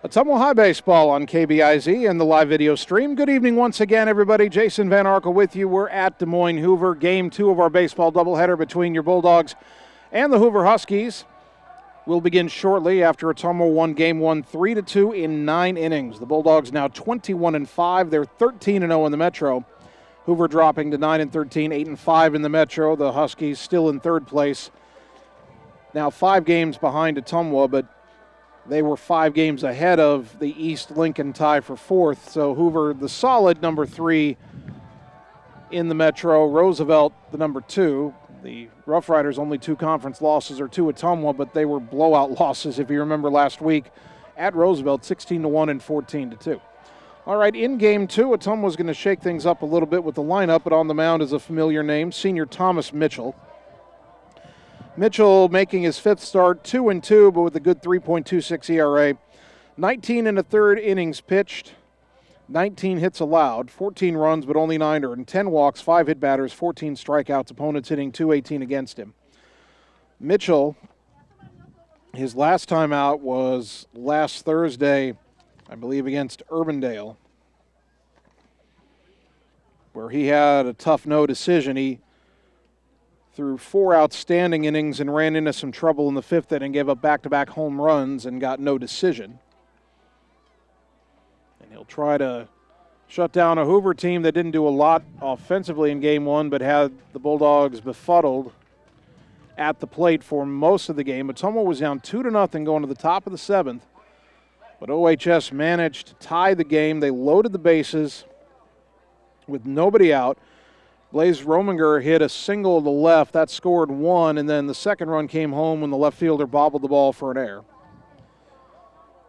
Ottumwa High Baseball on KBIZ and the live video stream. Good evening once again, everybody. Jason Van Arkel with you. We're at Des Moines Hoover. Game 2 of our baseball doubleheader between your Bulldogs and the Hoover Huskies will begin shortly after Ottumwa won Game 1 3-2 in 9 innings. The Bulldogs now 21-5. They're 13-0 in the Metro. Hoover dropping to 9-13, 8-5 in the Metro. The Huskies still in third place. Now 5 games behind Ottumwa, but they were 5 games ahead of the East Lincoln tie for 4th. So Hoover, the solid number 3 in the Metro. Roosevelt, the number 2. The Rough Riders only 2 conference losses or 2 Ottumwa, but they were blowout losses, if you remember last week, at Roosevelt, 16-1 and 14-2. All right, in Game 2, Ottumwa was going to shake things up a little bit with the lineup, but on the mound is a familiar name, senior Thomas Mitchell. Mitchell making his 5th start, 2-2, but with a good 3.26 ERA. 19 1/3 innings pitched, 19 hits allowed, 14 runs, but only 9 earned, 10 walks, 5 hit batters, 14 strikeouts, opponents hitting .218 against him. Mitchell, his last time out was last Thursday, I believe, against Urbandale, where he had a tough no decision. He threw 4 outstanding innings and ran into some trouble in the 5th inning, gave up back-to-back home runs and got no decision. And he'll try to shut down a Hoover team that didn't do a lot offensively in Game 1, but had the Bulldogs befuddled at the plate for most of the game. Ottumwa was down 2-0 going to the top of the 7th, but OHS managed to tie the game. They loaded the bases with nobody out. Blaze Rominger hit a single to the left. That scored 1, and then the second run came home when the left fielder bobbled the ball for an error.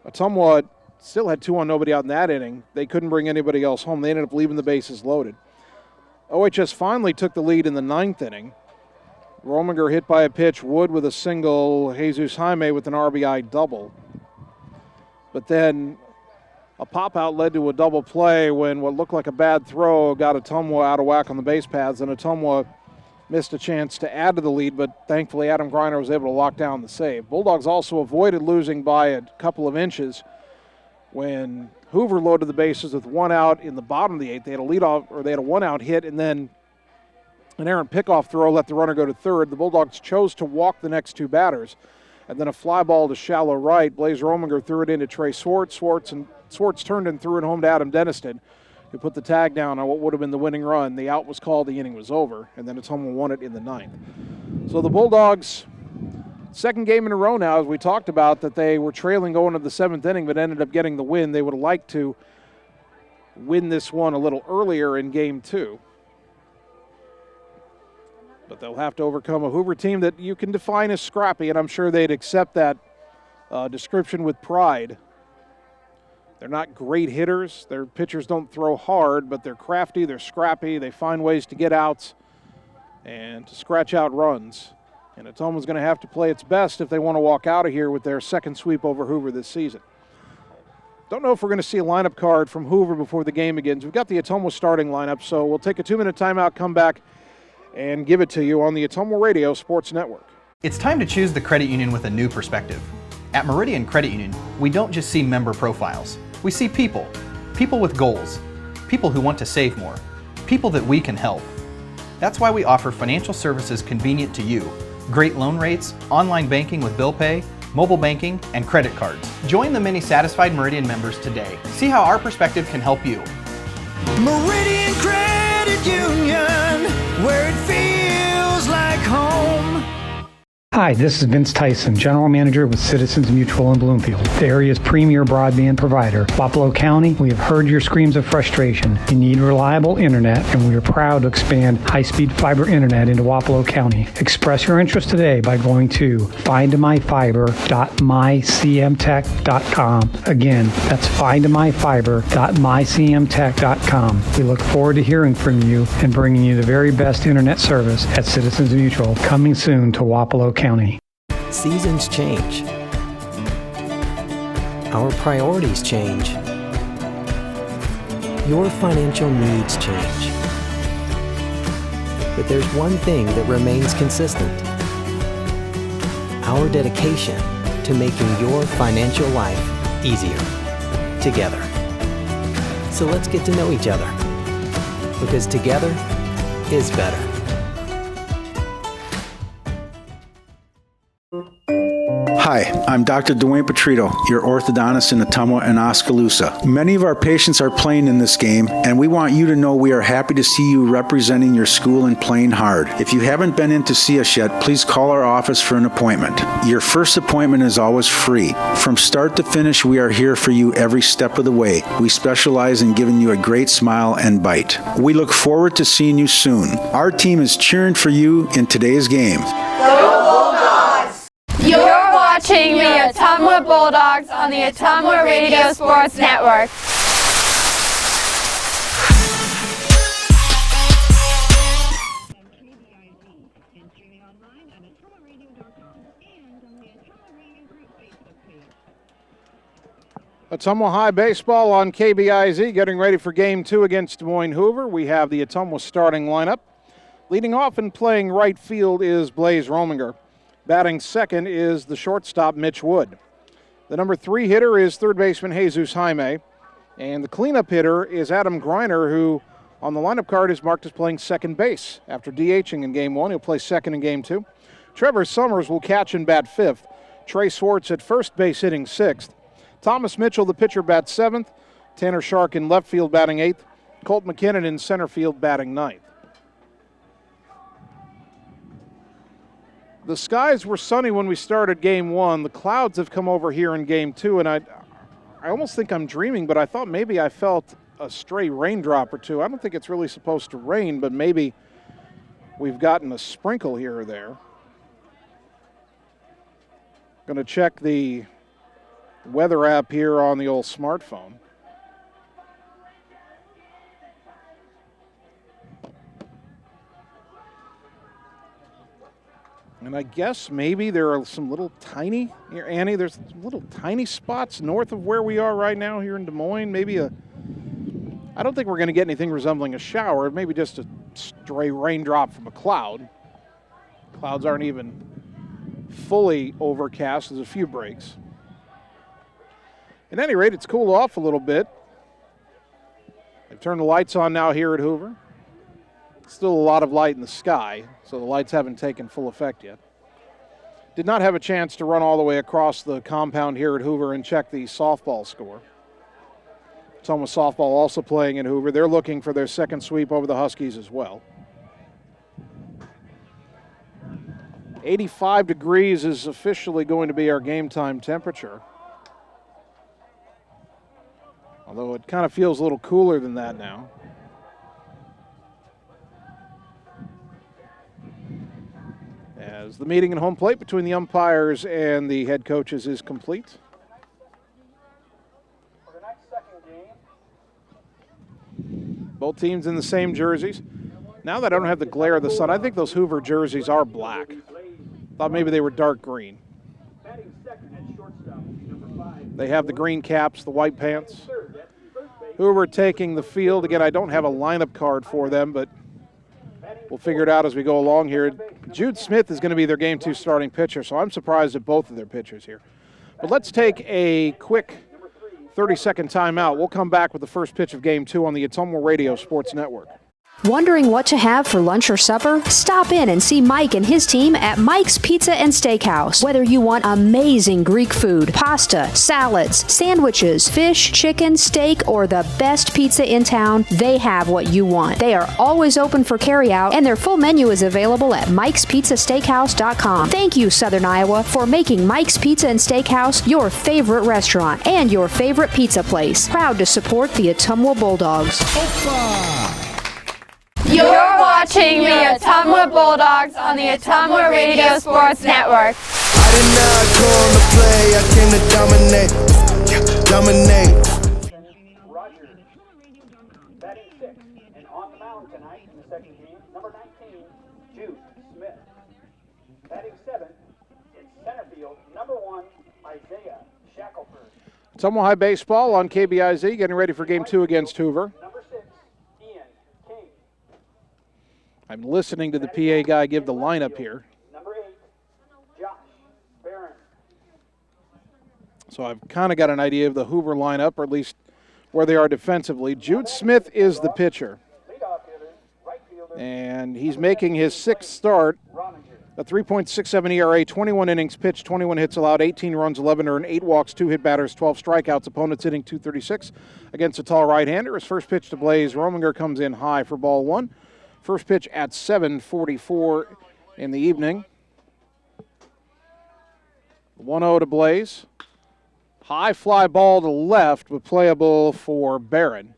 Ottumwa still had 2 on nobody out in that inning. They couldn't bring anybody else home. They ended up leaving the bases loaded. OHS finally took the lead in the 9th inning. Rominger hit by a pitch, Wood with a single, Jesus Jaime with an RBI double. But then a pop-out led to a double play when what looked like a bad throw got Ottumwa out of whack on the base paths, and Ottumwa missed a chance to add to the lead, but thankfully Adam Greiner was able to lock down the save. Bulldogs also avoided losing by a couple of inches when Hoover loaded the bases with 1 out in the bottom of the 8th. They had a they had a 1-out hit, and then an errant pickoff throw let the runner go to third. The Bulldogs chose to walk the next 2 batters, and then a fly ball to shallow right. Blaze Rominger threw it into Trey Swartz. Swartz turned and threw it home to Adam Deniston, who put the tag down on what would have been the winning run. The out was called, the inning was over, and then Ottumwa won it in the 9th. So the Bulldogs, second game in a row now, as we talked about, that they were trailing going to the 7th inning, but ended up getting the win. They would have liked to win this one a little earlier in Game 2. But they'll have to overcome a Hoover team that you can define as scrappy, and I'm sure they'd accept that description with pride. They're not great hitters. Their pitchers don't throw hard, but they're crafty, they're scrappy, they find ways to get outs and to scratch out runs. And Ottumwa's going to have to play its best if they want to walk out of here with their second sweep over Hoover this season. Don't know if we're going to see a lineup card from Hoover before the game begins. We've got the Ottumwa starting lineup, so we'll take a 2-minute timeout, come back, and give it to you on the Ottumwa Radio Sports Network. It's time to choose the credit union with a new perspective. At Meridian Credit Union, we don't just see member profiles. We see people with goals, people who want to save more, people that we can help. That's why we offer financial services convenient to you, great loan rates, online banking with bill pay, mobile banking, and credit cards. Join the many satisfied Meridian members today. See how our perspective can help you. Meridian Credit Union, where it feels like home. Hi, this is Vince Tyson, General Manager with Citizens Mutual in Bloomfield, the area's premier broadband provider. Wapello County, we have heard your screams of frustration. You need reliable internet, and we are proud to expand high-speed fiber internet into Wapello County. Express your interest today by going to findmyfiber.mycmtech.com. Again, that's findmyfiber.mycmtech.com. We look forward to hearing from you and bringing you the very best internet service at Citizens Mutual, coming soon to Wapello County. Seasons change. Our priorities change. Your financial needs change. But there's one thing that remains consistent: our dedication to making your financial life easier. together. So let's get to know each other, because together is better. Hi, I'm Dr. Dwayne Petrito, your orthodontist in Ottumwa and Oskaloosa. Many of our patients are playing in this game, and we want you to know we are happy to see you representing your school and playing hard. If you haven't been in to see us yet, please call our office for an appointment. Your first appointment is always free. From start to finish, we are here for you every step of the way. We specialize in giving you a great smile and bite. We look forward to seeing you soon. Our team is cheering for you in today's game. You're watching the Ottumwa Bulldogs on the Ottumwa Radio Sports Network. Ottumwa High baseball on KBIZ, getting ready for Game 2 against Des Moines Hoover. We have the Ottumwa starting lineup. Leading off and playing right field is Blaze Rominger. Batting second is the shortstop, Mitch Wood. The number 3 hitter is third baseman Jesus Jaime. And the cleanup hitter is Adam Greiner, who on the lineup card is marked as playing second base. After DHing in Game 1, he'll play second in Game 2. Trevor Summers will catch and bat fifth. Trey Swartz at first base hitting sixth. Thomas Mitchell, the pitcher, bats seventh. Tanner Shark in left field batting eighth. Colt McKinnon in center field batting ninth. The skies were sunny when we started Game 1. The clouds have come over here in Game 2, and I almost think I'm dreaming, but I thought maybe I felt a stray raindrop or two. I don't think it's really supposed to rain, but maybe we've gotten a sprinkle here or there. Going to check the weather app here on the old smartphone. And I guess maybe there are some little tiny, here, Annie, there's little tiny spots north of where we are right now here in Des Moines. Maybe I don't think we're going to get anything resembling a shower, maybe just a stray raindrop from a cloud. Clouds aren't even fully overcast, there's a few breaks. At any rate, it's cooled off a little bit. They've turned the lights on now here at Hoover. Still a lot of light in the sky, so the lights haven't taken full effect yet. Did not have a chance to run all the way across the compound here at Hoover and check the softball score. Ottumwa softball also playing in Hoover. They're looking for their second sweep over the Huskies as well. 85 degrees is officially going to be our game time temperature. Although it kind of feels a little cooler than that now. As the meeting and home plate between the umpires and the head coaches is complete. For the next second game. Both teams in the same jerseys. Now that I don't have the glare of the sun, I think those Hoover jerseys are black. Thought maybe they were dark green. They have the green caps, the white pants. Hoover taking the field. Again, I don't have a lineup card for them, but we'll figure it out as we go along here. Jude Smith is going to be their Game 2 starting pitcher, so I'm surprised at both of their pitchers here. But let's take a quick 30-second timeout. We'll come back with the first pitch of Game 2 on the Ottumwa Radio Sports Network. Wondering what to have for lunch or supper? Stop in and see Mike and his team at Mike's Pizza and Steakhouse. Whether you want amazing Greek food, pasta, salads, sandwiches, fish, chicken, steak, or the best pizza in town, they have what you want. They are always open for carryout, and their full menu is available at mikespizzasteakhouse.com. Thank you, Southern Iowa, for making Mike's Pizza and Steakhouse your favorite restaurant and your favorite pizza place. Proud to support the Ottumwa Bulldogs. You're watching the Ottumwa Bulldogs on the Ottumwa Radio Sports Network. I did not come to play, I came to dominate. Dominate. Roger, batting sixth, and on the mound tonight in the second game, number 19, Jude Smith. Batting seventh, in center field, number 1, Isaiah Shackelford. Ottumwa High baseball on KBIZ, getting ready for Game 2 against Hoover. Number 6, Ian King. I'm listening to the PA guy give the lineup here. Number 8, Josh Barron. So I've kind of got an idea of the Hoover lineup, or at least where they are defensively. Jude Smith is the pitcher. And he's making his 6th start. A 3.67 ERA, 21 innings pitched, 21 hits allowed, 18 runs, 11 earned, 8 walks, 2 hit batters, 12 strikeouts. Opponents hitting .236 against a tall right-hander. His first pitch to Blaze Rominger comes in high for ball 1. First pitch at 7:44 in the evening. 1-0 to Blaze. High fly ball to left, but playable for Barron.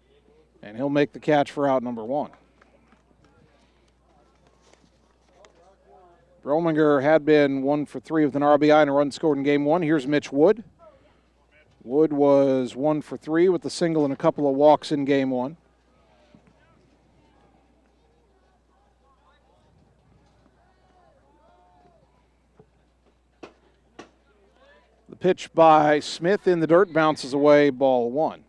And he'll make the catch for out number 1. Rominger had been 1 for 3 with an RBI and a run scored in game 1. Here's Mitch Wood. Wood was 1 for 3 with a single and a couple of walks in game 1. The pitch by Smith in the dirt bounces away, ball 1.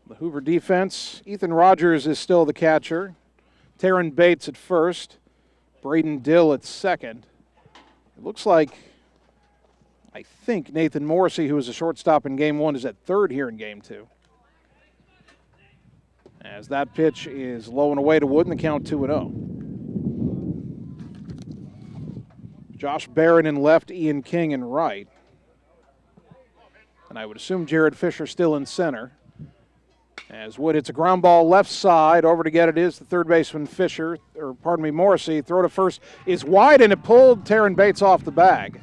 The Hoover defense, Ethan Rogers is still the catcher. Taryn Bates at first. Braden Dill at second. It looks like, I think, Nathan Morrissey, who was a shortstop in game 1, is at third here in game 2. As that pitch is low and away to Wood, and the count 2-0. Josh Barron in left, Ian King in right. And I would assume Jared Fisher still in center. As Wood hits a ground ball left side, over to get it is the third baseman Morrissey. Throw to first is wide, and it pulled Taryn Bates off the bag.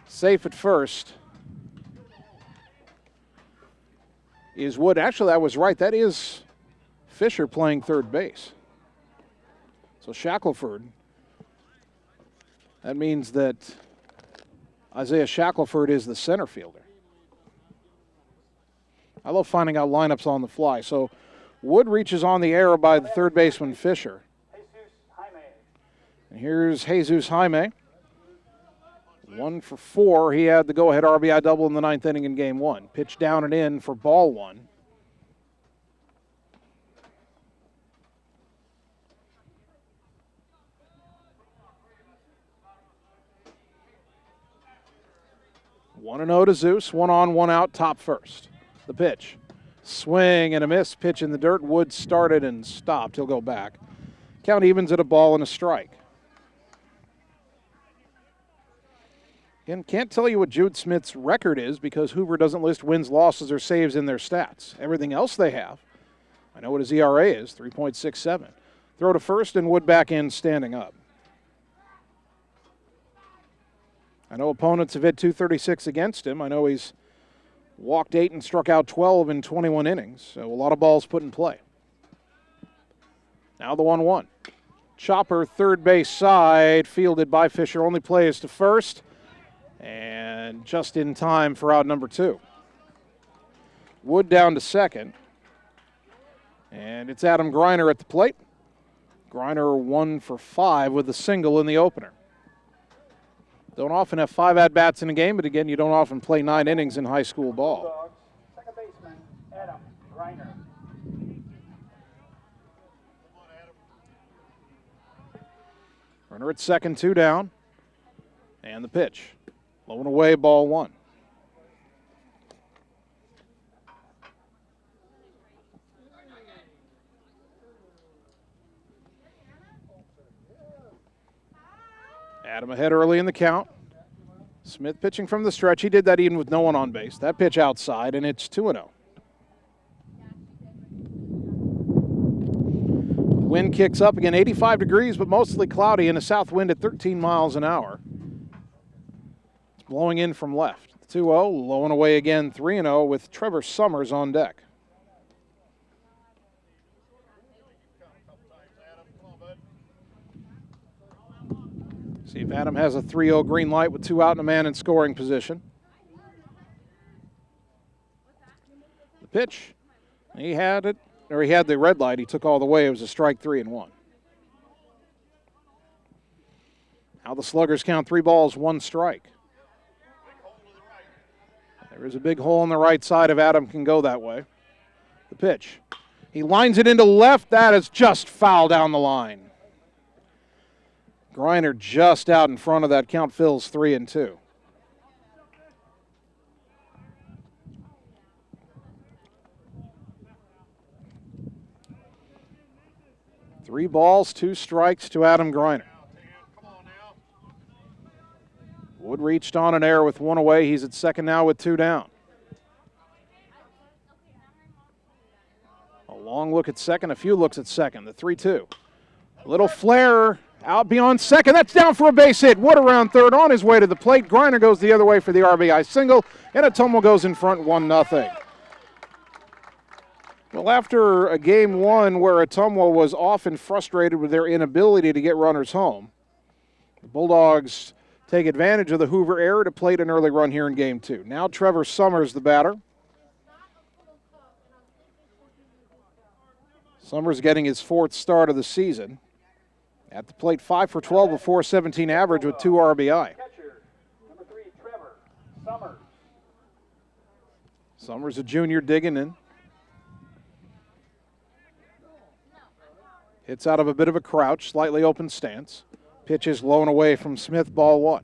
Safe at first is Wood. Actually, I was right. That is Fisher playing third base. So Shackelford. That means that Isaiah Shackelford is the center fielder. I love finding out lineups on the fly. So Wood reaches on the error by the third baseman Fisher. And here's Jesus Jaime. 1 for 4. He had the go-ahead RBI double in the 9th inning in game 1. Pitch down and in for ball 1. One and 0 to Zeus. 1 on, 1 out, top first. The pitch. Swing and a miss. Pitch in the dirt. Wood started and stopped. He'll go back. Count evens at a ball and a strike. Again, can't tell you what Jude Smith's record is because Hoover doesn't list wins, losses, or saves in their stats. Everything else they have. I know what his ERA is, 3.67. Throw to first and Wood back in standing up. I know opponents have hit .236 against him. I know he's walked 8 and struck out 12 in 21 innings. So a lot of balls put in play. Now the 1-1. Chopper, third base side, fielded by Fisher. Only play is to first. And just in time for out number 2. Wood down to second. And it's Adam Greiner at the plate. Greiner 1 for 5 with a single in the opener. Don't often have 5 at-bats in a game, but again, you don't often play 9 innings in high school ball. Second baseman, Adam Greiner. Runner at second, 2 down. And the pitch. Low and away, ball 1. Adam ahead early in the count. Smith pitching from the stretch. He did that even with no one on base. That pitch outside, and it's 2-0. Wind kicks up again, 85 degrees, but mostly cloudy, and a south wind at 13 miles an hour. It's blowing in from left. 2-0, low and away again, 3-0 with Trevor Summers on deck. See if Adam has a 3-0 green light with 2 out and a man in scoring position. The pitch, he had it, or he had the red light. He took all the way. It was a strike, 3-1. Now the Sluggers count 3 balls, 1 strike. There is a big hole on the right side if Adam can go that way. The pitch. He lines it into left. That is just foul down the line. Griner just out in front of that count. Phil's 3-2. Three balls, 2 strikes to Adam Griner. Wood reached on an error with 1 away. He's at second now with 2 down. A long look at second, a few looks at second. The 3-2. A little flare out beyond second. That's down for a base hit. Wood around third on his way to the plate. Griner goes the other way for the RBI single, and Ottumwa goes in front 1-0. Well, after a game 1 where Ottumwa was often frustrated with their inability to get runners home, the Bulldogs take advantage of the Hoover error to plate an early run here in game 2. Now Trevor Summers, the batter. Summers getting his 4th start of the season. At the plate, 5 for 12, a .417 average with 2 RBI. Catcher, number 3, Trevor Summers. Summers, a junior, digging in. Hits out of a bit of a crouch, slightly open stance. Pitch is blown away from Smith, ball 1.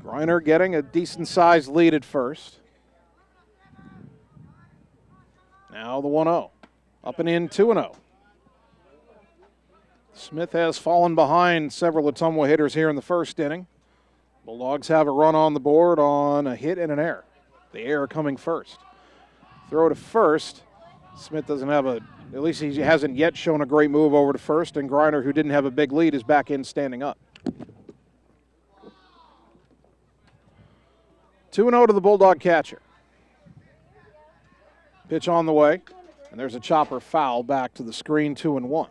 Griner getting a decent-sized lead at first. Now the 1-0. Up and in, 2-0. Smith has fallen behind several Ottumwa hitters here in the first inning. Bulldogs have a run on the board on a hit and an error. The error coming first. Throw to first. Smith doesn't have at least he hasn't yet shown a great move over to first, and Griner, who didn't have a big lead, is back in standing up. 2-0 to the Bulldog catcher. Pitch on the way, and there's a chopper foul back to the screen, 2-1.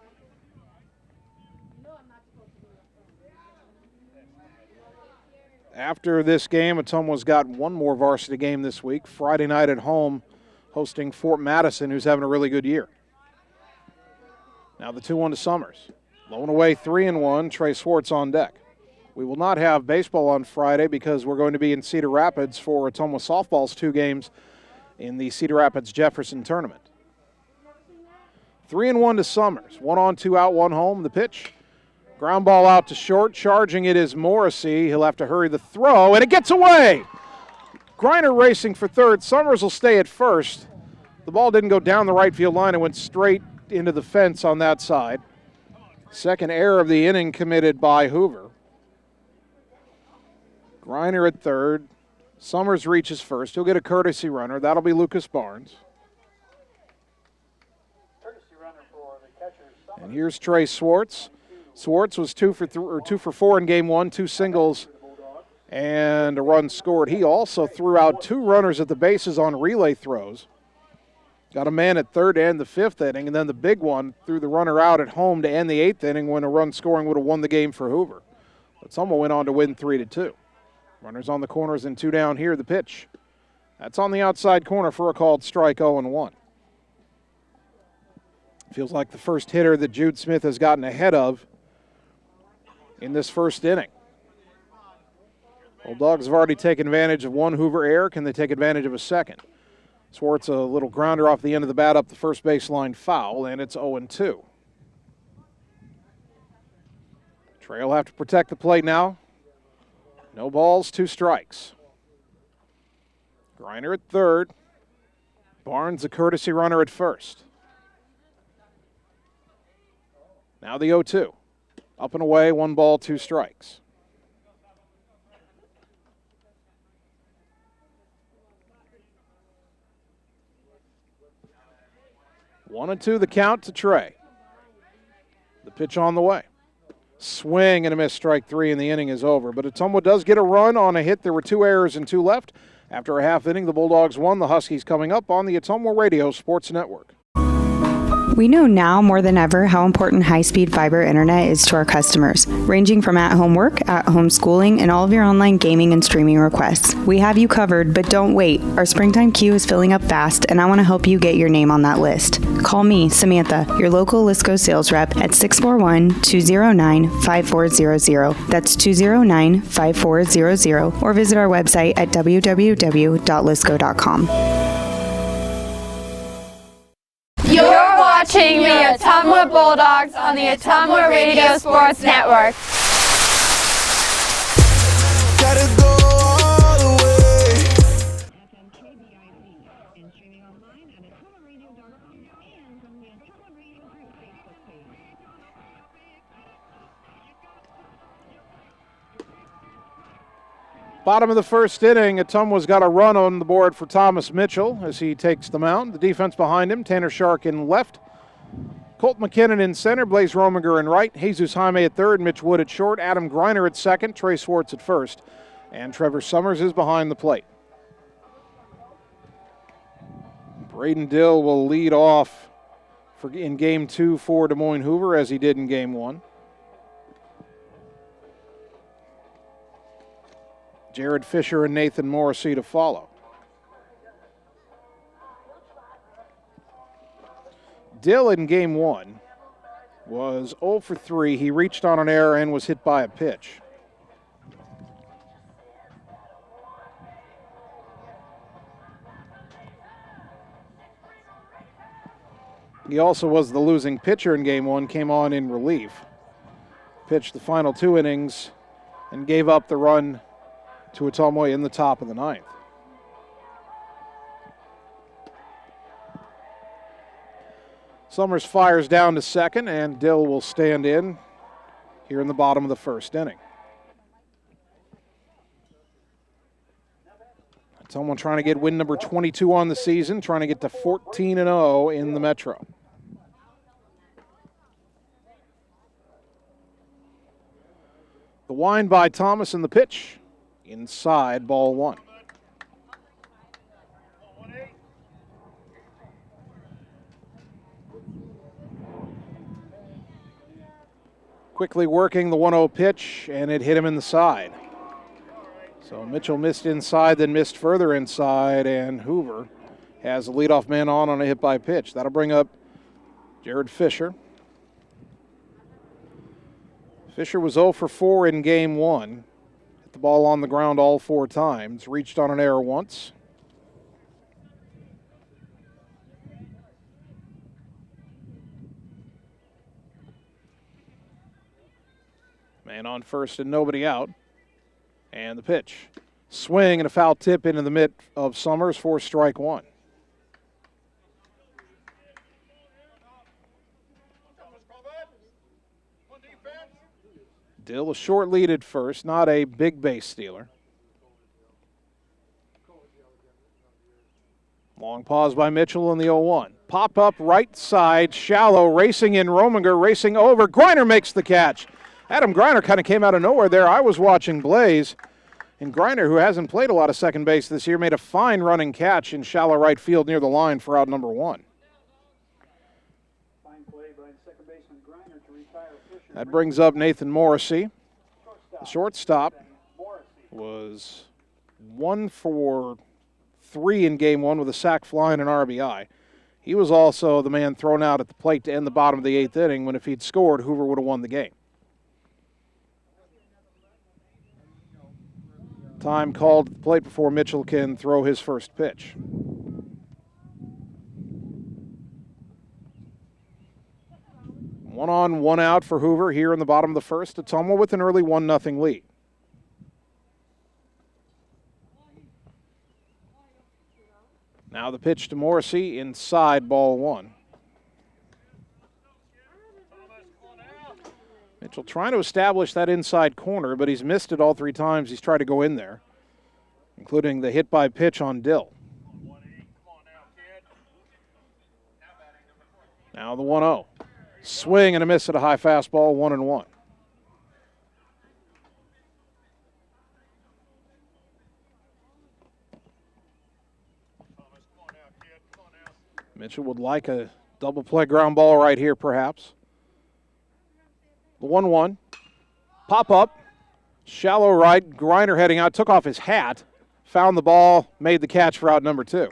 After this game, Ottumwa's got one more varsity game this week. Friday night at home, hosting Fort Madison, who's having a really good year. Now the 2-1 to Summers. Blown away 3-1, Trey Swartz on deck. We will not have baseball on Friday because we're going to be in Cedar Rapids for Ottumwa softball's 2 games in the Cedar Rapids Jefferson tournament. 3-1 to Summers. 1 on, 2 out, 1 home. The pitch. Ground ball out to short. Charging it is Morrissey. He'll have to hurry the throw, and it gets away. Griner racing for third. Summers will stay at first. The ball didn't go down the right field line. It went straight into the fence on that side. Second error of the inning committed by Hoover. Griner at third. Summers reaches first. He'll get a courtesy runner. That'll be Lucas Barnes. Courtesy runner for the catcher, Summers. And here's Trey Swartz. Swartz was 2 for 4 in game 1, 2 singles and a run scored. He also threw out 2 runners at the bases on relay throws. Got a man at third and the 5th inning, and then the big one threw the runner out at home to end the 8th inning when a run scoring would have won the game for Hoover. But Ottumwa went on to win 3-2. Runners on the corners and 2 down here. The pitch. That's on the outside corner for a called strike, 0-1. Feels like the first hitter that Jude Smith has gotten ahead of in this first inning. Bulldogs have already taken advantage of 1 Hoover error. Can they take advantage of a second? Swartz, a little grounder off the end of the bat up the first baseline foul, and it's 0-2. Trey will have to protect the plate now. No balls, 2 strikes. Griner at third. Barnes, a courtesy runner at first. Now the 0-2. Up and away, 1 ball, 2 strikes. One and 2 the count to Trey. The pitch on the way. Swing and a miss, strike 3, and the inning is over. But Ottumwa does get a run on a hit. There were 2 errors and 2 left. After a half inning, the Bulldogs won. The Huskies coming up on the Ottumwa Radio Sports Network. We know now more than ever how important high-speed fiber internet is to our customers, ranging from at-home work, at-home schooling, and all of your online gaming and streaming requests. We have you covered, but don't wait. Our springtime queue is filling up fast, and I want to help you get your name on that list. Call me, Samantha, your local Lisco sales rep at 641-209-5400. That's 209-5400, or visit our website at www.lisco.com. watching the Ottumwa Bulldogs on the Ottumwa Radio Sports Network. Gotta go all the way. Bottom of the first inning, Ottumwa's got a run on the board for Thomas Mitchell as he takes the mound. The defense behind him, Tanner Shark in left, Colt McKinnon in center, Blaze Rominger in right, Jesus Jaime at third, Mitch Wood at short, Adam Greiner at second, Trey Swartz at first, and Trevor Summers is behind the plate. Braden Dill will lead off in Game 2 for Des Moines Hoover as he did in Game 1. Jared Fisher and Nathan Morrissey to follow. Dill in Game 1 was 0 for 3. He reached on an error and was hit by a pitch. He also was the losing pitcher in Game 1, came on in relief. Pitched the final 2 innings and gave up the run to Ottumwa in the top of the ninth. Summers fires down to second, and Dill will stand in here in the bottom of the first inning. Ottumwa trying to get win number 22 on the season, trying to get to 14-0 in the Metro. The wind by Thomas and the pitch. Inside, ball 1. Quickly working the 1-0 pitch, and it hit him in the side. So Mitchell missed inside, then missed further inside, and Hoover has a leadoff man on a hit by pitch. That'll bring up Jared Fisher. Fisher was 0 for 4 in Game 1. The ball on the ground all 4 times. Reached on an error once. Man on first and nobody out. And the pitch. Swing and a foul tip into the mitt of Summers for strike 1. Dill a short lead at first, not a big base stealer. Long pause by Mitchell in the 0-1. Pop up right side, shallow, racing in Rominger, racing over. Greiner makes the catch. Adam Greiner kind of came out of nowhere there. I was watching Blaze, and Greiner, who hasn't played a lot of second base this year, made a fine running catch in shallow right field near the line for out number 1. That brings up Nathan Morrissey. The shortstop was 1 for 3 in Game 1 with a sac fly and an RBI. He was also the man thrown out at the plate to end the bottom of the 8th inning when if he'd scored, Hoover would have won the game. Time called at the plate before Mitchell can throw his first pitch. One on, one out for Hoover here in the bottom of the first. Ottumwa with an early 1-0 lead. Now the pitch to Morrissey, inside, ball 1. Mitchell trying to establish that inside corner, but he's missed it all 3 times he's tried to go in there, including the hit by pitch on Dill. Now the 1-0. Swing and a miss at a high fastball, 1-1. Mitchell would like a double play ground ball right here, perhaps. The 1-1. Pop up. Shallow right. Greiner heading out. Took off his hat. Found the ball. Made the catch for out number 2.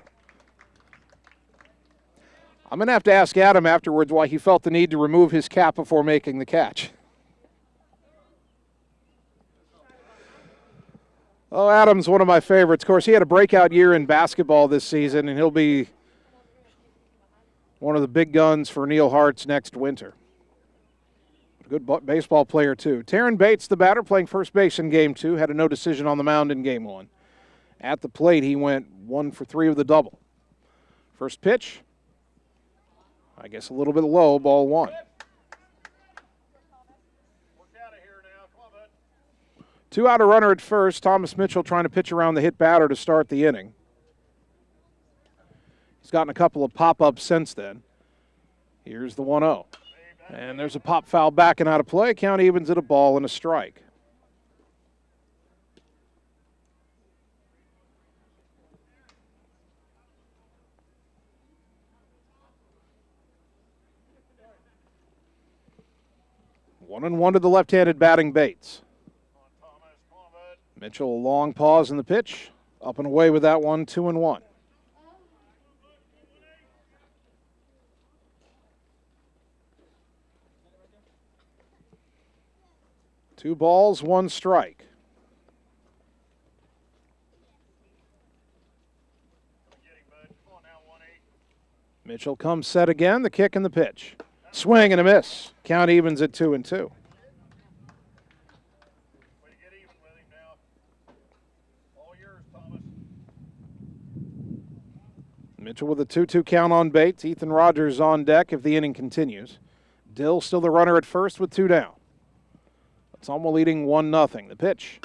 I'm going to have to ask Adam afterwards why he felt the need to remove his cap before making the catch. Oh, Adam's one of my favorites. Of course, he had a breakout year in basketball this season, and he'll be one of the big guns for Neil Hart's next winter. A good baseball player, too. Taryn Bates, the batter, playing first base in Game 2, had a no decision on the mound in Game 1. At the plate, he went 1 for 3 with a double. First pitch, I guess a little bit low, ball 1. 2 out, a runner at first. Thomas Mitchell trying to pitch around the hit batter to start the inning. He's gotten a couple of pop-ups since then. Here's the 1-0. And there's a pop foul back and out of play. Count evens at a ball and a strike. One and one to the left-handed batting Bates. Mitchell, a long pause in the pitch. Up and away with that one, 2-1. Two balls, one strike. Mitchell comes set again, the kick and the pitch. Swing and a miss. Count evens at 2-2. Mitchell with a 2-2 count on Bates. Ethan Rogers on deck if the inning continues. Dill still the runner at first with 2 down. Ottumwa leading 1-0. The pitch.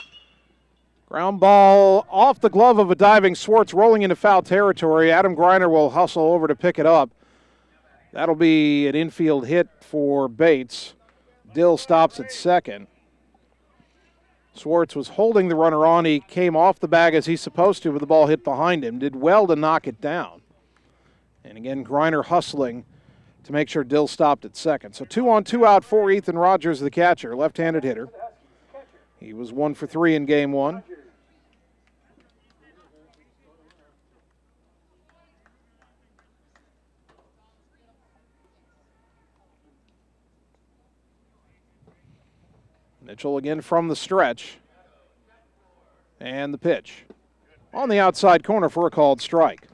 Ground ball off the glove of a diving Swartz, rolling into foul territory. Adam Greiner will hustle over to pick it up. That'll be an infield hit for Bates. Dill stops at second. Swartz was holding the runner on. He came off the bag as he's supposed to with the ball hit behind him. Did well to knock it down. And again, Greiner hustling to make sure Dill stopped at second. So 2 on, 2 out for Ethan Rogers, the catcher, left-handed hitter. He was 1 for 3 in Game 1. Mitchell again from the stretch. And the pitch. On the outside corner for a called strike.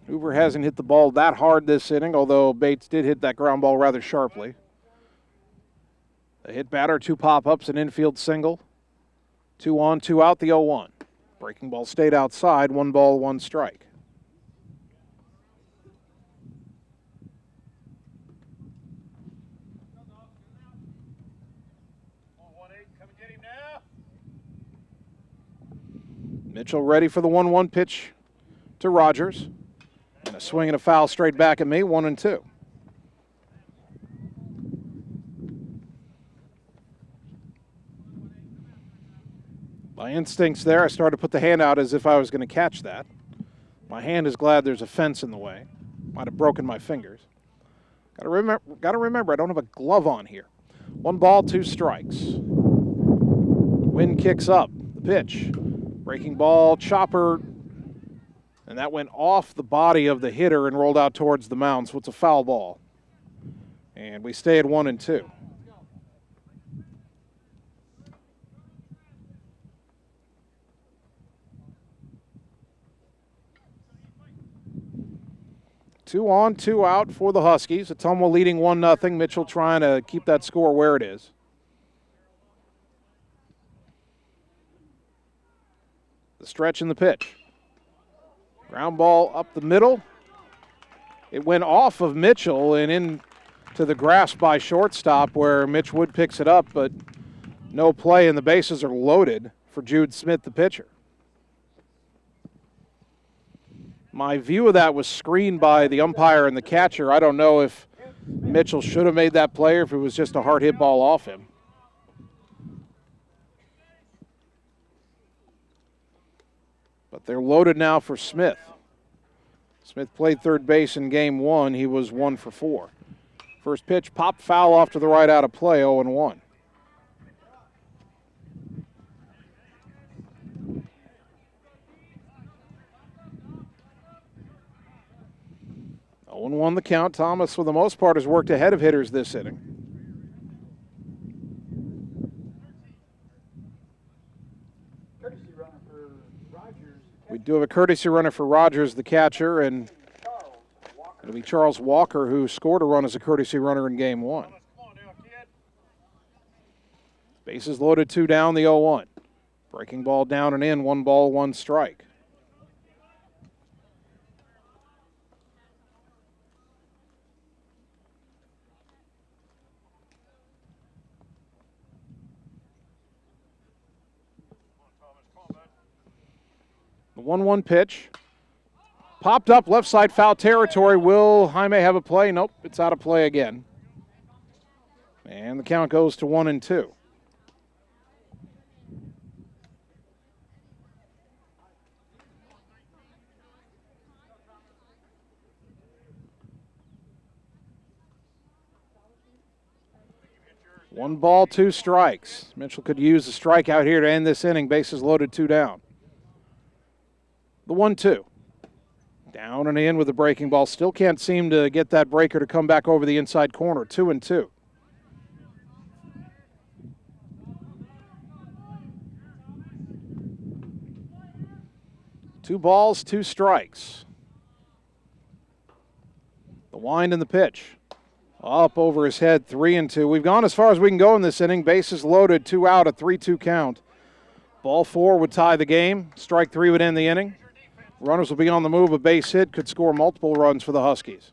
Hoover hasn't hit the ball that hard this inning, although Bates did hit that ground ball rather sharply. The hit batter, 2 pop-ups, an infield single. 2 on, 2 out, the 0-1. Breaking ball stayed outside, 1 ball, 1 strike. Mitchell ready for the 1-1 pitch to Rogers. And a swing and a foul straight back at me, 1-2. My instincts there, I started to put the hand out as if I was going to catch that. My hand is glad there's a fence in the way. Might have broken my fingers. Got to remember, I don't have a glove on here. 1 ball, 2 strikes. Wind kicks up. The pitch. Breaking ball, chopper. And that went off the body of the hitter and rolled out towards the mound, so it's a foul ball. And we stay at 1-2. Two on, 2 out for the Huskies. Ottumwa leading 1-0. Mitchell trying to keep that score where it is. The stretch and the pitch. Ground ball up the middle. It went off of Mitchell and into the grass by shortstop where Mitch Wood picks it up, but no play and the bases are loaded for Jude Smith, the pitcher. My view of that was screened by the umpire and the catcher. I don't know if Mitchell should have made that play or if it was just a hard hit ball off him. But they're loaded now for Smith. Smith played third base in Game 1. He was 1 for 4. First pitch, pop foul off to the right out of play, 0-1. Oh, 0-1 the count. Thomas, for the most part, has worked ahead of hitters this inning. We do have a courtesy runner for Rogers, the catcher, and it'll be Charles Walker, who scored a run as a courtesy runner in game 1. Bases loaded, 2 down, the 0-1. Breaking ball down and in, 1 ball, 1 strike. The 1-1 pitch. Popped up left side foul territory. Will Jaime have a play? Nope, it's out of play again. And the count goes to 1-2. One ball, 2 strikes. Mitchell could use a strikeout here to end this inning. Bases loaded, 2 down. The 1-2. Down and in with the breaking ball. Still can't seem to get that breaker to come back over the inside corner. 2-2. Two balls, 2 strikes. The wind and the pitch. Up over his head, 3-2. We've gone as far as we can go in this inning. Bases loaded, 2 out, a 3-2 count. Ball 4 would tie the game. Strike 3 would end the inning. Runners will be on the move. A base hit could score multiple runs for the Huskies.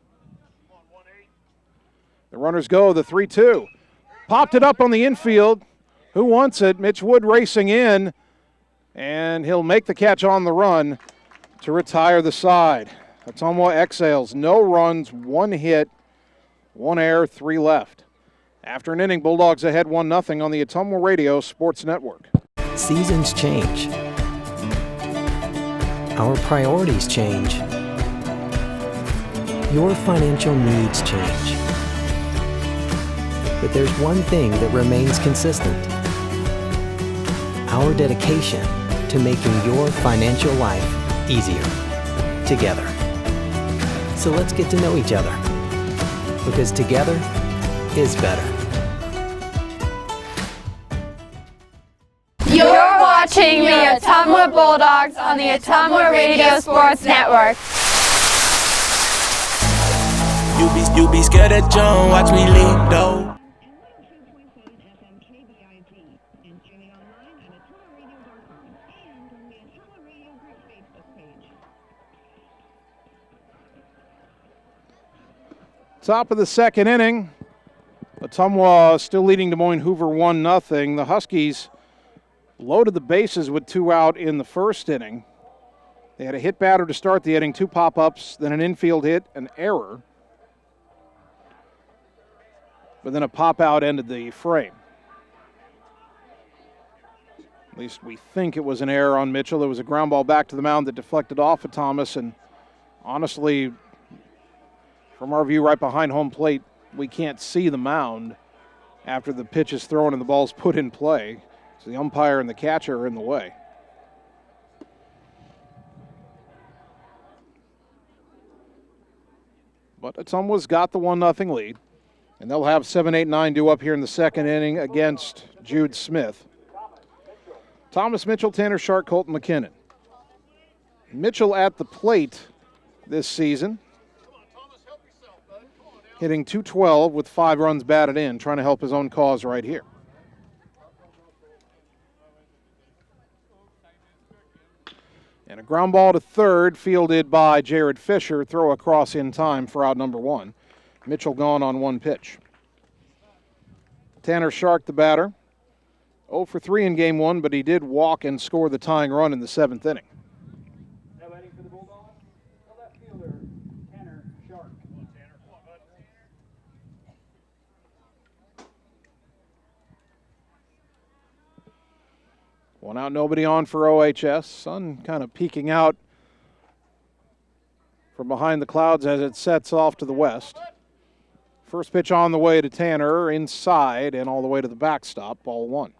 The runners go, the 3-2. Popped it up on the infield. Who wants it? Mitch Wood racing in, and he'll make the catch on the run to retire the side. Ottumwa exhales. No runs, 1 hit, 1 error, 3 left. After an inning, Bulldogs ahead 1-0 on the Ottumwa Radio Sports Network. Seasons change. Our priorities change. Your financial needs change. But there's one thing that remains consistent. Our dedication to making your financial life easier together. So let's get to know each other, because together is better. You're watching the Ottumwa Bulldogs on the Ottumwa Radio Sports Network. You be scared of John, watch me leap though. Top of the second inning. Ottumwa still leading Des Moines Hoover 1-0. The Huskies loaded the bases with 2 out in the first inning. They had a hit batter to start the inning, 2 pop-ups, then an infield hit, an error. But then a pop-out ended the frame. At least we think it was an error on Mitchell. There was a ground ball back to the mound that deflected off of Thomas, and honestly, from our view right behind home plate, we can't see the mound after the pitch is thrown and the ball's put in play. So the umpire and the catcher are in the way. But Ottumwa's got the 1-0 lead, and they'll have 7, 8, 9 due up here in the second inning against Jude Smith. Thomas, Mitchell, Tanner Shark, Colton McKinnon. Mitchell at the plate this season, hitting .212 with 5 runs batted in, trying to help his own cause right here. And a ground ball to third, fielded by Jared Fisher. Throw across in time for out number 1. Mitchell gone on 1 pitch. Tanner Shark, the batter. 0 for 3 in game 1, but he did walk and score the tying run in the 7th inning. Now batting for the Bulldogs, the left fielder, Tanner Shark. One out, nobody on for OHS. Sun kind of peeking out from behind the clouds as it sets off to the west. First pitch on the way to Tanner, inside and all the way to the backstop, ball 1.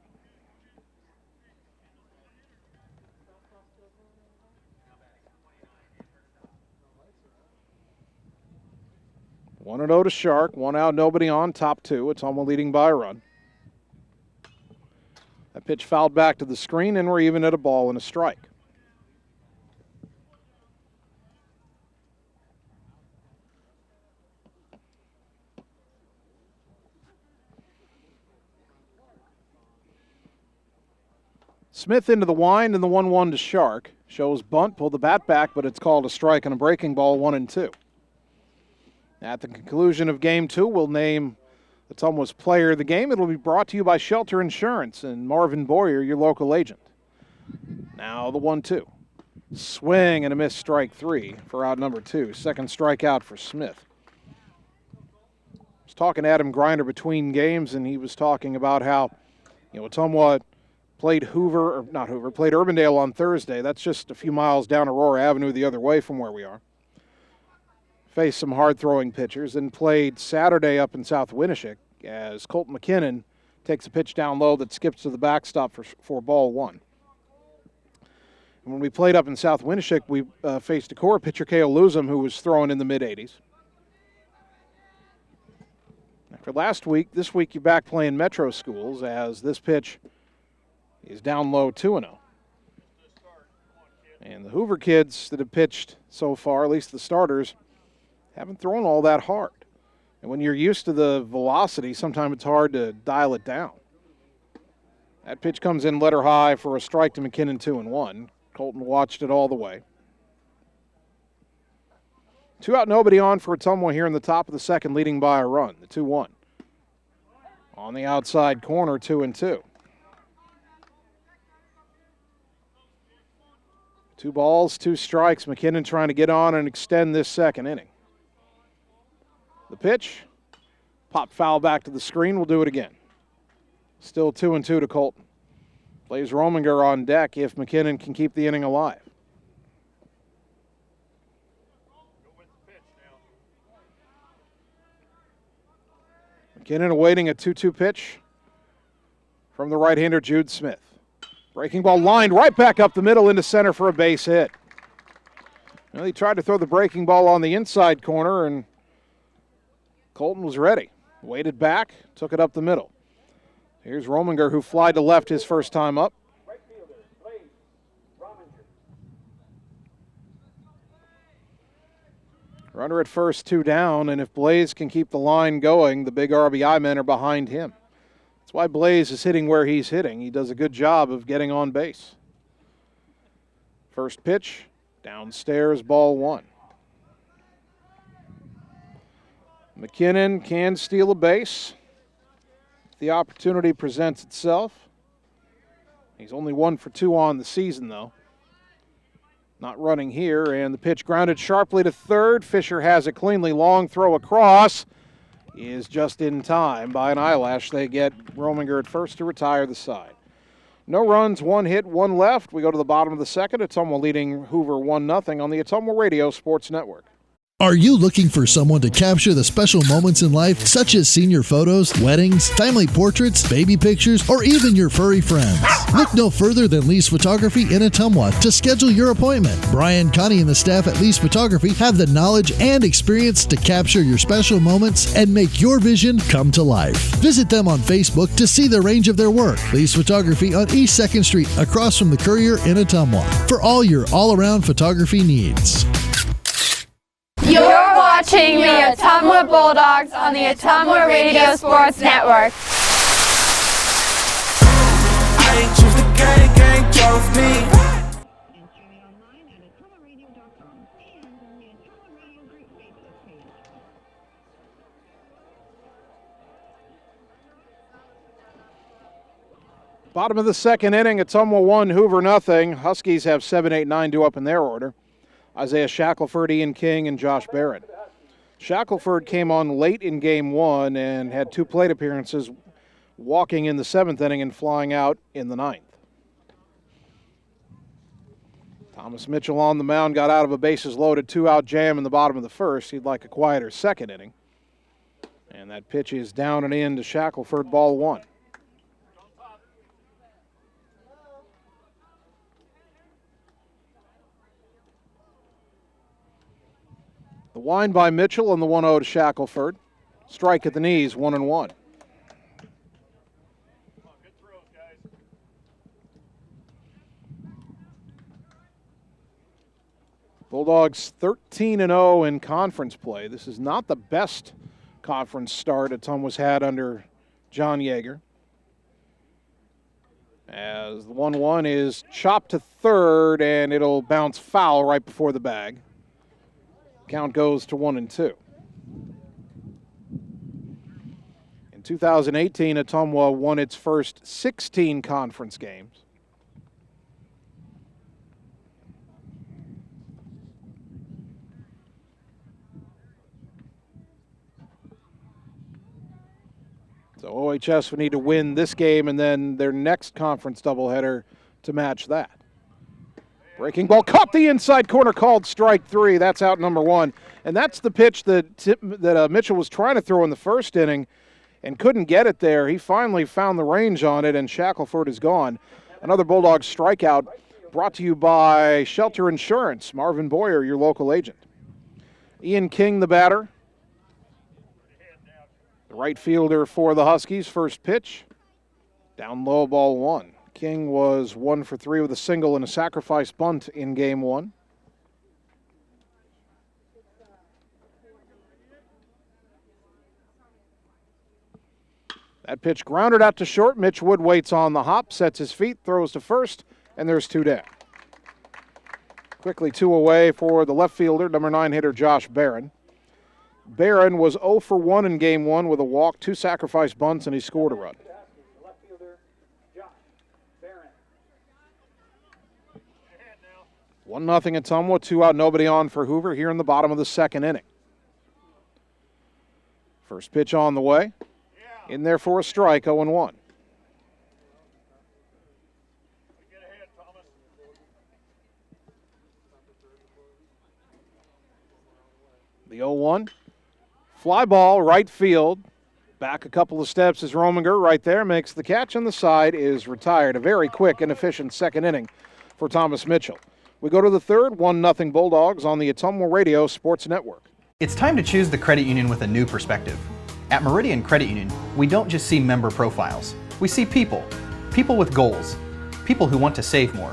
One and 0 to Shark. 1 out, nobody on, top 2. Ottumwa leading by a run. That pitch fouled back to the screen, and we're even at a ball and a strike. Smith into the wind and the 1-1 to Shark. Shows bunt, pulled the bat back, but it's called a strike and a breaking ball, 1-2. At the conclusion of Game 2, we'll name Ottumwa's player of the game. It'll be brought to you by Shelter Insurance and Marvin Boyer, your local agent. Now the 1-2. Swing and a miss, strike 3 for out number 2. Second strikeout for Smith. I was talking to Adam Grinder between games, and he was talking about how, Ottumwa played played Urbandale on Thursday. That's just a few miles down Aurora Avenue the other way from where we are. Faced some hard-throwing pitchers, and played Saturday up in South Winneshiek as Colt McKinnon takes a pitch down low that skips to the backstop for ball 1. And when we played up in South Winneshiek, we faced a core pitcher, K.O. Luzum, who was throwing in the mid-80s. After last week, this week you're back playing Metro schools as this pitch is down low, 2-0. And the Hoover kids that have pitched so far, at least the starters, haven't thrown all that hard. And when you're used to the velocity, sometimes it's hard to dial it down. That pitch comes in letter high for a strike to McKinnon, 2-1. Colton watched it all the way. 2 out, nobody on for Ottumwa here in the top of the second, leading by a run, the 2-1. On the outside corner, 2-2. 2 balls, 2 strikes. McKinnon trying to get on and extend this second inning. The pitch, pop foul back to the screen. We'll do it again. Still 2-2 to Colton. Plays Rominger on deck if McKinnon can keep the inning alive. McKinnon awaiting a 2-2 pitch from the right-hander Jude Smith. Breaking ball lined right back up the middle into center for a base hit. Well, he tried to throw the breaking ball on the inside corner, and Colton was ready. Waited back, took it up the middle. Here's Rominger, who flied to left his first time up. Right fielder, Blaze Rominger. Runner at first, 2 down, and if Blaze can keep the line going, the big RBI men are behind him. That's why Blaze is hitting where he's hitting. He does a good job of getting on base. First pitch, downstairs, ball 1. McKinnon can steal a base. The opportunity presents itself. He's only 1 for 2 on the season, though. Not running here, and the pitch grounded sharply to third. Fisher has it cleanly. Long throw across is just in time by an eyelash. They get Rominger at first to retire the side. No runs, 1 hit, 1 left. We go to the bottom of the second. Ottumwa leading Hoover 1-0 on the Ottumwa Radio Sports Network. Are you looking for someone to capture the special moments in life, such as senior photos, weddings, family portraits, baby pictures, or even your furry friends? Look no further than Lee's Photography in Ottumwa to schedule your appointment. Brian, Connie, and the staff at Lee's Photography have the knowledge and experience to capture your special moments and make your vision come to life. Visit them on Facebook to see the range of their work. Lee's Photography on East 2nd Street, across from the Courier in Ottumwa, for all your all-around photography needs. You're watching the Ottumwa Bulldogs on the Ottumwa Radio Sports Network. I ain't choose the gang chose me. Bottom of the second inning, Ottumwa 1, Hoover 0. Huskies have 7, 8, 9 due up in their order. Isaiah Shackelford, Ian King, and Josh Barrett. Shackelford came on late in Game 1 and had 2 plate appearances, walking in the 7th inning and flying out in the 9th. Thomas Mitchell on the mound got out of a bases-loaded 2-out jam in the bottom of the first. He'd like a quieter second inning. And that pitch is down and in to Shackelford, ball 1. The wind by Mitchell and the 1-0 to Shackelford. Strike at the knees, 1-1. Bulldogs 13-0 in conference play. This is not the best conference start Ottumwa's had under John Yeager. As the 1-1 is chopped to third, and it'll bounce foul right before the bag. Count goes to 1-2. In 2018, Ottumwa won its first 16 conference games. So OHS would need to win this game and then their next conference doubleheader to match that. Breaking ball caught the inside corner, called strike three. That's out number one. And that's the pitch that Mitchell was trying to throw in the first inning and couldn't get it there. He finally found the range on it, and Shackelford is gone. Another Bulldogs strikeout brought to you by Shelter Insurance. Marvin Boyer, your local agent. Ian King, the batter. The right fielder for the Huskies. First pitch. Down low, ball one. King was 1 for 3 with a single and a sacrifice bunt in game one. That pitch grounded out to short. Mitch Wood waits on the hop, sets his feet, throws to first, and there's 2 down. Quickly 2 away for the left fielder, number 9 hitter Josh Barron. Barron was 0 for 1 in game one with a walk, 2 sacrifice bunts, and he scored a run. 1-0 Ottumwa, 2 out, nobody on for Hoover here in the bottom of the second inning. First pitch on the way. In there for a strike, 0-1. The 0-1. Fly ball, right field. Back a couple of steps is Rominger right there, makes the catch, and the side is retired. A very quick and efficient second inning for Thomas Mitchell. We go to the third, 1-0 Bulldogs on the Ottumwa Radio Sports Network. It's time to choose the credit union with a new perspective. At Meridian Credit Union, we don't just see member profiles. We see people. People with goals. People who want to save more.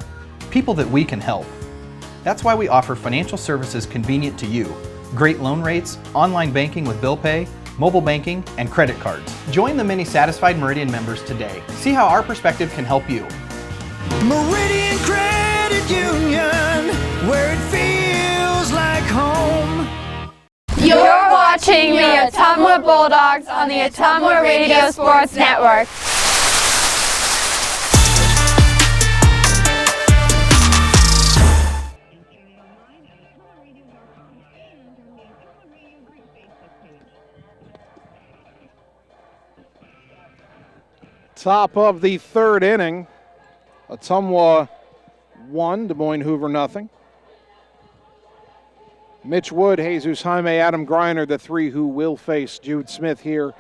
People that we can help. That's why we offer financial services convenient to you. Great loan rates, online banking with bill pay, mobile banking, and credit cards. Join the many satisfied Meridian members today. See how our perspective can help you. Meridian Credit Union, where it feels like home. You're watching the Ottumwa Bulldogs on the Ottumwa Radio Sports Network. Top of the third inning. Ottumwa 1, Des Moines Hoover 0. Mitch Wood, Jesus Jaime, Adam Greiner, the 3 who will face Jude Smith here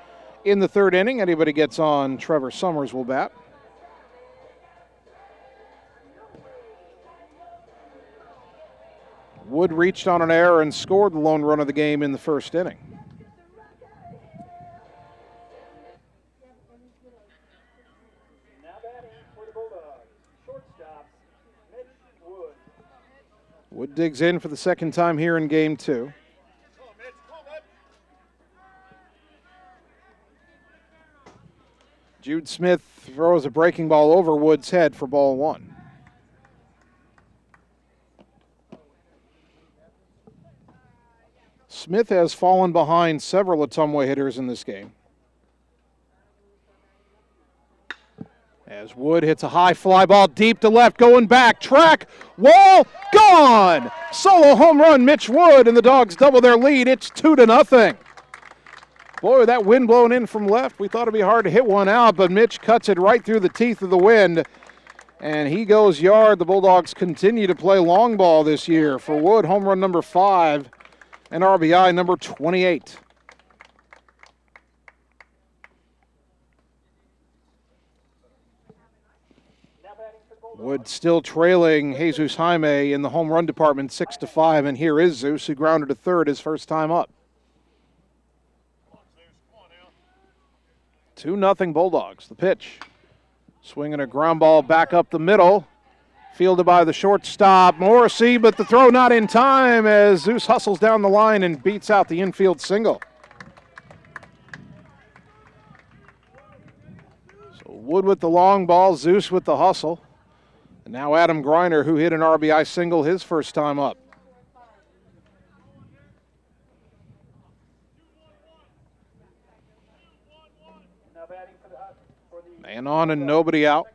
in the third inning. Anybody gets on, Trevor Summers will bat. Wood reached on an error and scored the lone run of the game in the first inning. Wood digs in for the second time here in game two. Jude Smith throws a breaking ball over Wood's head for ball one. Smith has fallen behind several Ottumwa hitters in this game. As Wood hits a high fly ball deep to left, going back, track, wall, gone! Solo home run, Mitch Wood, and the Dogs double their lead. It's 2-0. Boy, that wind blowing in from left. We thought it'd be hard to hit one out, but Mitch cuts it right through the teeth of the wind, and he goes yard. The Bulldogs continue to play long ball this year. For Wood, home run number 5 and RBI number 28. Wood still trailing Jesus Jaime in the home run department 6-5, and here is Zeus, who grounded to third his first time up. 2-0 Bulldogs. The pitch. Swinging a ground ball back up the middle. Fielded by the shortstop, Morrissey, but the throw not in time as Zeus hustles down the line and beats out the infield single. So Wood with the long ball, Zeus with the hustle. And now Adam Greiner, who hit an RBI single his first time up. Man on and nobody out.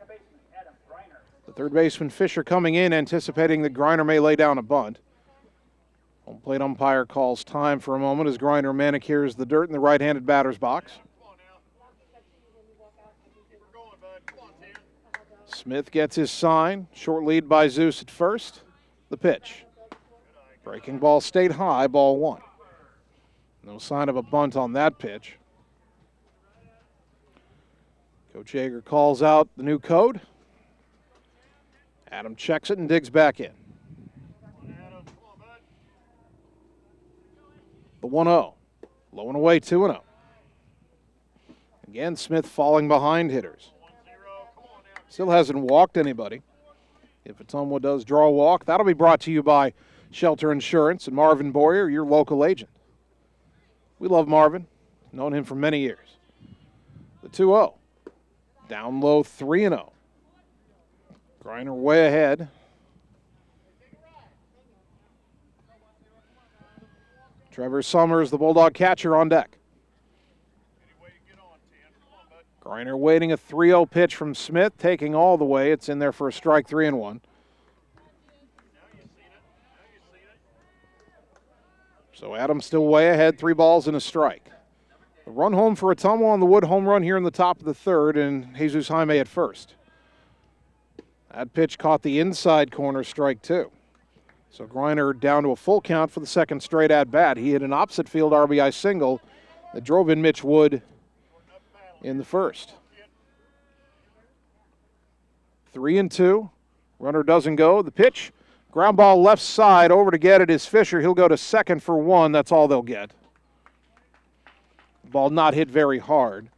The third baseman Fisher coming in, anticipating that Greiner may lay down a bunt. Home plate umpire calls time for a moment as Greiner manicures the dirt in the right-handed batter's box. Smith gets his sign. Short lead by Zeus at first. The pitch. Breaking ball stayed high, ball one. No sign of a bunt on that pitch. Coach Yeager calls out the new code. Adam checks it and digs back in. The 1-0. Low and away, 2-0. Again, Smith falling behind hitters. Still hasn't walked anybody. If Ottumwa does draw a walk, that'll be brought to you by Shelter Insurance and Marvin Boyer, your local agent. We love Marvin. Known him for many years. The 2-0. Down low, 3-0. Greiner way ahead. Trevor Summers, the Bulldog catcher, on deck. Greiner waiting a 3-0 pitch from Smith, taking all the way. It's in there for a strike, 3-1. So Adams still way ahead, 3 balls and a strike. A run home for Ottumwa on the Wood home run here in the top of the third, and Jesus Jaime at first. That pitch caught the inside corner, strike 2. So Greiner down to a full count for the second straight at-bat. He hit an opposite field RBI single that drove in Mitch Wood in the first. 3-2. Runner doesn't go. The pitch, ground ball left side, over to get it is Fisher. He'll go to second for 1. That's all they'll get. Ball not hit very hard.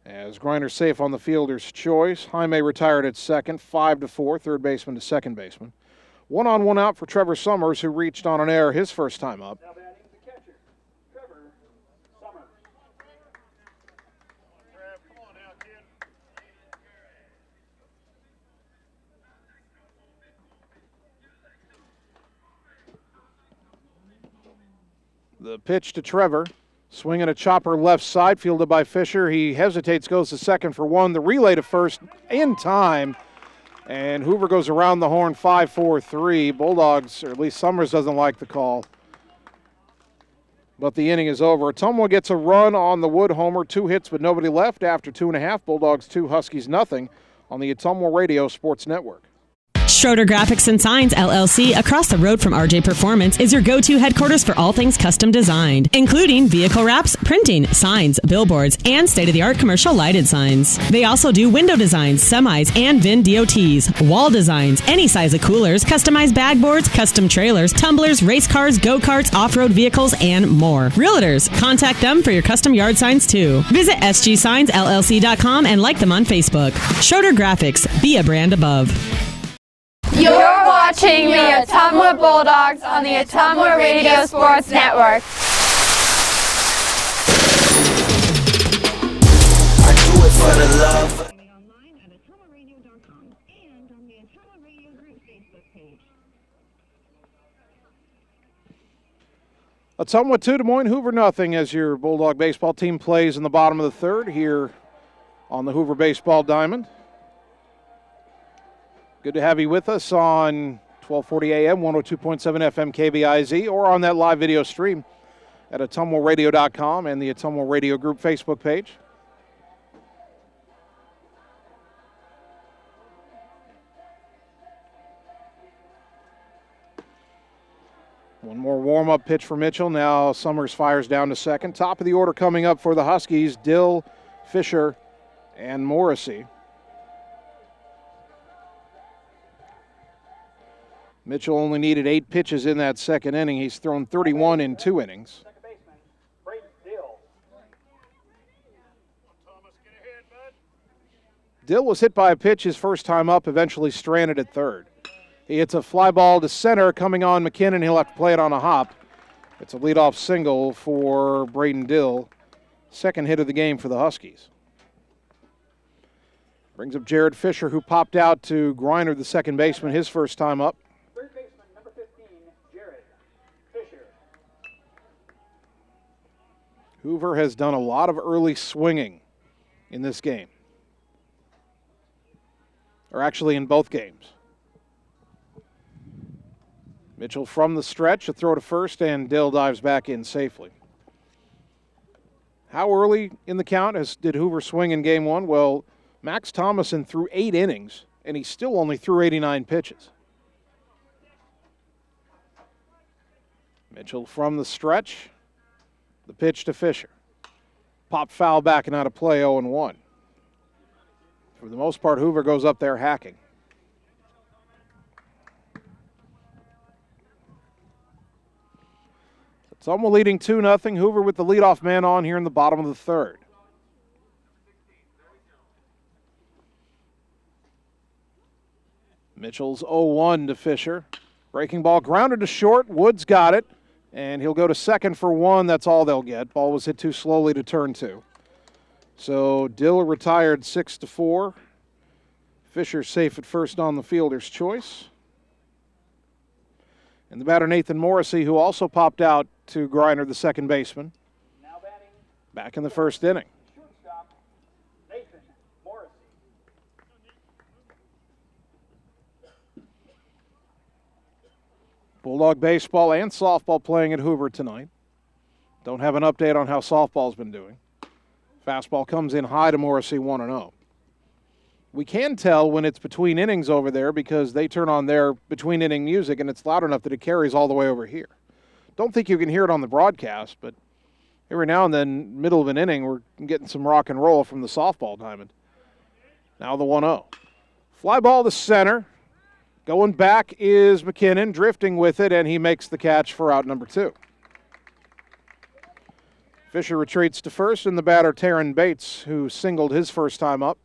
As Greiner safe on the fielder's choice. Jaime retired at second, 5-4, third baseman to second baseman. 1-on-1 out for Trevor Summers, who reached on an error his first time up. Now batting the catcher, Trevor Summers. Come on now, kid. The pitch to Trevor. Swinging a chopper left side, fielded by Fisher. He hesitates, goes to second for 1. The relay to first in time. And Hoover goes around the horn, 5-4-3. Bulldogs, or at least Summers doesn't like the call. But the inning is over. Ottumwa gets a run on the Wood homer. 2 hits, but nobody left after 2.5. Bulldogs 2, Huskies nothing on the Ottumwa Radio Sports Network. Schroeder Graphics and Signs, LLC, across the road from RJ Performance, is your go-to headquarters for all things custom designed, including vehicle wraps, printing, signs, billboards, and state-of-the-art commercial lighted signs. They also do window designs, semis, and VIN DOTs, wall designs, any size of coolers, customized bag boards, custom trailers, tumblers, race cars, go-karts, off-road vehicles, and more. Realtors, contact them for your custom yard signs, too. Visit sgsignsllc.com and like them on Facebook. Schroeder Graphics, be a brand above. You're watching the Ottumwa Bulldogs on the Ottumwa Radio Sports Network. I do it for the love. Online at ottumwaradio.com and on the Ottumwa Radio Group Facebook page. Ottumwa 2, Des Moines Hoover nothing as your Bulldog baseball team plays in the bottom of the third here on the Hoover Baseball Diamond. Good to have you with us on 1240 AM, 102.7 FM KBIZ, or on that live video stream at ottumwaradio.com and the Ottumwa Radio Group Facebook page. One more warm-up pitch for Mitchell. Now Summers fires down to second. Top of the order coming up for the Huskies, Dill, Fisher, and Morrissey. Mitchell only needed 8 pitches in that second inning. He's thrown 31 in 2 innings. Second baseman, Braden Dill. Dill was hit by a pitch his first time up, eventually stranded at third. He hits a fly ball to center coming on McKinnon. He'll have to play it on a hop. It's a leadoff single for Braden Dill. Second hit of the game for the Huskies. Brings up Jared Fisher, who popped out to Griner, the second baseman, his first time up. Third baseman, number 15, Jared Fisher. Hoover has done a lot of early swinging in this game. Or actually in both games. Mitchell from the stretch, a throw to first, and Dill dives back in safely. How early in the count did Hoover swing in game one? Well, Max Thomason threw 8 innings, and he still only threw 89 pitches. Mitchell from the stretch, the pitch to Fisher. Pop foul back and out of play, 0-1. For the most part, Hoover goes up there hacking. Ottumwa leading 2-0. Hoover with the leadoff man on here in the bottom of the third. Mitchell's 0-1 to Fisher. Breaking ball grounded to short. Woods got it, and he'll go to second for 1. That's all they'll get. Ball was hit too slowly to turn 2. So Dill retired 6-4. Fisher safe at first on the fielder's choice. And the batter Nathan Morrissey, who also popped out to Griner, the second baseman, back in the first inning. Shortstop, Nathan Morrissey. Bulldog baseball and softball playing at Hoover tonight. Don't have an update on how softball's been doing. Fastball comes in high to Morrissey, 1-0. We can tell when it's between innings over there because they turn on their between inning music and it's loud enough that it carries all the way over here. Don't think you can hear it on the broadcast, but every now and then, middle of an inning, we're getting some rock and roll from the softball diamond. Now the 1-0. Fly ball to center. Going back is McKinnon, drifting with it, and he makes the catch for out number 2. Fisher retreats to first, and the batter Taryn Bates, who singled his first time up.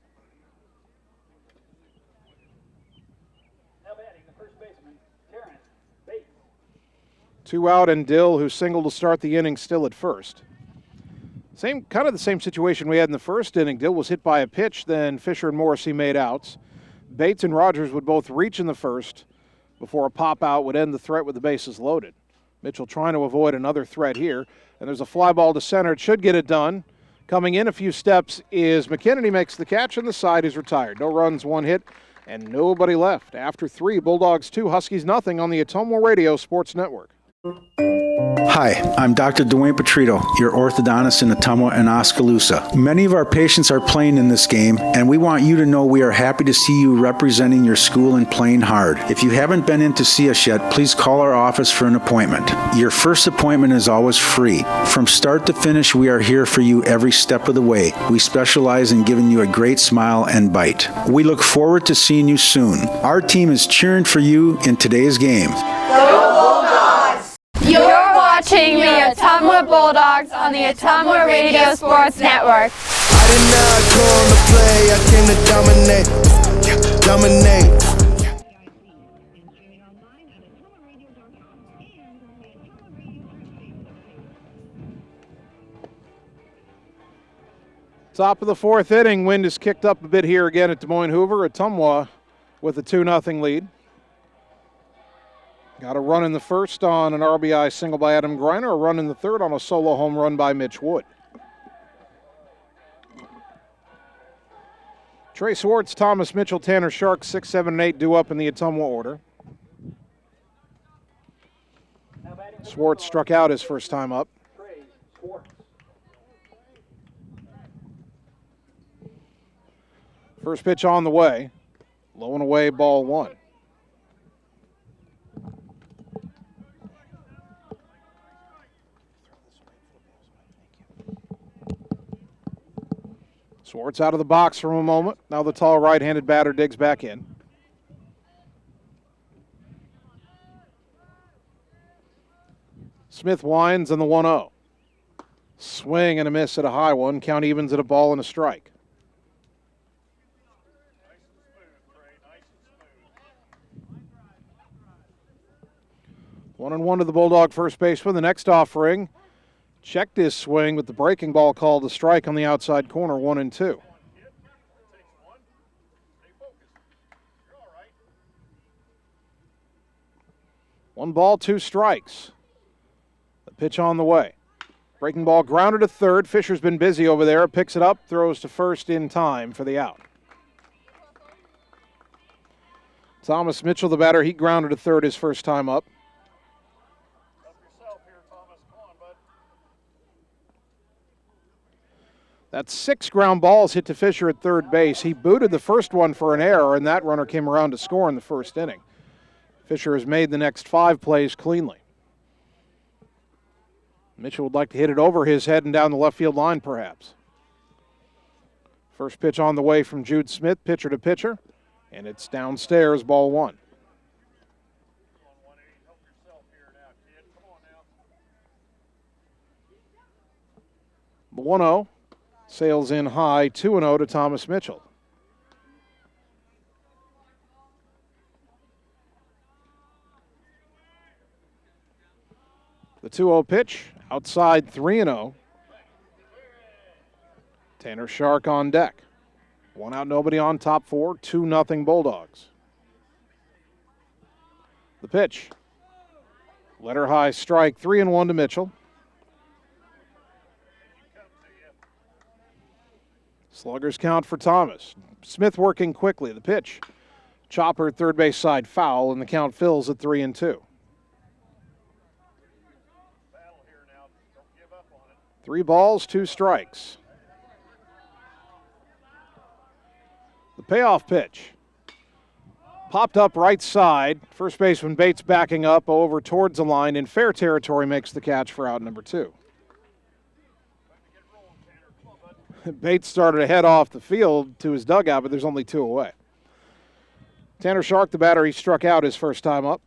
Now batting the first baseman, Taryn Bates. 2 out, and Dill, who singled to start the inning, still at first. Kind of the same situation we had in the first inning. Dill was hit by a pitch, then Fisher and Morrissey made outs. Bates and Rogers would both reach in the first before a pop out would end the threat with the bases loaded. Mitchell trying to avoid another threat here. And there's a fly ball to center. It should get it done. Coming in a few steps is McKinnon. He makes the catch, and the side is retired. No runs, 1 hit, and nobody left. After 3, Bulldogs 2, Huskies nothing on the Ottumwa Radio Sports Network. Hi, I'm Dr. Dwayne Petrito, your orthodontist in Ottumwa and Oskaloosa. Many of our patients are playing in this game, and we want you to know we are happy to see you representing your school and playing hard. If you haven't been in to see us yet, please call our office for an appointment. Your first appointment is always free. From start to finish, we are here for you every step of the way. We specialize in giving you a great smile and bite. We look forward to seeing you soon. Our team is cheering for you in today's game. You're watching the Ottumwa Bulldogs on the Ottumwa Radio Sports Network. I did not come to play, I came to dominate. Streaming online at ottumwaradio.com and on the Ottumwa Radio Group Facebook. Top of the 4th inning. Wind is kicked up a bit here again at Des Moines Hoover. Ottumwa with a 2-0 lead. Got a run in the first on an RBI single by Adam Griner, a run in the third on a solo home run by Mitch Wood. Trey Swartz, Thomas Mitchell, Tanner Shark, 6, 7, and 8 due up in the Ottumwa order. Swartz struck out his first time up. Trey Swartz. First pitch on the way. Low and away, ball 1. Swartz out of the box for a moment. Now the tall right-handed batter digs back in. Smith winds on the 1-0. Swing and a miss at a high one. Count evens at a ball and a strike. One and one to the Bulldog first baseman. The next offering checked his swing with the breaking ball called a strike on the outside corner, 1-2. 1 ball, 2 strikes. The pitch on the way. Breaking ball grounded to third. Fisher's been busy over there. Picks it up, throws to first in time for the out. Thomas Mitchell, the batter, he grounded to third his first time up. That's 6 ground balls hit to Fisher at third base. He booted the first one for an error, and that runner came around to score in the first inning. Fisher has made the next 5 plays cleanly. Mitchell would like to hit it over his head and down the left field line, perhaps. First pitch on the way from Jude Smith, pitcher to pitcher, and it's downstairs, ball 1. The 1-0 sails in high, 2-0 to Thomas Mitchell. The 2-0 pitch, outside 3-0. Tanner Shark on deck. 1 out, nobody on, top 4, 2-0 Bulldogs. The pitch. Letter high strike, 3-1 to Mitchell. Sluggers count for Thomas. Smith working quickly. The pitch. Chopper third base side foul, and the count fills at 3-2. 3 balls, 2 strikes. The payoff pitch. Popped up right side. First baseman Bates backing up over towards the line in fair territory, makes the catch for out number 2. Bates started to head off the field to his dugout, but there's only 2 away. Tanner Shark, the batter, he struck out his first time up.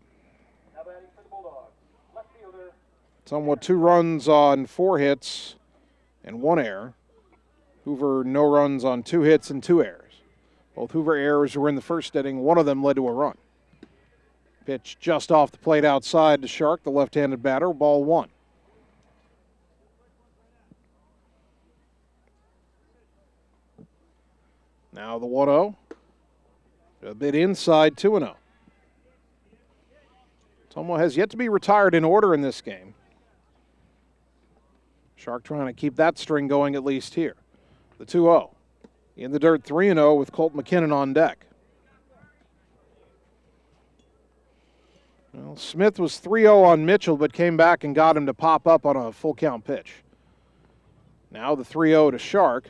Somewhat 2 runs on 4 hits and 1 error. Hoover, no runs on 2 hits and 2 errors. Both Hoover errors were in the first inning. One of them led to a run. Pitch just off the plate outside to Shark, the left-handed batter, ball 1. Now the 1-0. A bit inside, 2-0. Ottumwa has yet to be retired in order in this game. Shark trying to keep that string going at least here. The 2-0. In the dirt, 3-0 with Colt McKinnon on deck. Well, Smith was 3-0 on Mitchell, but came back and got him to pop up on a full count pitch. Now the 3-0 to Shark.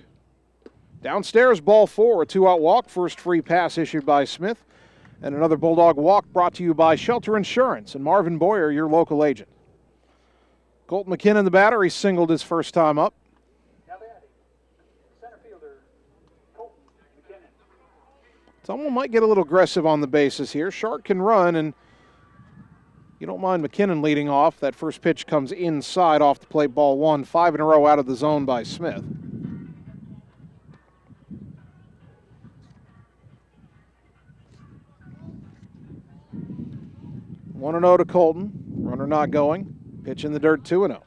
Downstairs, ball 4, a 2-out walk. First free pass issued by Smith. And another Bulldog walk brought to you by Shelter Insurance and Marvin Boyer, your local agent. Colt McKinnon, the batter, he singled his first time up. Someone might get a little aggressive on the bases here. Shark can run, and you don't mind McKinnon leading off. That first pitch comes inside off the plate, ball 1. 5 in a row out of the zone by Smith. One 1-0 to Colton. Runner not going. Pitch in the dirt, 2-0.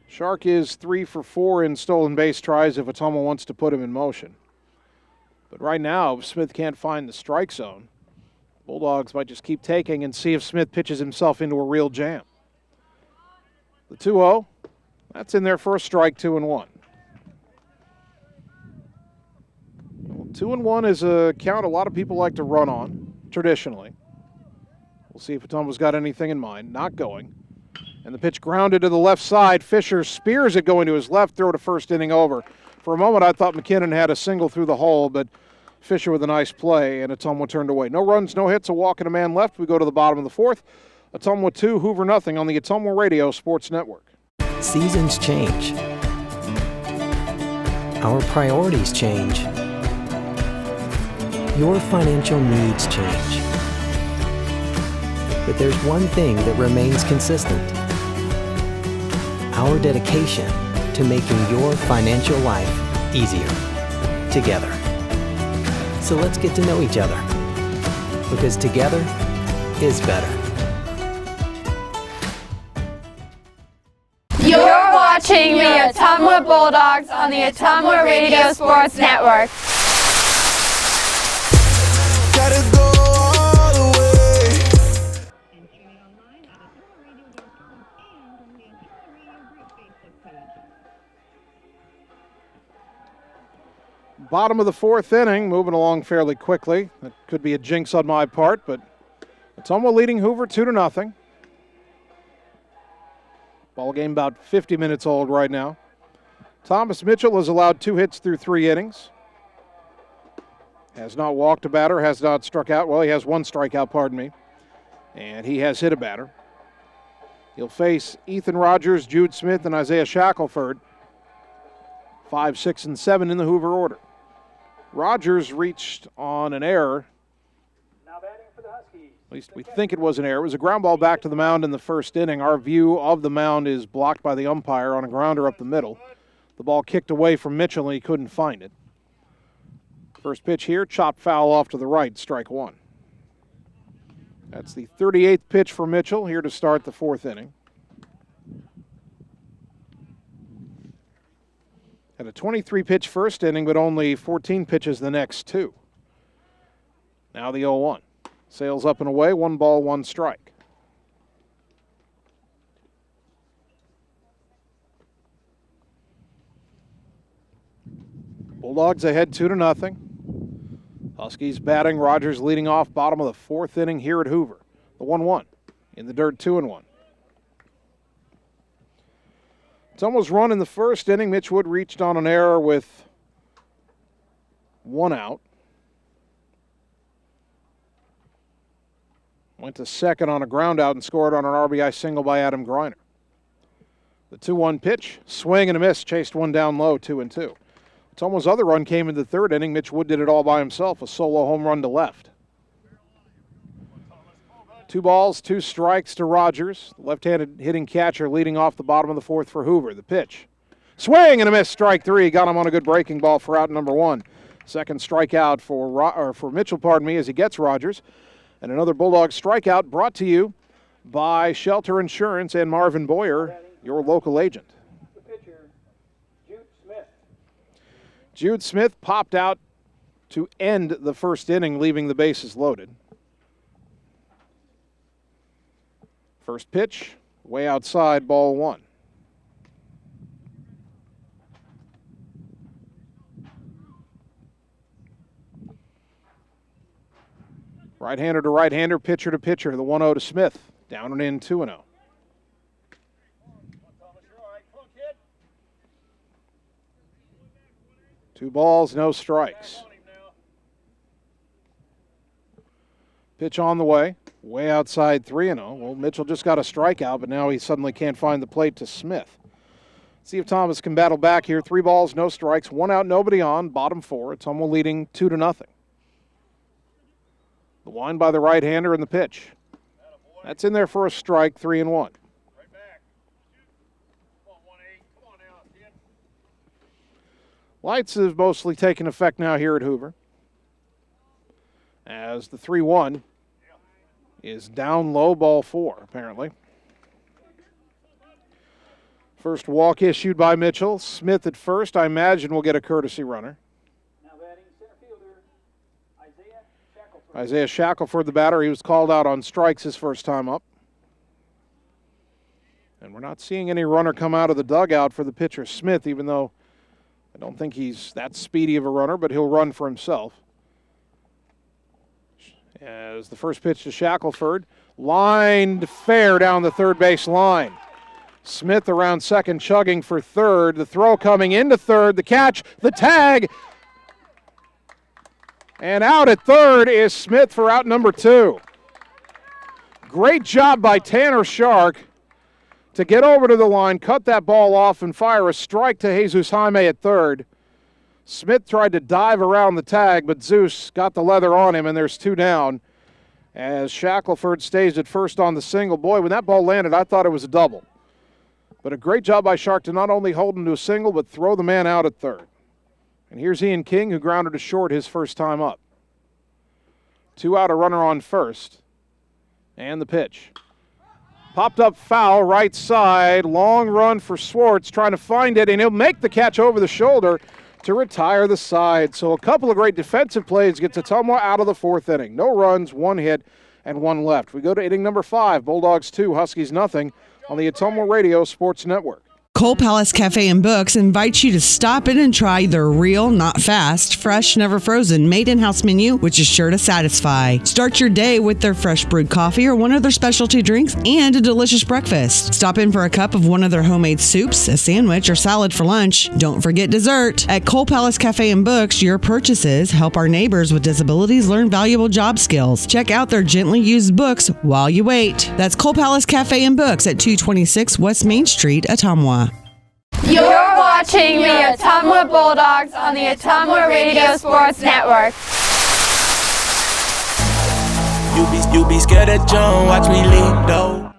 Shark is 3 for 4 in stolen base tries if Ottumwa wants to put him in motion. But right now, if Smith can't find the strike zone, Bulldogs might just keep taking and see if Smith pitches himself into a real jam. The 2-0, that's in there for a strike, 2-1. Well, 2-1 is a count a lot of people like to run on, traditionally. We'll see if Ottumwa's got anything in mind. Not going. And the pitch grounded to the left side. Fisher spears it going to his left, throw to first, inning over. For a moment, I thought McKinnon had a single through the hole, but Fisher with a nice play, and Ottumwa turned away. No runs, no hits, a walk and a man left. We go to the bottom of the 4th. Ottumwa 2, Hoover nothing on the Ottumwa Radio Sports Network. Seasons change. Our priorities change. Your financial needs change. But there's one thing that remains consistent. Our dedication to making your financial life easier together. So let's get to know each other, because together is better. You're watching the Ottumwa Bulldogs on the Ottumwa Radio Sports Network. Gotta go all the way. Bottom of the fourth inning, moving along fairly quickly. That could be a jinx on my part, but Ottumwa leading Hoover 2-0. Ball game about 50 minutes old right now. Thomas Mitchell has allowed 2 hits through 3 innings. Has not walked a batter, has not struck out. Well, he has 1 strikeout, pardon me. And he has hit a batter. He'll face Ethan Rogers, Jude Smith, and Isaiah Shackelford. 5, 6, and 7 in the Hoover order. Rogers reached on an error. Now batting for the Huskies. At least we think it was an error. It was a ground ball back to the mound in the first inning. Our view of the mound is blocked by the umpire on a grounder up the middle. The ball kicked away from Mitchell, and he couldn't find it. First pitch here, chopped foul off to the right, strike 1. That's the 38th pitch for Mitchell here to start the 4th inning. Had a 23-pitch first inning, but only 14 pitches the next 2. Now the 0-1. Sails up and away, 1 ball, 1 strike. Bulldogs ahead 2-0. Huskies batting, Rogers leading off, bottom of the 4th inning here at Hoover. The 1-1 in the dirt, 2-1. Ottumwa's run in the first inning. Mitch Wood reached on an error with 1 out. Went to second on a ground out and scored on an RBI single by Adam Greiner. The 2-1 pitch, swing and a miss, chased 1 down low, 2-2. Ottumwa's other run came in the 3rd inning. Mitch Wood did it all by himself, a solo home run to left. 2 balls, 2 strikes to Rogers. The left-handed hitting catcher leading off the bottom of the 4th for Hoover. The pitch. Swing and a miss, strike 3. Got him on a good breaking ball for out number 1. Second strikeout for Mitchell, as he gets Rogers. And another Bulldog strikeout brought to you by Shelter Insurance and Marvin Boyer, your local agent. The pitcher, Jude Smith. Jude Smith popped out to end the first inning, leaving the bases loaded. First pitch, way outside, ball 1. Right-hander to right-hander, pitcher to pitcher, the 1-0 to Smith. Down and in, 2-0. Two balls, no strikes. Pitch on the way. Way outside, 3-0. Well, Mitchell just got a strikeout, but now he suddenly can't find the plate to Smith. See if Thomas can battle back here. 3 balls, no strikes, 1 out, nobody on, bottom 4. Ottumwa leading 2-0. The wind by the right-hander and the pitch. That's in there for a strike, 3-1. Lights have mostly taken effect now here at Hoover, as the 3-1 is down low, ball 4, apparently. First walk issued by Mitchell. Smith at first, I imagine, will get a courtesy runner. Now batting center fielder, Isaiah Shackelford. Isaiah Shackelford, the batter. He was called out on strikes his first time up. And we're not seeing any runner come out of the dugout for the pitcher, Smith, even though I don't think he's that speedy of a runner, but he'll run for himself. As the first pitch to Shackelford, lined fair down the third base line. Smith around second, chugging for third. The throw coming into third, the catch, the tag. And out at third is Smith for out number 2. Great job by Tanner Shark to get over to the line, cut that ball off, and fire a strike to Jesus Jaime at third. Smith tried to dive around the tag, but Zeus got the leather on him, and there's 2 down. As Shackelford stays at first on the single. Boy, when that ball landed, I thought it was a double. But a great job by Shark to not only hold him to a single, but throw the man out at third. And here's Ian King, who grounded to short his first time up. 2 out, a runner on first. And the pitch. Popped up foul, right side. Long run for Swartz, trying to find it, and he'll make the catch over the shoulder to retire the side. So a couple of great defensive plays gets Ottumwa out of the 4th inning. No runs, 1 hit, and 1 left. We go to inning number 5. Bulldogs 2, Huskies nothing on the Ottumwa Radio Sports Network. Cole Palace Cafe and Books invites you to stop in and try their real, not fast, fresh, never frozen, made in-house menu, which is sure to satisfy. Start your day with their fresh brewed coffee or one of their specialty drinks and a delicious breakfast. Stop in for a cup of one of their homemade soups, a sandwich, or salad for lunch. Don't forget dessert. At Cole Palace Cafe and Books, your purchases help our neighbors with disabilities learn valuable job skills. Check out their gently used books while you wait. That's Cole Palace Cafe and Books at 226 West Main Street, Ottumwa. You're watching the Ottumwa Bulldogs on the Ottumwa Radio Sports Network. You be scared at John, watch me leap though.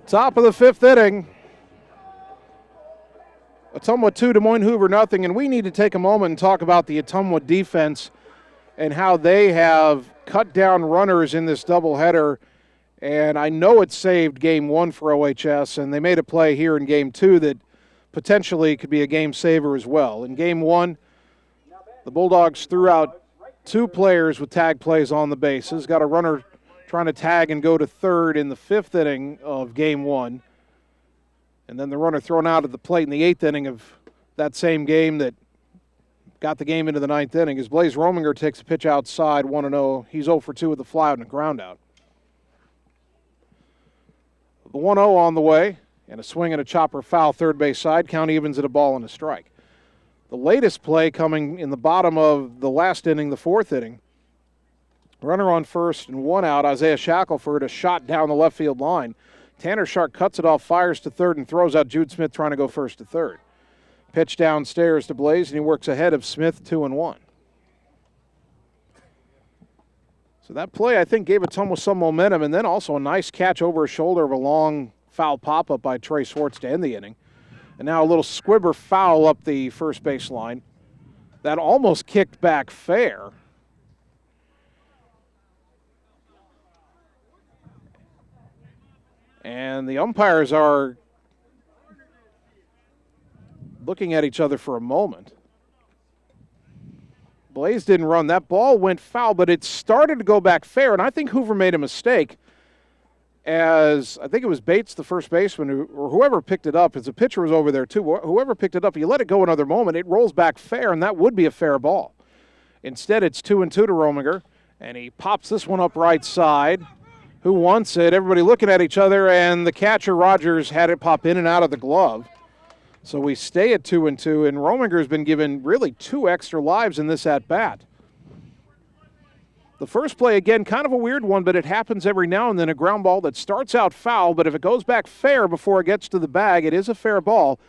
Top of the fifth inning. Ottumwa 2, Des Moines Hoover nothing, and we need to take a moment and talk about the Ottumwa defense and how they have cut down runners in this doubleheader. And I know it saved game 1 for OHS, and they made a play here in game 2 that potentially could be a game saver as well. In game 1, the Bulldogs threw out 2 players with tag plays on the bases, got a runner trying to tag and go to third in the 5th inning of game 1. And then the runner thrown out at the plate in the 8th inning of that same game that got the game into the 9th inning as Blaze Rominger takes a pitch outside, 1-0. He's 0 for 2 with a fly out and a ground out. The 1-0 on the way, and a swing and a chopper foul third base side. Count evens at a ball and a strike. The latest play coming in the bottom of the last inning, the 4th inning. Runner on first and 1 out. Isaiah Shackelford, a shot down the left field line. Tanner Shark cuts it off, fires to third, and throws out Jude Smith trying to go first to third. Pitch downstairs to Blaze, and he works ahead of Smith 2-1. So that play, I think, gave Ottumwa some momentum, and then also a nice catch over his shoulder of a long foul pop-up by Trey Swartz to end the inning. And now a little squibber foul up the first base line. That almost kicked back fair. And the umpires are looking at each other for a moment. Blaze didn't run. That ball went foul, but it started to go back fair, and I think Hoover made a mistake as I think it was Bates, the first baseman, or whoever picked it up, as the pitcher was over there too. Whoever picked it up, you let it go another moment, it rolls back fair, and that would be a fair ball. Instead, it's 2-2 to Rominger, and he pops this one up right side. Who wants it? Everybody looking at each other, and the catcher, Rogers, had it pop in and out of the glove. So we stay at 2-2, and Rominger's been given really 2 extra lives in this at-bat. The first play, again, kind of a weird one, but it happens every now and then, a ground ball that starts out foul, but if it goes back fair before it gets to the bag, it is a fair ball.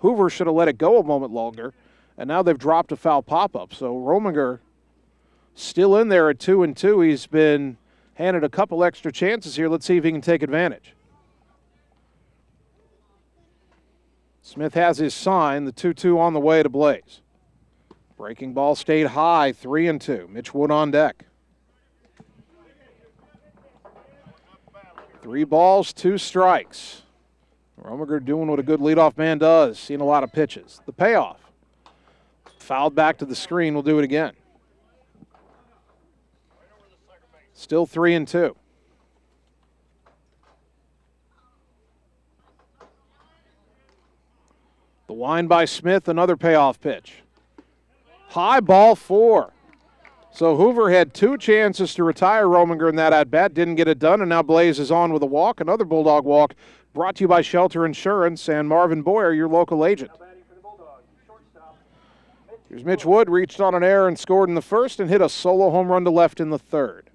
Hoover should have let it go a moment longer, and now they've dropped a foul pop-up. So Rominger still in there at 2-2. He's been handed a couple extra chances here. Let's see if he can take advantage. Smith has his sign, the 2-2 on the way to Blaze. Breaking ball stayed high, 3-2. Mitch Wood on deck. 3 balls, 2 strikes. Rominger doing what a good leadoff man does, seeing a lot of pitches. The payoff. Fouled back to the screen, we'll do it again. Still 3-2. The wind by Smith, another payoff pitch. High ball 4. So Hoover had 2 chances to retire Rominger in that at-bat, didn't get it done, and now Blaze is on with a walk, another Bulldog walk, brought to you by Shelter Insurance and Marvin Boyer, your local agent. Here's Mitch Wood, reached on an error and scored in the first and hit a solo home run to left in the third.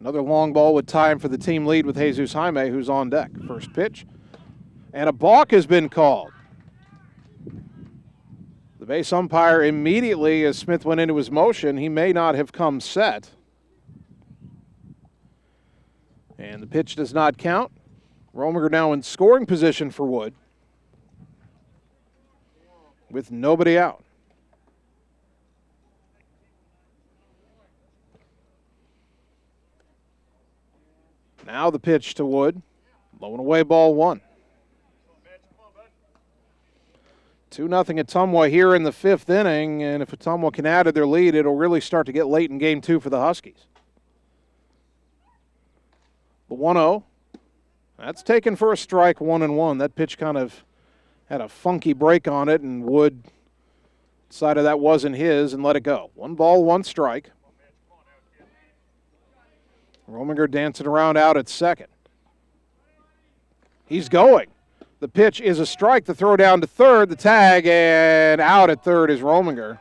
Another long ball with time for the team lead with Jesus Jaime, who's on deck. First pitch. And a balk has been called. The base umpire immediately, as Smith went into his motion, he may not have come set. And the pitch does not count. Rominger now in scoring position for Wood with nobody out. Now the pitch to Wood. Low and away, ball one. 2-0 Ottumwa here in the fifth inning, and if Ottumwa can add to their lead, it'll really start to get late in game two for the Huskies. The 1-0. That's taken for a strike, 1-1. That pitch kind of had a funky break on it, and Wood decided that wasn't his and let it go. 1 ball, 1 strike. Rominger dancing around out at second. He's going. The pitch is a strike. The throw down to third, the tag, and out at third is Rominger.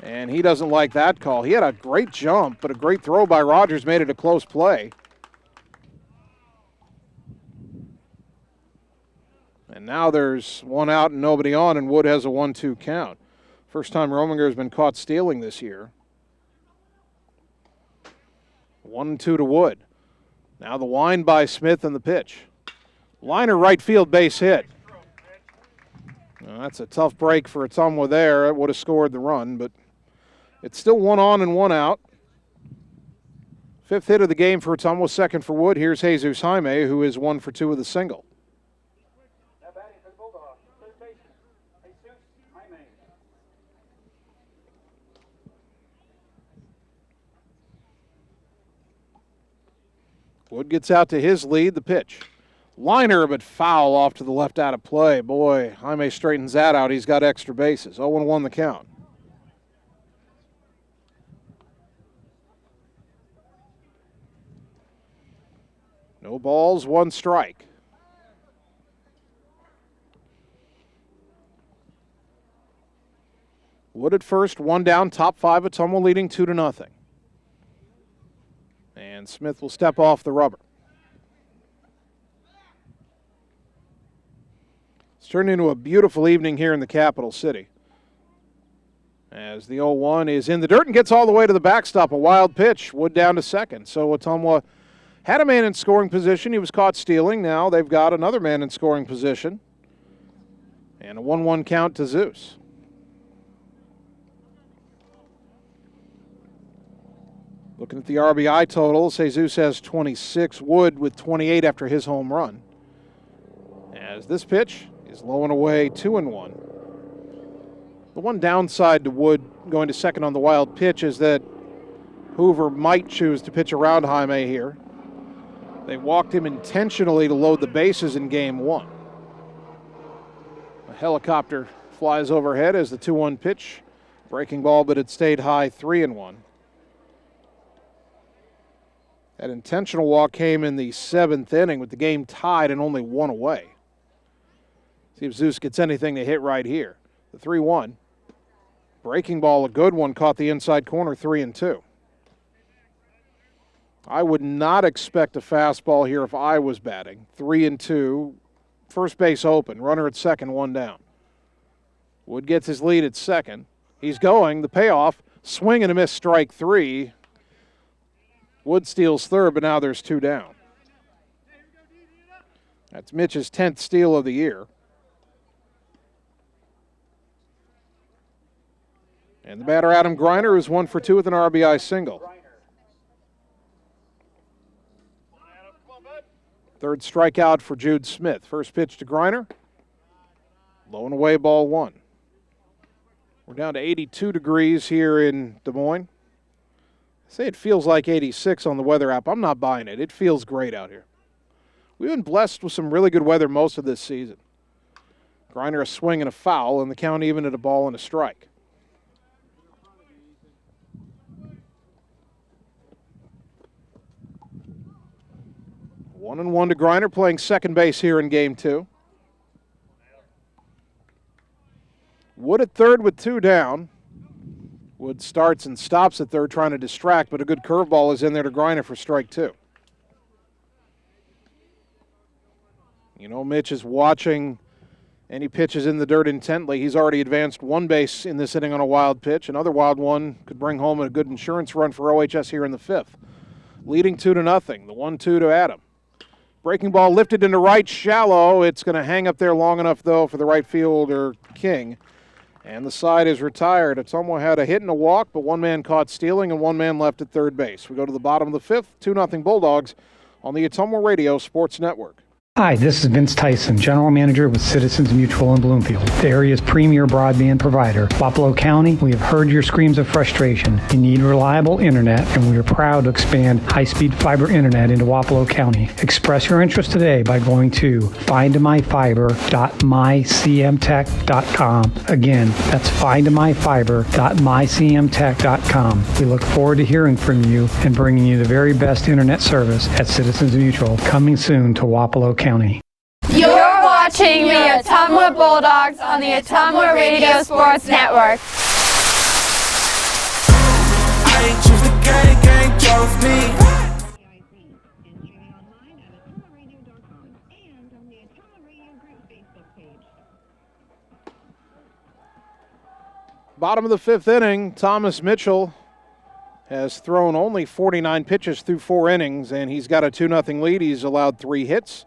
And he doesn't like that call. He had a great jump, but a great throw by Rogers made it a close play. And now there's 1 out and nobody on, and Wood has a 1-2 count. First time Rominger has been caught stealing this year. 1-2 to Wood. Now the wind by Smith and the pitch. Liner right field base hit. Now that's a tough break for Ottumwa there. It would have scored the run, but it's still 1 on and 1 out. Fifth hit of the game for Ottumwa, second for Wood. Here's Jesus Jaime, who is 1 for 2 with a single. Now batting for the Bulldogs, third baseman, Jesus Jaime. Wood gets out to his lead, the pitch. Liner, but foul off to the left out of play. Boy, Jaime straightens that out. He's got extra bases. 0-1 the count. No balls, 1 strike. Wood at first, 1 down, top 5. Ottumwa leading 2-0. And Smith will step off the rubber. It's turned into a beautiful evening here in the capital city. As the 0-1 is in the dirt and gets all the way to the backstop. A wild pitch. Wood down to second. So Ottumwa had a man in scoring position. He was caught stealing. Now they've got another man in scoring position. And a 1-1 count to Zeus. Looking at the RBI totals, Jesus has 26. Wood with 28 after his home run. As this pitch is low and away, 2-1. The one downside to Wood going to second on the wild pitch is that Hoover might choose to pitch around Jaime here. They walked him intentionally to load the bases in game 1. A helicopter flies overhead as the 2-1 pitch. Breaking ball, but it stayed high, 3-1. That intentional walk came in the 7th inning with the game tied and only 1 away. See if Zeus gets anything to hit right here. The 3-1. Breaking ball, a good one, caught the inside corner, 3-2. I would not expect a fastball here if I was batting. 3-2. First base open. Runner at second, 1 down. Wood gets his lead at second. He's going. The payoff. Swing and a miss, strike 3. Wood steals third, but now there's 2 down. That's Mitch's 10th steal of the year. And the batter, Adam Griner, is 1 for 2 with an RBI single. Third strikeout for Jude Smith. First pitch to Griner. Low and away, ball 1. We're down to 82 degrees here in Des Moines. Say it feels like 86 on the weather app. I'm not buying it. It feels great out here. We've been blessed with some really good weather most of this season. Griner a swing and a foul, and the count even at a ball and a strike. One and 1 to Griner, playing second base here in game 2. Wood at third with 2 down. Wood starts and stops at third, trying to distract, but a good curveball is in there to Griner for strike 2. You know, Mitch is watching any pitches in the dirt intently. He's already advanced 1 base in this inning on a wild pitch. Another wild one could bring home a good insurance run for OHS here in the 5th. Leading 2-0. The 1-2 to Adam. Breaking ball lifted into right, shallow. It's going to hang up there long enough, though, for the right fielder, King. And the side is retired. Ottumwa had a hit and a walk, but 1 man caught stealing and 1 man left at third base. We go to the bottom of the 5th, 2-0 Bulldogs on the Ottumwa Radio Sports Network. Hi, this is Vince Tyson, General Manager with Citizens Mutual in Bloomfield, the area's premier broadband provider. Wapello County, we have heard your screams of frustration. You need reliable internet, and we are proud to expand high-speed fiber internet into Wapello County. Express your interest today by going to findmyfiber.mycmtech.com. Again, that's findmyfiber.mycmtech.com. We look forward to hearing from you and bringing you the very best internet service at Citizens Mutual, coming soon to Wapello County. You're watching the Ottumwa Bulldogs on the Ottumwa Radio Sports Network. I ain't choose the gang chose me. Bottom of the fifth inning, Thomas Mitchell has thrown only 49 pitches through 4 innings, and he's got a 2-0 lead. He's allowed 3 hits.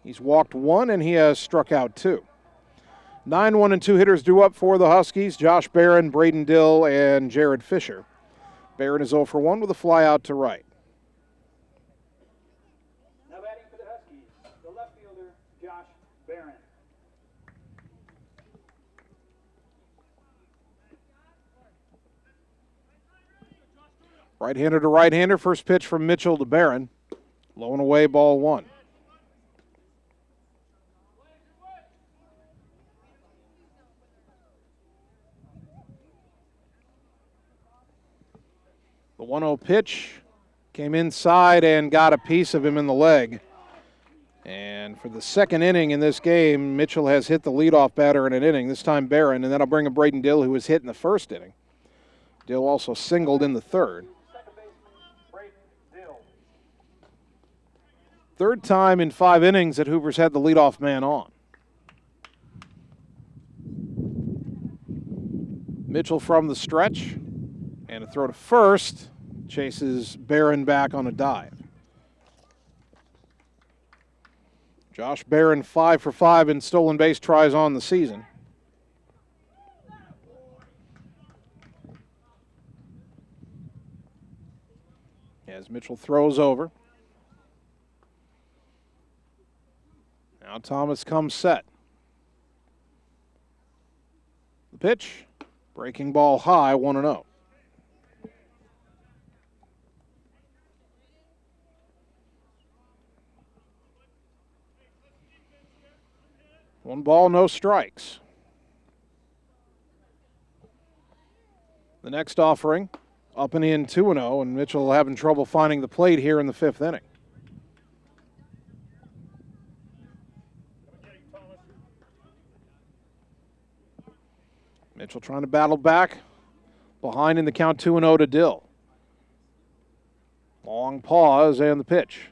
He's walked 1, and he has struck out 2. 9 1 and 2 hitters due up for the Huskies: Josh Barron, Braden Dill, and Jared Fisher. Barron is 0 for 1 with a fly out to right. Now batting for the Huskies, the left fielder, Josh Barron. Right-hander to right-hander. First pitch from Mitchell to Barron. Low and away, ball 1. The 1-0 pitch came inside and got a piece of him in the leg. And for the second inning in this game, Mitchell has hit the leadoff batter in an inning, this time Barron, and then I'll bring a Braden Dill, who was hit in the first inning. Dill also singled in the third. Third time in 5 innings that Hoover's had the leadoff man on. Mitchell from the stretch, and a throw to first, chases Barron back on a dive. Josh Barron 5 for 5 in stolen base tries on the season. As Mitchell throws over. Now Thomas comes set. The pitch, breaking ball high, 1-0. One ball, no strikes. The next offering, up and in 2-0, and Mitchell having trouble finding the plate here in the 5th inning. Mitchell trying to battle back. Behind in the count, 2-0 to Dill. Long pause and the pitch.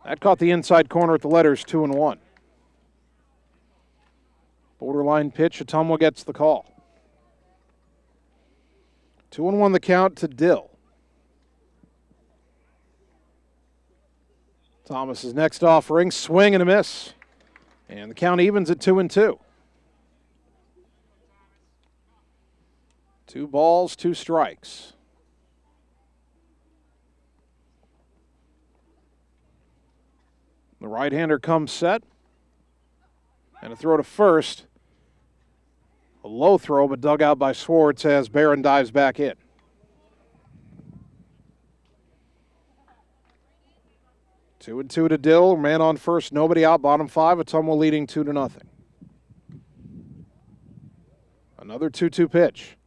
That caught the inside corner at the letters, 2-1. Borderline pitch, Ottumwa gets the call. 2-1 the count to Dill. Thomas's next offering, swing and a miss. And the count evens at 2-2. 2 balls, 2 strikes. The right-hander comes set. And a throw to first. A low throw, but dug out by Swartz as Barron dives back in. Two and 2 to Dill. Man on first, nobody out. Bottom 5. Ottumwa leading 2-0. Another 2-2 pitch.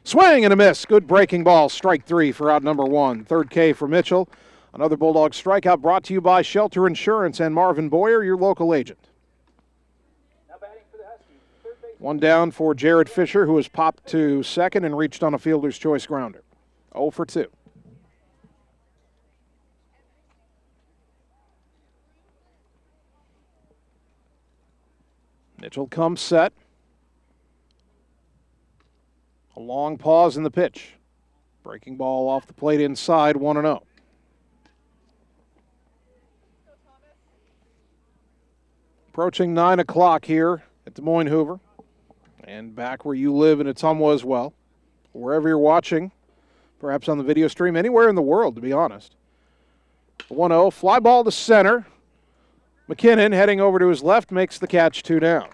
Swing and a miss. Good breaking ball. Strike 3 for out number 1. Third K for Mitchell. Another Bulldog strikeout brought to you by Shelter Insurance and Marvin Boyer, your local agent. One down for Jared Fisher, who has popped to second and reached on a fielder's choice grounder. 0 for 2. Mitchell comes set. A long pause in the pitch. Breaking ball off the plate inside, 1-0. Approaching 9 o'clock here at Des Moines Hoover. And back where you live in Ottumwa as well. Wherever you're watching, perhaps on the video stream, anywhere in the world, to be honest. 1-0, fly ball to center. McKinnon heading over to his left makes the catch, 2 down.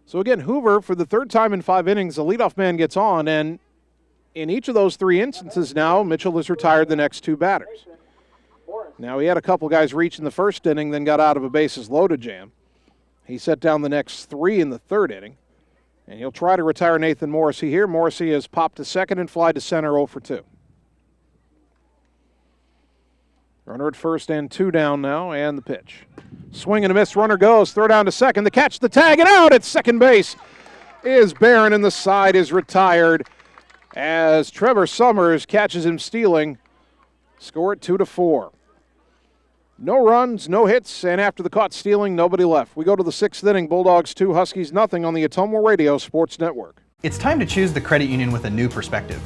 So again, Hoover, for the third time in 5 innings, the leadoff man gets on, and in each of those 3 instances now, Mitchell has retired the next 2 batters. Now, he had a couple guys reach in the first inning, then got out of a bases-loaded jam. He set down the next 3 in the 3rd inning, and he'll try to retire Nathan Morrissey here. Morrissey has popped to second and fly to center, 0 for 2. Runner at first and 2 down now, and the pitch. Swing and a miss, runner goes, throw down to second, the catch, the tag, and out at second base is Barron, and the side is retired as Trevor Summers catches him stealing. Score it 2-4. No runs, no hits, and after the caught stealing, nobody left. We go to the 6th inning, Bulldogs 2, Huskies nothing on the Ottumwa Radio Sports Network. It's time to choose the credit union with a new perspective.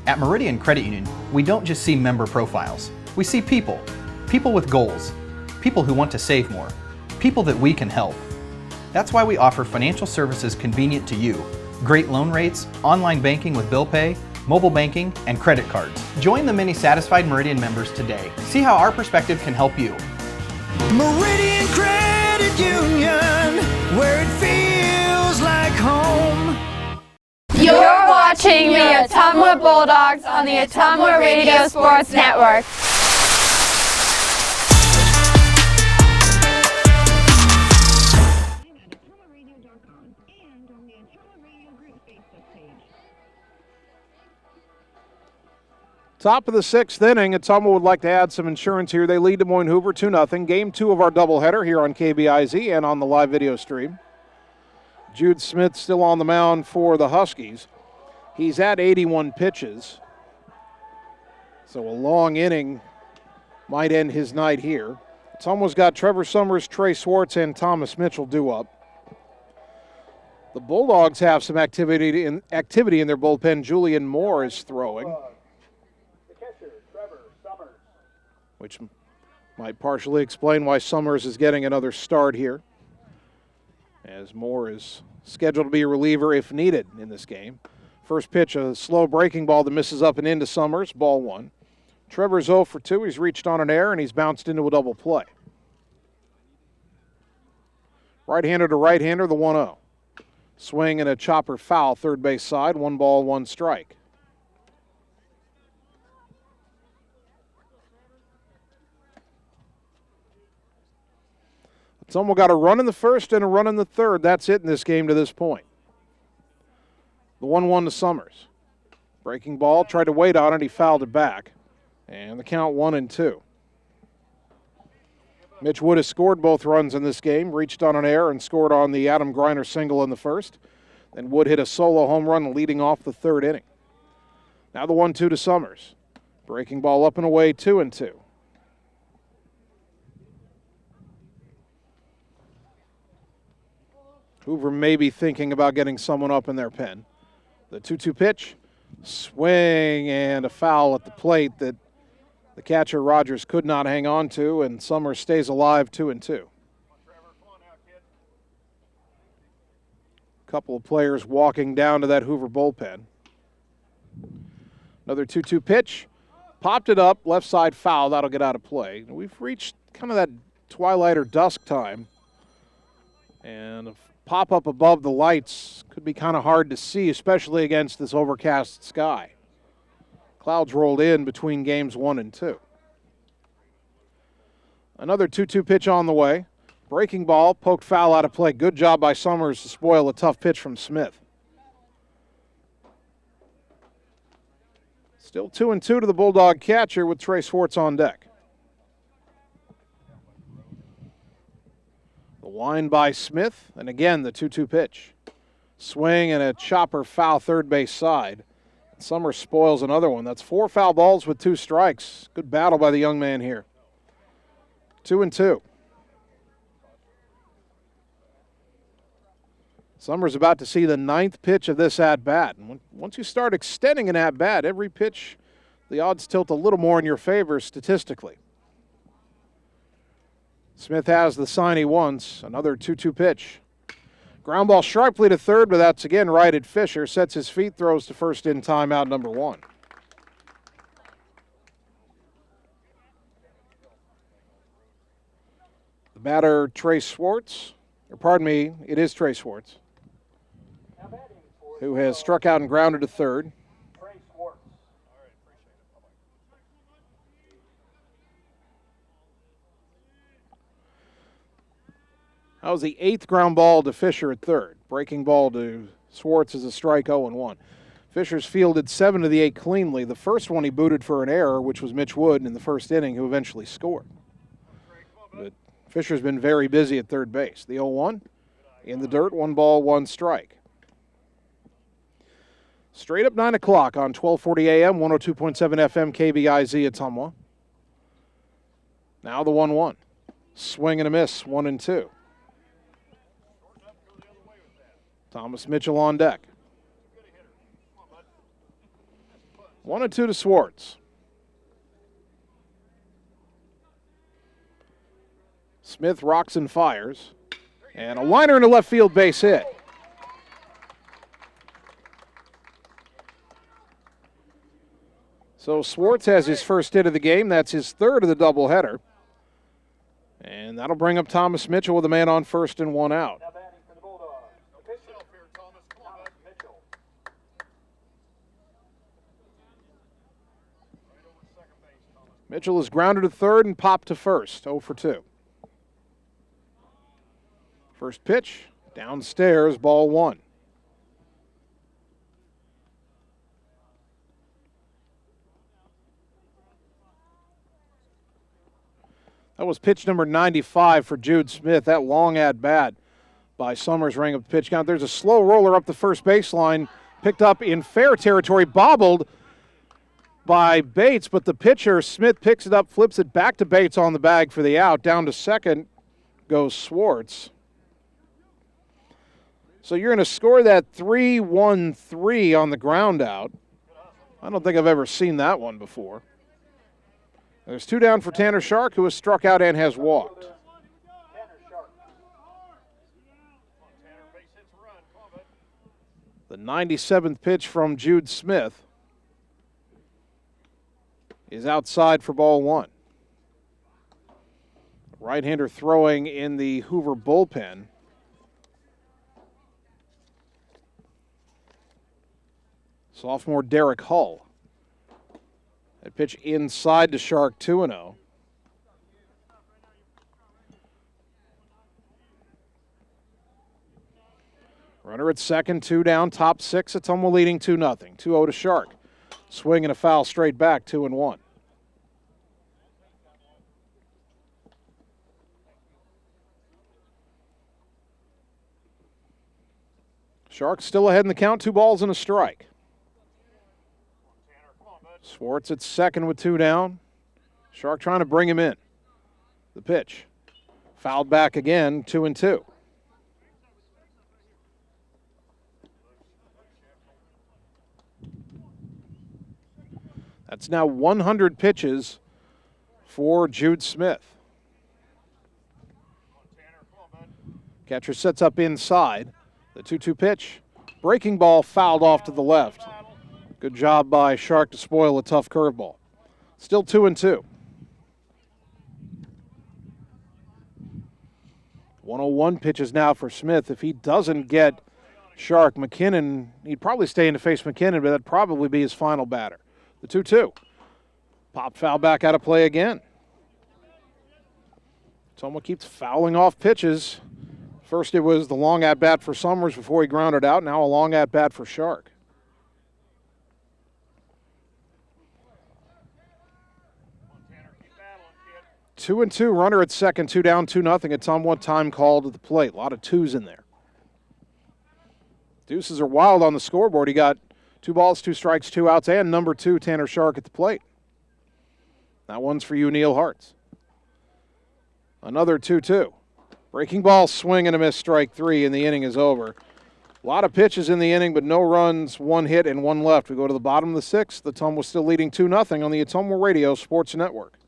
At Meridian Credit Union, we don't just see member profiles. We see people. People with goals. People who want to save more. People that we can help. That's why we offer financial services convenient to you. Great loan rates, online banking with bill pay, mobile banking, and credit cards. Join the many satisfied Meridian members today. See how our perspective can help you. Meridian Credit Union, where it feels like home. You're watching the Ottumwa Bulldogs on the Ottumwa Radio Sports Network. Top of the 6th inning, Ottumwa would like to add some insurance here. They lead Des Moines Hoover 2-0. Game 2 of our doubleheader here on KBIZ and on the live video stream. Jude Smith still on the mound for the Huskies. He's at 81 pitches. So a long inning might end his night here. Ottumwa's got Trevor Summers, Trey Swartz, and Thomas Mitchell due up. The Bulldogs have some activity in their bullpen. Julian Moore is throwing, which might partially explain why Summers is getting another start here, as Moore is scheduled to be a reliever if needed in this game. First pitch, a slow breaking ball that misses up and into Summers, ball 1. Trevor's 0 for 2. He's reached on an error, and he's bounced into a double play. Right-hander to right-hander, the 1-0. Swing and a chopper foul, third base side, 1 ball, 1 strike. Ottumwa got a run in the first and a run in the third. That's it in this game to this point. The 1-1 to Summers. Breaking ball, tried to wait on it. He fouled it back. And the count 1-2. Mitch Wood has scored both runs in this game, reached on an error and scored on the Adam Griner single in the first. Then Wood hit a solo home run leading off the 3rd inning. Now the 1-2 to Summers. Breaking ball up and away, 2-2. Hoover may be thinking about getting someone up in their pen. The 2-2 pitch, swing and a foul at the plate that the catcher Rogers could not hang on to, and Summers stays alive, 2-2. Couple of players walking down to that Hoover bullpen. Another 2-2 pitch, popped it up, left side foul, that'll get out of play. We've reached kind of that twilight or dusk time, and pop up above the lights could be kind of hard to see, especially against this overcast sky. Clouds rolled in between games 1 and 2. Another 2-2 pitch on the way. Breaking ball, poked foul out of play. Good job by Summers to spoil a tough pitch from Smith. Still 2-2 to the Bulldog catcher with Trey Swartz on deck. The wind by Smith, and again the 2-2 pitch. Swing and a chopper foul third base side. Summers spoils another one. That's 4 foul balls with 2 strikes. Good battle by the young man here. 2-2. Summers about to see the 9th pitch of this at-bat. And once you start extending an at-bat, every pitch, the odds tilt a little more in your favor statistically. Smith has the sign he wants. Another 2-2 pitch. Ground ball sharply to third, but that's again right at Fisher. Sets his feet, throws to first in timeout number 1. batter Trey Swartz, or pardon me, it is Trey Swartz, who has struck out and grounded to third. That was the 8th ground ball to Fisher at third. Breaking ball to Swartz is a strike 0-1. Fisher's fielded 7 of the 8 cleanly. The first one he booted for an error, which was Mitch Wood in the first inning, who eventually scored. But Fisher's been very busy at third base. The 0-1 in the dirt, 1 ball, 1 strike. Straight up 9 o'clock on 1240 AM, 102.7 FM, KBIZ Ottumwa. Now the 1-1. Swing and a miss, 1-2. Thomas Mitchell on deck. 1-2 to Swartz. Smith rocks and fires. And a liner in the left field base hit. So Swartz has his first hit of the game. That's his third of the doubleheader. And that'll bring up Thomas Mitchell with a man on first and 1 out. Mitchell is grounded to third and popped to first, 0 for 2. First pitch, downstairs, ball 1. That was pitch number 95 for Jude Smith. That long at-bat by Summers rang up the pitch count. There's a slow roller up the first baseline, picked up in fair territory, bobbled by Bates, but the pitcher, Smith, picks it up, flips it back to Bates on the bag for the out. Down to second goes Swartz. So you're going to score that 3-1-3 on the ground out. I don't think I've ever seen that one before. There's 2 down for Tanner Shark, who has struck out and has walked. The 97th pitch from Jude Smith is outside for ball 1. Right-hander throwing in the Hoover bullpen. Sophomore Derek Hull. That pitch inside to Shark, 2-0. Runner at second, 2 down, top 6. Ottumwa leading 2-0. 2-0 to Shark. Swing and a foul straight back, 2-1. Sharks still ahead in the count, 2 balls and a strike. Swartz at second with 2 down. Shark trying to bring him in. The pitch. Fouled back again, 2-2. That's now 100 pitches for Jude Smith. Catcher sets up inside. The 2-2 pitch. Breaking ball fouled off to the left. Good job by Shark to spoil a tough curveball. Still 2-2. 101 pitches now for Smith. If he doesn't get Shark, McKinnon, he'd probably stay in to face McKinnon, but that'd probably be his final batter. The 2-2. Pop foul back out of play again. Ottumwa keeps fouling off pitches. First it was the long at-bat for Summers before he grounded out. Now a long at-bat for Shark. 2-2, runner at second, 2 down, 2-0. Ottumwa, time called at the plate. A lot of 2s in there. Deuces are wild on the scoreboard. He got 2 balls, 2 strikes, 2 outs, and number 2, Tanner Shark at the plate. That one's for you, Neil Hartz. Another 2-2. Breaking ball, swing and a miss, strike 3, and the inning is over. A lot of pitches in the inning, but no runs, 1 hit, and 1 left. We go to the bottom of the 6th. Ottumwa still leading 2-0 on the Ottumwa Radio Sports Network.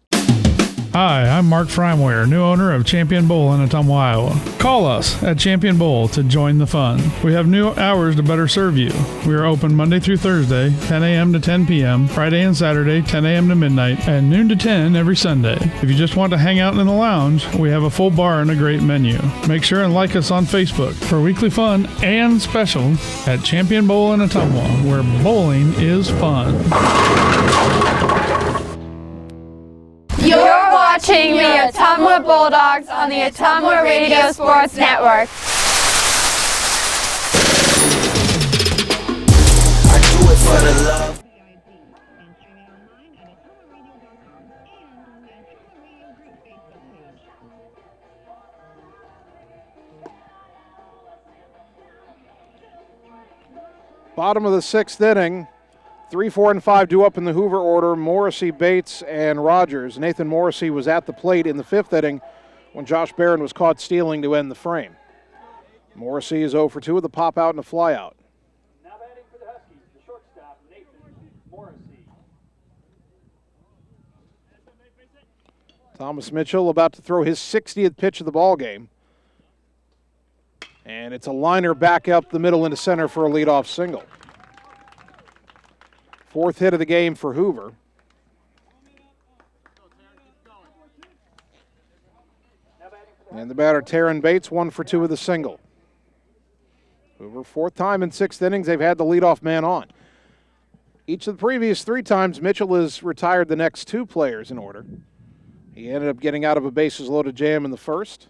Hi, I'm Mark Freimweyer, new owner of Champion Bowl in Ottumwa, Iowa. Call us at Champion Bowl to join the fun. We have new hours to better serve you. We are open Monday through Thursday, 10 a.m. to 10 p.m., Friday and Saturday, 10 a.m. to midnight, and noon to 10 every Sunday. If you just want to hang out in the lounge, we have a full bar and a great menu. Make sure and like us on Facebook for weekly fun and special at Champion Bowl in Ottumwa, where bowling is fun. You're watching the Ottumwa Bulldogs on the Ottumwa Radio Sports Network. I do it for the love. Bottom of the 6th inning. 3, 4, and 5 due up in the Hoover order. Morrissey, Bates, and Rogers. Nathan Morrissey was at the plate in the 5th inning when Josh Barron was caught stealing to end the frame. Morrissey is 0 for 2 with a pop out and a fly out. Now batting for the Huskies, the shortstop, Nathan Morrissey. Thomas Mitchell about to throw his 60th pitch of the ball game. And it's a liner back up the middle into center for a leadoff single. 4th hit of the game for Hoover. And the batter, Taryn Bates, 1 for 2 with a single. Hoover, 4th time in 6 innings they've had the leadoff man on. Each of the previous 3 times, Mitchell has retired the next 2 players in order. He ended up getting out of a bases-loaded jam in the 1st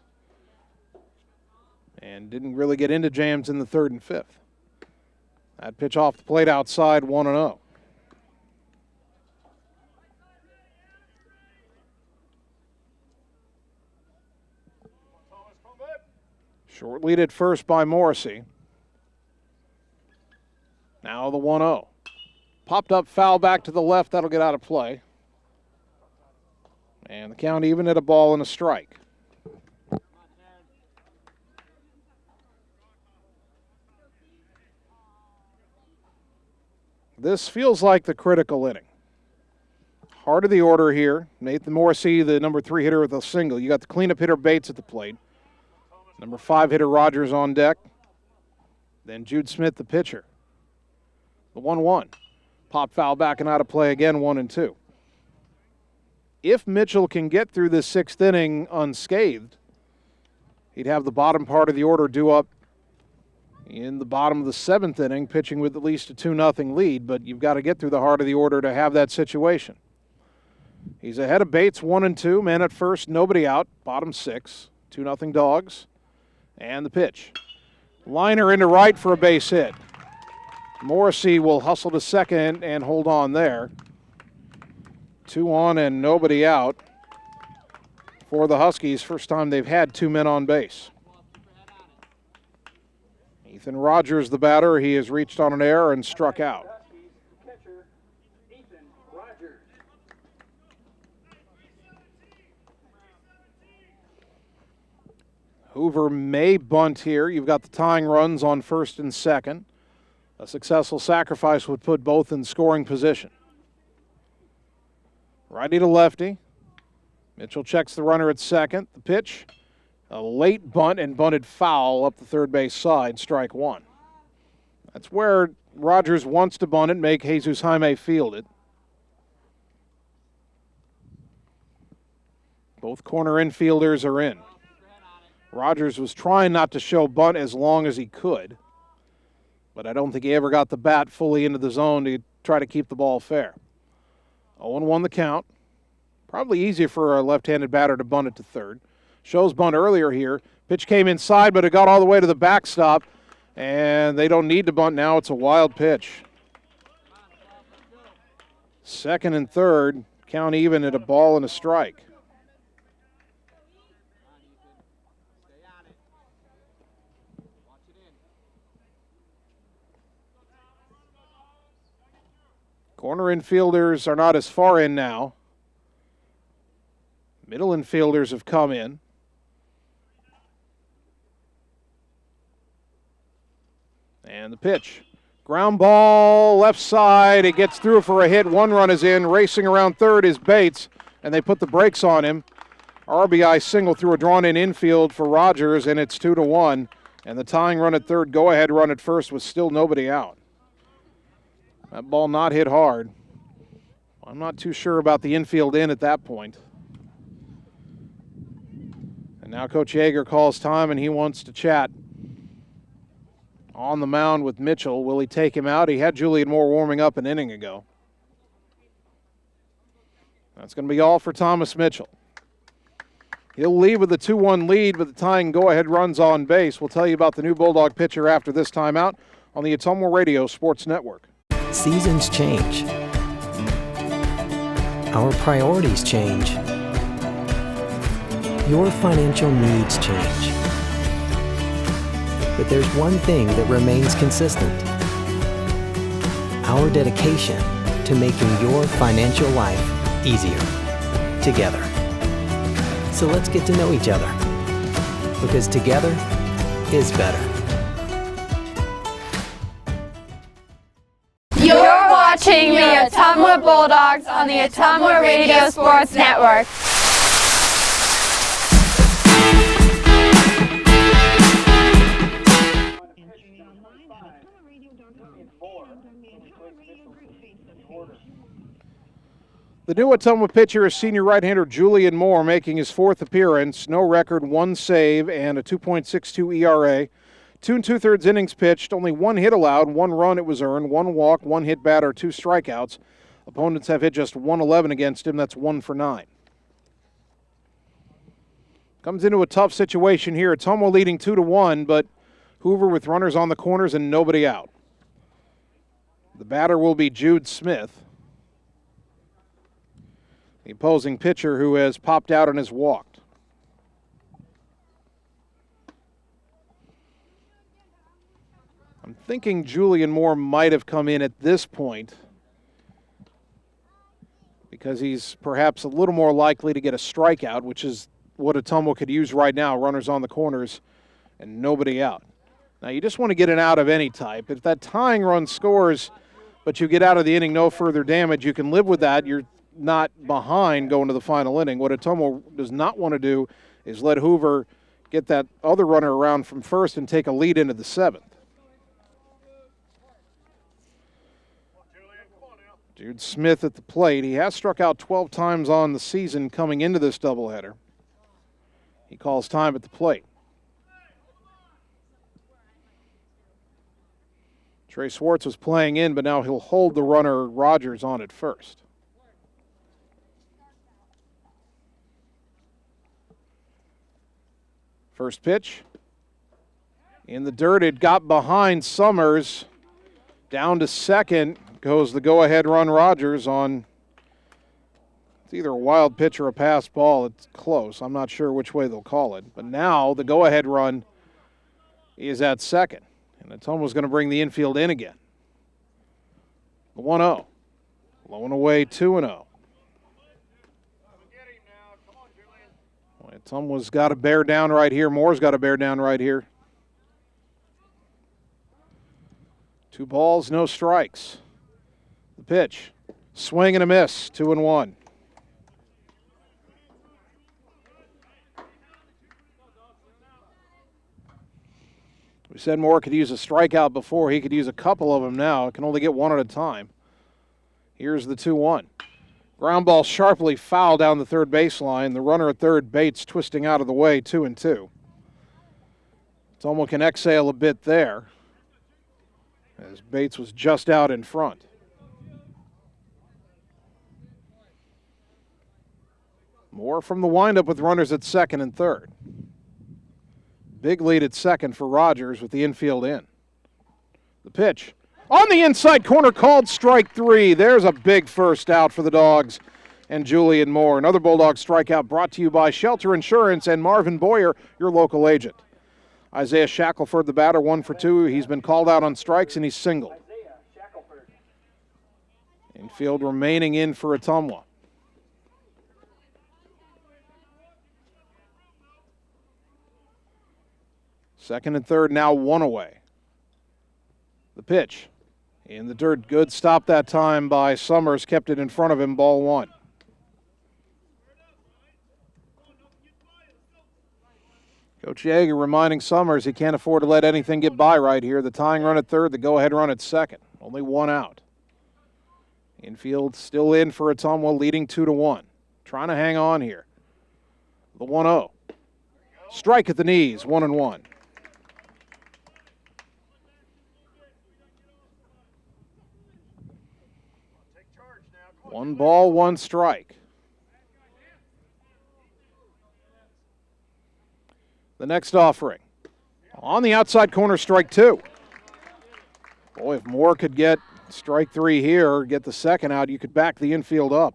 and didn't really get into jams in the 3rd and 5th. That pitch off the plate outside, 1-0. Short lead at first by Morrissey. Now the 1-0. Popped up foul back to the left. That'll get out of play. And the count even at a ball and a strike. This feels like the critical inning. Heart of the order here. Nathan Morrissey, the number 3 hitter with a single. You got the cleanup hitter Bates at the plate. Number 5 hitter Rogers on deck. Then Jude Smith, the pitcher. The 1-1. Pop foul back and out of play again, 1-2. If Mitchell can get through this 6th inning unscathed, he'd have the bottom part of the order due up in the bottom of the 7th inning, pitching with at least a 2-0 lead, but you've got to get through the heart of the order to have that situation. He's ahead of Bates, 1-2, man at first, nobody out, bottom 6, 2-0 Dogs. And the pitch. Liner into right for a base hit. Morrissey will hustle to second and hold on there. 2 on and nobody out for the Huskies. First time they've had 2 men on base. Ethan Rogers, the batter. He has reached on an error and struck out. Hoover may bunt here. You've got the tying runs on 1st and 2nd. A successful sacrifice would put both in scoring position. Righty to lefty. Mitchell checks the runner at 2nd. The pitch, a late bunt and bunted foul up the 3rd base side, strike 1. That's where Rogers wants to bunt it, make Jesus Jaime field it. Both corner infielders are in. Rogers was trying not to show bunt as long as he could, but I don't think he ever got the bat fully into the zone to try to keep the ball fair. 0-1 the count. Probably easier for a left-handed batter to bunt it to 3rd. Shows bunt earlier here. Pitch came inside, but it got all the way to the backstop, and they don't need to bunt now. It's a wild pitch. 2nd and 3rd, count even at a ball and a strike. Corner infielders are not as far in now. Middle infielders have come in. And the pitch. Ground ball, left side. It gets through for a hit. 1 run is in. Racing around 3rd is Bates, and they put the brakes on him. RBI single through a drawn-in infield for Rogers, and it's 2-1. And the tying run at third, go-ahead run at first with still nobody out. That ball not hit hard. I'm not too sure about the infield in at that point. And now Coach Yeager calls time, and he wants to chat on the mound with Mitchell. Will he take him out? He had Julian Moore warming up an inning ago. That's going to be all for Thomas Mitchell. He'll leave with a 2-1 lead, but the tying go-ahead runs on base. We'll tell you about the new Bulldog pitcher after this timeout on the Ottumwa Radio Sports Network. Seasons change. Our priorities change. Your financial needs change. But there's one thing that remains consistent. Our dedication to making your financial life easier together. So let's get to know each other, because together is better. You're watching the Ottumwa Bulldogs on the Ottumwa Radio Sports Network. The new Ottumwa pitcher is senior right-hander Julian Moore, making his fourth appearance. No record, 1 save, and a 2.62 ERA. 2 2/3 innings pitched, only 1 hit allowed, 1 run it was earned, 1 walk, 1 hit batter, 2 strikeouts. Opponents have hit just 111 against him. That's 1 for 9. Comes into a tough situation here. Ottumwa leading 2-1, but Hoover with runners on the corners and nobody out. The batter will be Jude Smith, the opposing pitcher who has popped out and has walked. I'm thinking Julian Moore might have come in at this point because he's perhaps a little more likely to get a strikeout, which is what Ottumwa could use right now, runners on the corners and nobody out. Now, you just want to get an out of any type. If that tying run scores, but you get out of the inning, no further damage, you can live with that. You're not behind going to the final inning. What Ottumwa does not want to do is let Hoover get that other runner around from first and take a lead into the 7th. Jude Smith at the plate. He has struck out 12 times on the season coming into this doubleheader. He calls time at the plate. Trey Swartz was playing in, but now he'll hold the runner Rogers on at first. First pitch. In the dirt, it got behind Summers. Down to second goes the go-ahead run Rogers on, it's either a wild pitch or a pass ball. It's close. I'm not sure which way they'll call it. But now the go-ahead run is at second. And Ottumwa's going to bring the infield in again. The 1-0. Low and away, 2-0. Ottumwa's got to bear down right here. Moore's got to bear down right here. 2 balls, no strikes. The pitch. Swing and a miss, 2-1. We said Moore could use a strikeout before. He could use a couple of them now. Can only get one at a time. Here's the 2-1. Ground ball sharply foul down the third baseline. The runner at third, Bates, twisting out of the way, 2-2. Ottumwa can exhale a bit there, as Bates was just out in front. Moore from the windup with runners at second and third. Big lead at second for Rogers with the infield in. The pitch. On the inside corner, called strike 3. There's a big first out for the Dogs and Julian Moore. Another Bulldog strikeout brought to you by Shelter Insurance and Marvin Boyer, your local agent. Isaiah Shackelford, the batter, 1 for 2. He's been called out on strikes and he's singled. Infield remaining in for Ottumwa. Second and third now 1 away. The pitch. In the dirt, good stop that time by Summers, kept it in front of him, ball 1. Coach Yeager reminding Summers he can't afford to let anything get by right here. The tying run at third, the go-ahead run at second. Only one out. Infield still in for Ottumwa, leading 2-1. Trying to hang on here. The 1-0. Strike at the knees, 1-1. One ball, one strike. The next offering. On the outside corner, strike two. Boy, if Moore could get strike three here or get the second out, you could back the infield up.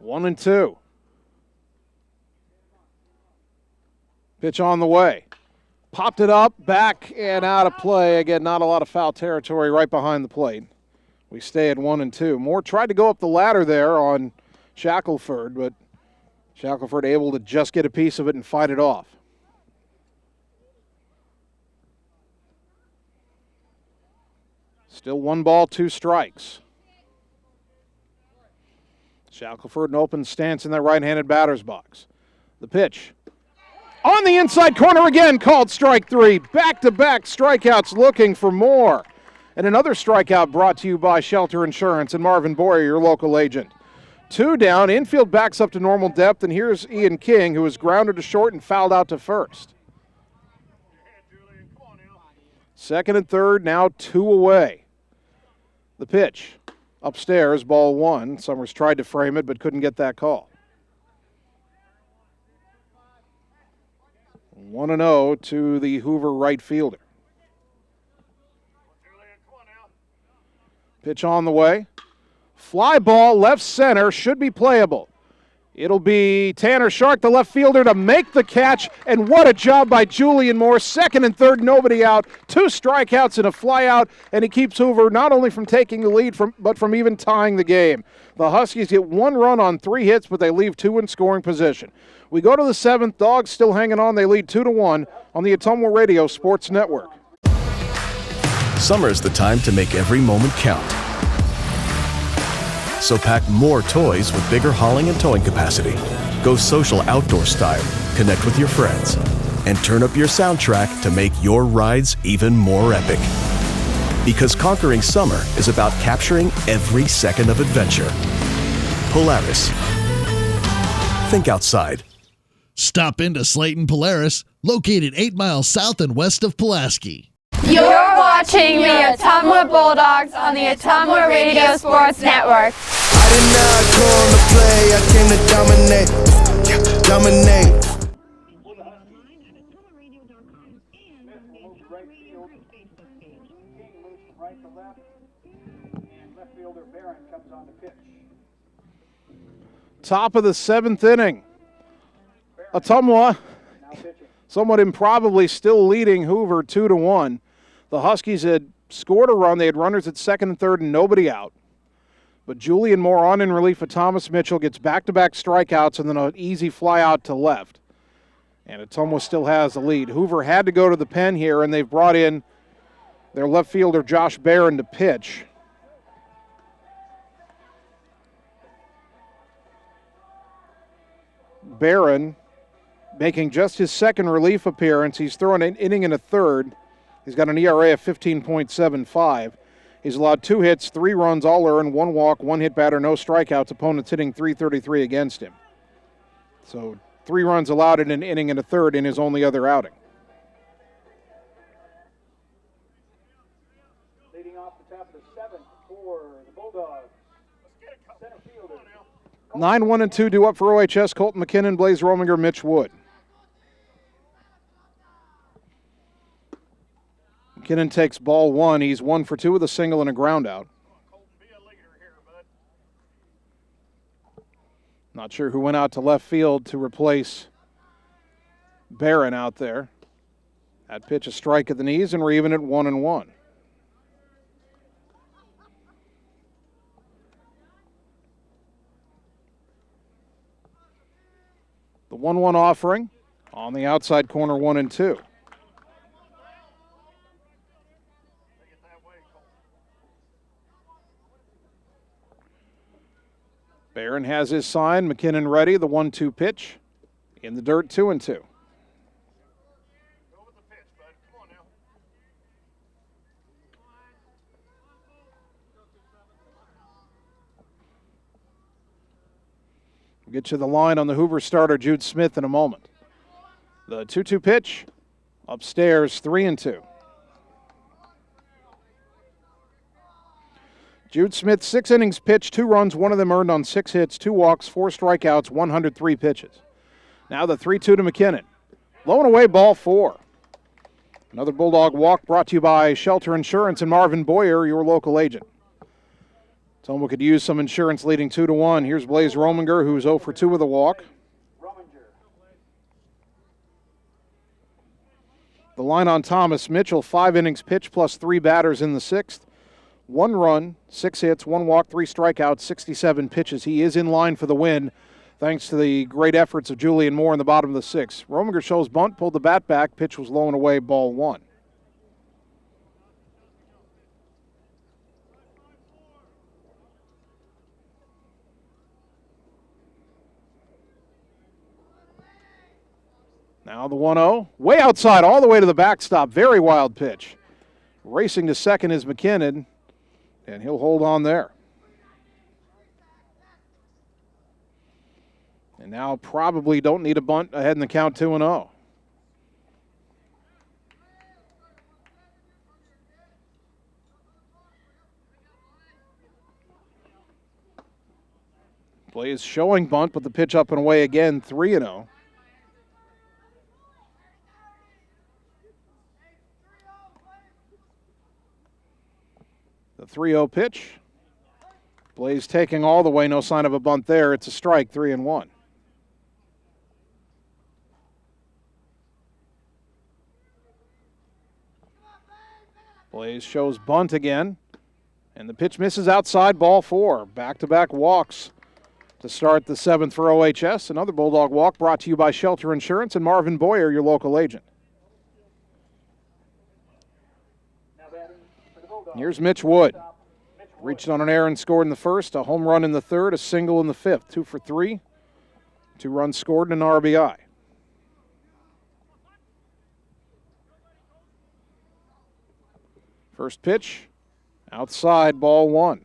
1-2. Pitch on the way. Popped it up, back, and out of play. Again, not a lot of foul territory right behind the plate. We stay at 1-2. Moore tried to go up the ladder there on Shackelford, but Shackelford able to just get a piece of it and fight it off. Still 1 ball, 2 strikes. Shackelford, an open stance in that right-handed batter's box. The pitch. On the inside corner again, called strike three. Back-to-back strikeouts looking for more. And another strikeout brought to you by Shelter Insurance and Marvin Boyer, your local agent. 2 down, infield backs up to normal depth, and here's Ian King, who was grounded to short and fouled out to first. Second and third, now 2 away. The pitch. Upstairs, ball 1. Summers tried to frame it, but couldn't get that call. 1-0 to the Hoover right fielder. Pitch on the way. Fly ball, left center, should be playable. It'll be Tanner Shark, the left fielder, to make the catch, and what a job by Julian Moore. Second and third, nobody out. 2 strikeouts and a flyout, and he keeps Hoover not only from taking the lead, but from even tying the game. The Huskies get 1 run on 3 hits, but they leave 2 in scoring position. We go to the 7th. Dogs still hanging on. They lead 2-1 on the Ottumwa Radio Sports Network. Summer is the time to make every moment count. So pack more toys with bigger hauling and towing capacity. Go social outdoor style, connect with your friends, and turn up your soundtrack to make your rides even more epic. Because conquering summer is about capturing every second of adventure. Polaris. Think outside. Stop into Slayton Polaris, located 8 miles south and west of Pulaski. You're watching the Ottumwa Bulldogs on the Ottumwa Radio Sports Network. I did not come to play, I came to dominate. Dominate. Top of the 7th inning. Ottumwa, somewhat improbably, still leading Hoover 2-1. The Huskies had scored a run. They had runners at second and third and nobody out. But Julian Moore on in relief of Thomas Mitchell gets back-to-back strikeouts and then an easy fly out to left. And Ottumwa still has the lead. Hoover had to go to the pen here, and they've brought in their left fielder Josh Barron to pitch. Barron making just his second relief appearance. He's thrown an inning and a third. He's got an ERA of 15.75. He's allowed 2 hits, 3 runs, all earned, 1 walk, 1 hit batter, no strikeouts. Opponents hitting .333 against him. So 3 runs allowed in an inning and a third in his only other outing. Leading off the top of the 7th for the Bulldogs. Center fielder. 9-1-2 due up for OHS. Colton McKinnon, Blaze Rominger, Mitch Wood. McKinnon takes ball 1. He's 1 for 2 with a single and a ground out. Not sure who went out to left field to replace Barron out there. That pitch a strike at the knees, and we're even at 1-1. The 1-1 offering on the outside corner, 1-2. Barron has his sign. McKinnon ready. The 1-2 pitch. In the dirt, 2-2. We'll get you the line on the Hoover starter, Jude Smith, in a moment. The 2-2 pitch. Upstairs, 3-2. Jude Smith, 6 innings pitched, 2 runs, 1 of them earned on 6 hits, 2 walks, 4 strikeouts, 103 pitches. Now the 3-2 to McKinnon. Low and away, ball 4. Another Bulldog walk brought to you by Shelter Insurance and Marvin Boyer, your local agent. Someone could use some insurance, leading 2-1. Here's Blaze Rominger, who's 0 for 2 with a walk. The line on Thomas Mitchell, 5 innings pitched plus 3 batters in the 6th. 1 run, 6 hits, 1 walk, 3 strikeouts, 67 pitches. He is in line for the win, thanks to the great efforts of Julian Moore in the bottom of the 6th. Rominger shows bunt, pulled the bat back. Pitch was low and away, ball 1. Now the 1-0, way outside, all the way to the backstop. Very wild pitch. Racing to second is McKinnon, and he'll hold on there. And now probably don't need a bunt ahead in the count, 2-0. Blaze showing bunt, but the pitch up and away again, 3-0. The 3-0 pitch. Blaze taking all the way, no sign of a bunt there. It's a strike, 3-1. Blaze shows bunt again, and the pitch misses outside, ball 4. Back-to-back walks to start the 7th for OHS. Another Bulldog walk brought to you by Shelter Insurance and Marvin Boyer, your local agent. Here's Mitch Wood. Reached on an error and scored in the 1st, a home run in the 3rd, a single in the 5th. 2 for 3. 2 runs scored and an RBI. First pitch, outside, ball 1.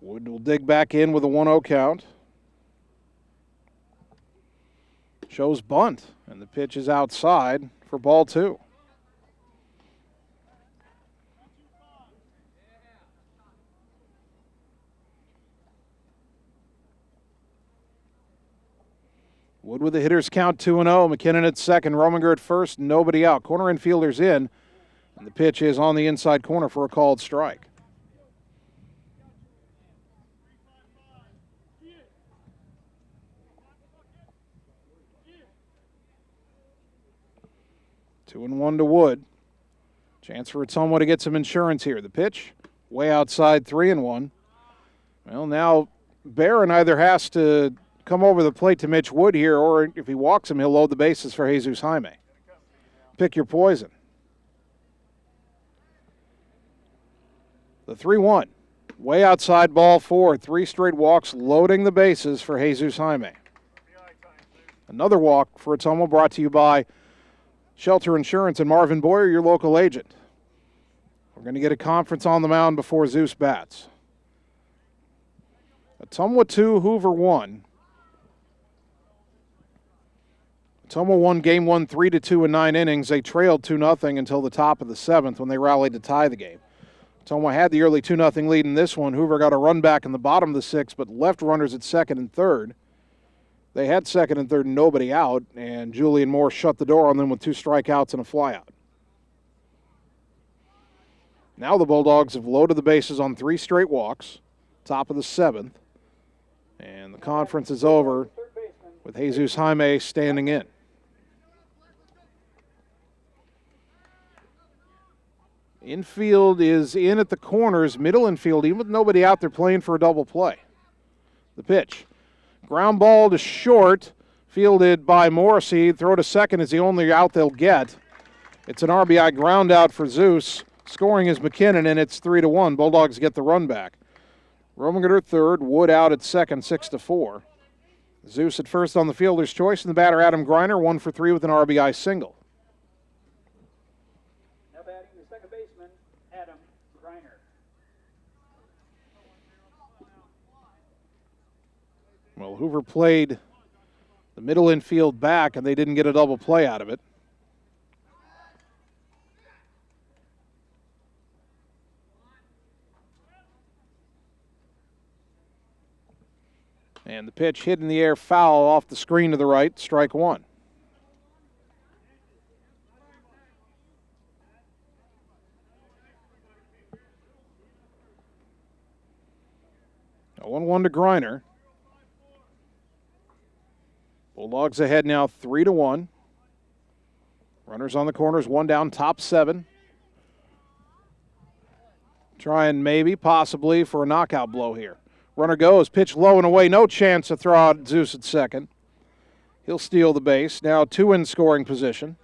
Wood will dig back in with a 1-0 count. Shows bunt, and the pitch is outside for ball 2. Wood with the hitter's count, 2-0. McKinnon at second, Rominger at first, nobody out. Corner infielders in, and the pitch is on the inside corner for a called strike. Two and 1 to Wood. Chance for Ottumwa to get some insurance here. The pitch, way outside, 3-1. Well, now Barron either has to come over the plate to Mitch Wood here, or if he walks him, he'll load the bases for Jesus Jaime. Pick your poison. The 3-1. Way outside, ball 4. 3 straight walks, loading the bases for Jesus Jaime. Another walk for Ottumwa brought to you by Shelter Insurance and Marvin Boyer, your local agent. We're going to get a conference on the mound before Zeus bats. Ottumwa 2, Hoover 1. Ottumwa won game 1 3-2 in 9 innings. They trailed 2-0 until the top of the 7th when they rallied to tie the game. Ottumwa had the early 2-0 lead in this one. Hoover got a run back in the bottom of the 6th, but left runners at second and third. They had second and third and nobody out, and Julian Moore shut the door on them with 2 strikeouts and a flyout. Now the Bulldogs have loaded the bases on 3 straight walks, top of the 7th, and the conference is over with Jesus Jaime standing in. Infield is in at the corners, middle infield, even with nobody out there playing for a double play. The pitch. Ground ball to short, fielded by Morrissey. Throw to second is the only out they'll get. It's an RBI ground out for Zeus. Scoring is McKinnon, and it's 3-1. Bulldogs get the run back. Rominger at third, Wood out at second, 6-4. Zeus at first on the fielder's choice, and the batter Adam Greiner, 1 for 3 with an RBI single. Now batting the second baseman, Adam Greiner. Well, Hoover played the middle infield back, and they didn't get a double play out of it. And the pitch hit in the air, foul off the screen to the right, strike one. A 1-1 to Greiner. Bulldogs ahead now 3-1. Runners on the corners, one down, top 7. Trying maybe, possibly, for a knockout blow here. Runner goes, pitch low and away, no chance to throw out Zeus at second. He'll steal the base, now 2 in scoring position.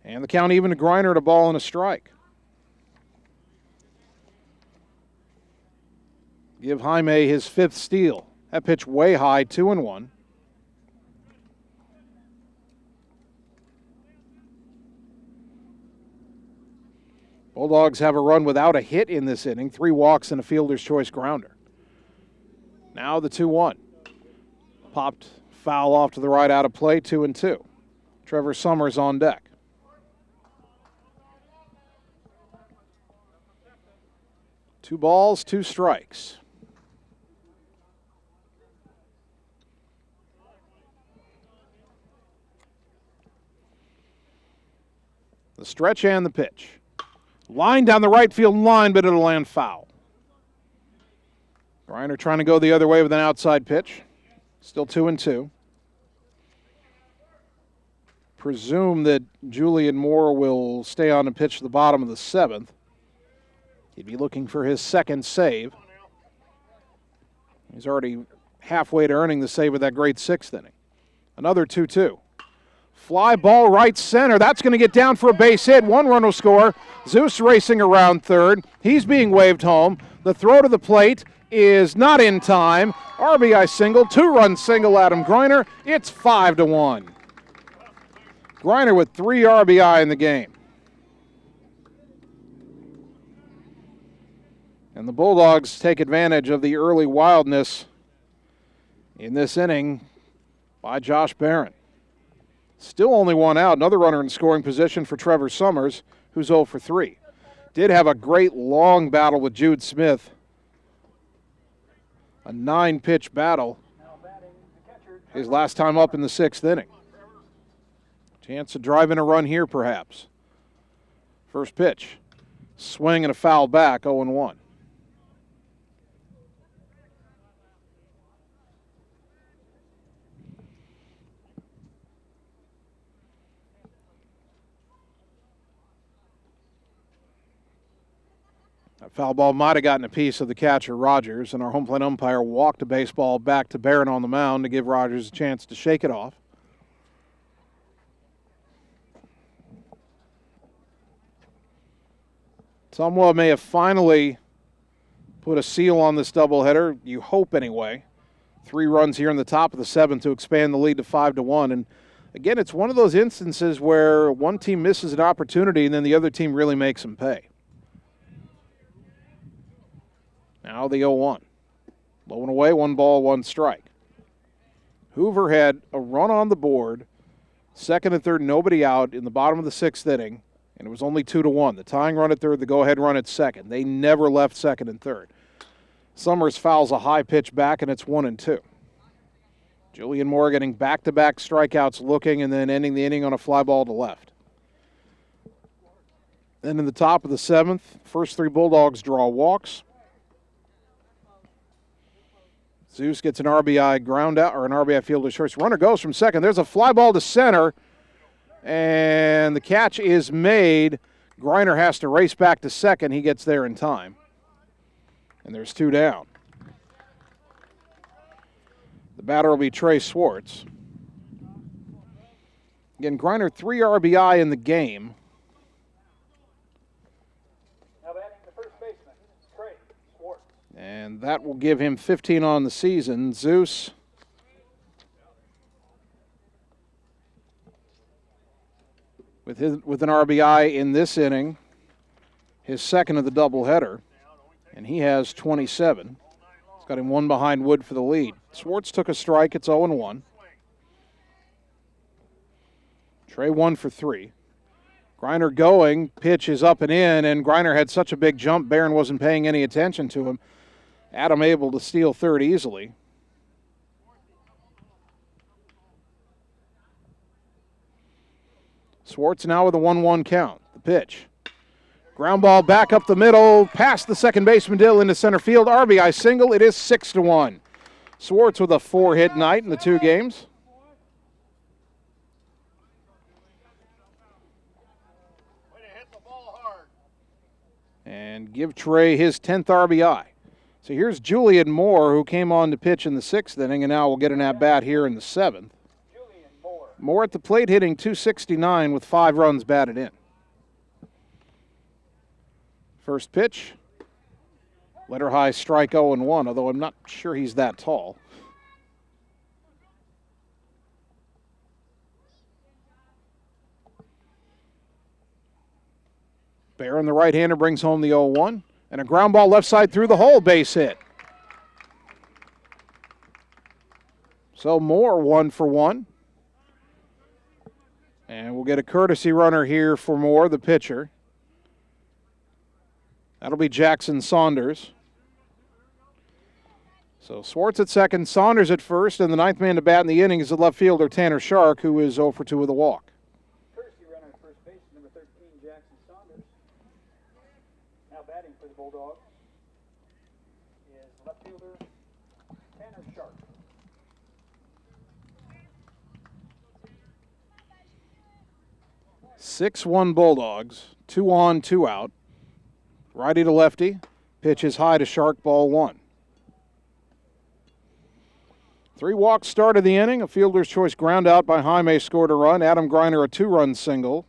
And the count even to Greiner at a ball and a strike. Give Jaime his 5th steal. That pitch way high, 2-1. Bulldogs have a run without a hit in this inning, 3 walks and a fielder's choice grounder. Now the 2-1. Popped foul off to the right out of play, 2-2. Trevor Summers on deck. Two balls, 2 strikes. The stretch and the pitch. Line down the right field line, but it'll land foul. Greiner trying to go the other way with an outside pitch. Still 2-2. Presume that Julian Moore will stay on and pitch to the bottom of the 7th. He'd be looking for his 2nd save. He's already halfway to earning the save with that great 6th inning. Another 2-2. Fly ball right center. That's going to get down for a base hit. 1 run will score. Zeus racing around third. He's being waved home. The throw to the plate is not in time. RBI single, 2-run single, Adam Greiner. It's 5-1. Greiner with 3 RBI in the game. And the Bulldogs take advantage of the early wildness in this inning by Josh Barron. Still only 1 out. Another runner in scoring position for Trevor Summers, who's 0 for 3. Did have a great long battle with Jude Smith. A 9-pitch battle. His last time up in the 6th inning. Chance to drive in a run here, perhaps. First pitch. Swing and a foul back, 0-1. That foul ball might have gotten a piece of the catcher, Rogers, and our home plate umpire walked the baseball back to Barron on the mound to give Rogers a chance to shake it off. Ottumwa may have finally put a seal on this doubleheader. You hope anyway. 3 runs here in the top of the 7th to expand the lead to 5-1. And again, it's one of those instances where one team misses an opportunity and then the other team really makes them pay. Now the 0-1. Low and away, 1 ball, 1 strike. Hoover had a run on the board, 2nd and 3rd, nobody out in the bottom of the 6th inning, and it was only 2-1. The tying run at 3rd, the go-ahead run at 2nd. They never left 2nd and 3rd. Summers fouls a high pitch back, and it's 1-2. Julian Moore getting back-to-back strikeouts looking and then ending the inning on a fly ball to left. Then in the top of the 7th, first 3 Bulldogs draw walks. Zeus gets an RBI ground out, or an RBI fielder's choice. Runner goes from second. There's a fly ball to center, and the catch is made. Greiner has to race back to second. He gets there in time. And there's 2 down. The batter will be Trey Swartz. Again, Griner 3 RBI in the game. Now batting the first baseman, Trey Schwartz. And that will give him 15 on the season. Zeus with an RBI in this inning, his second of the doubleheader, and he has 27. It's got him one behind Wood for the lead. Schwartz took a strike. It's 0-1. Trey 1 for 3. Griner going. Pitch is up and in, and Griner had such a big jump, Barron wasn't paying any attention to him. Adam able to steal third easily. Schwartz now with a 1-1 count. The pitch. Ground ball back up the middle, past the second baseman Dill into center field. RBI single. It is 6-1. Schwartz with a 4-hit night in the 2 games. And give Trey his 10th RBI. So here's Julian Moore, who came on to pitch in the 6th inning, and now will get an at-bat here in the 7th. Moore at the plate hitting .269 with 5 runs batted in. First pitch, letter high strike 0-1, although I'm not sure he's that tall. Barron, the right-hander, brings home the 0-1, and a ground ball left side through the hole, base hit. So Moore 1 for 1. And we'll get a courtesy runner here for Moore, the pitcher. That'll be Jackson Saunders. So Schwartz at second, Saunders at first, and the 9th man to bat in the inning is the left fielder Tanner Shark, who is 0 for 2 with a walk. Courtesy runner at first base, number 13, Jackson Saunders. Now batting for the Bulldogs is left fielder Tanner Shark. (6-1) Bulldogs, 2 on, 2 out. Righty to lefty, pitch is high to Shark, ball 1. 3 walks started the inning. A fielder's choice ground out by Jaime scored a run. Adam Griner a 2-run single.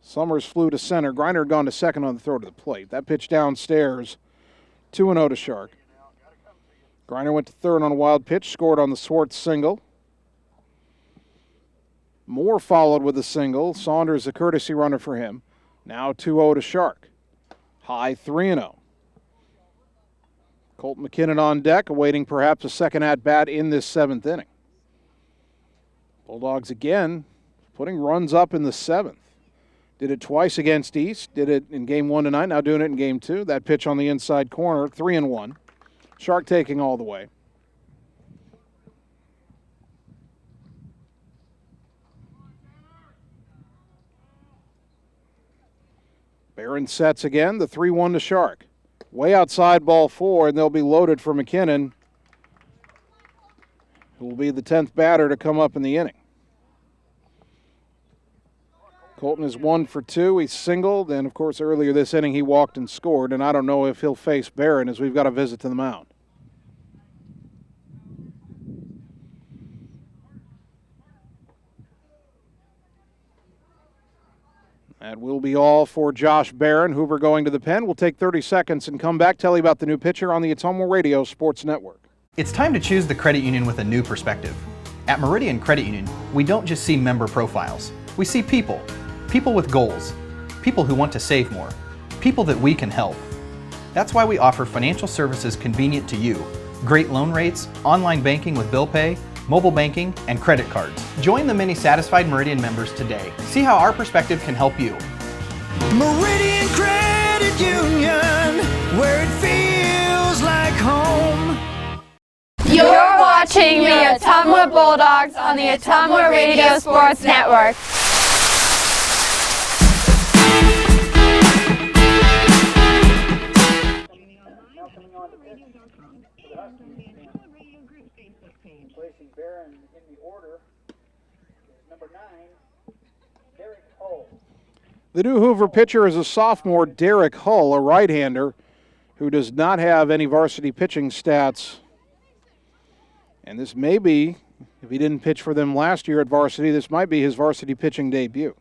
Summers flew to center. Griner had gone to second on the throw to the plate. That pitch downstairs, 2-0 to Shark. Griner went to third on a wild pitch, scored on the Schwartz single. Moore followed with a single. Saunders a courtesy runner for him. Now 2-0 to Shark. High 3-0. Colt McKinnon on deck, awaiting perhaps a second at-bat in this 7th inning. Bulldogs again putting runs up in the 7th. Did it twice against East. Did it in game 1 tonight. Now doing it in game 2. That pitch on the inside corner, 3-1. Shark taking all the way. Barron sets again, the 3-1 to Shark. Way outside, ball 4, and they'll be loaded for McKinnon, who will be the 10th batter to come up in the inning. Colton is 1 for 2. He singled, and of course earlier this inning he walked and scored, and I don't know if he'll face Barron as we've got a visit to the mound. That will be all for Josh Barron. Hoover going to the pen. We'll take 30 seconds and come back, tell you about the new pitcher on the Ottumwa Radio Sports Network. It's time to choose the credit union with a new perspective. At Meridian Credit Union, we don't just see member profiles. We see people. People with goals. People who want to save more. People that we can help. That's why we offer financial services convenient to you. Great loan rates, online banking with bill pay, mobile banking, and credit cards. Join the many satisfied Meridian members today. See how our perspective can help you. Meridian Credit Union, where it feels like home. You're watching the Ottumwa Bulldogs on the Ottumwa Radio Sports Network. Now coming on to pitch for the Huskies, and placing Barron in the order is number 9, Derek Hull. The new Hoover pitcher is a sophomore, Derek Hull, a right-hander who does not have any varsity pitching stats. And this may be If he didn't pitch for them last year at varsity, this might be his varsity pitching debut.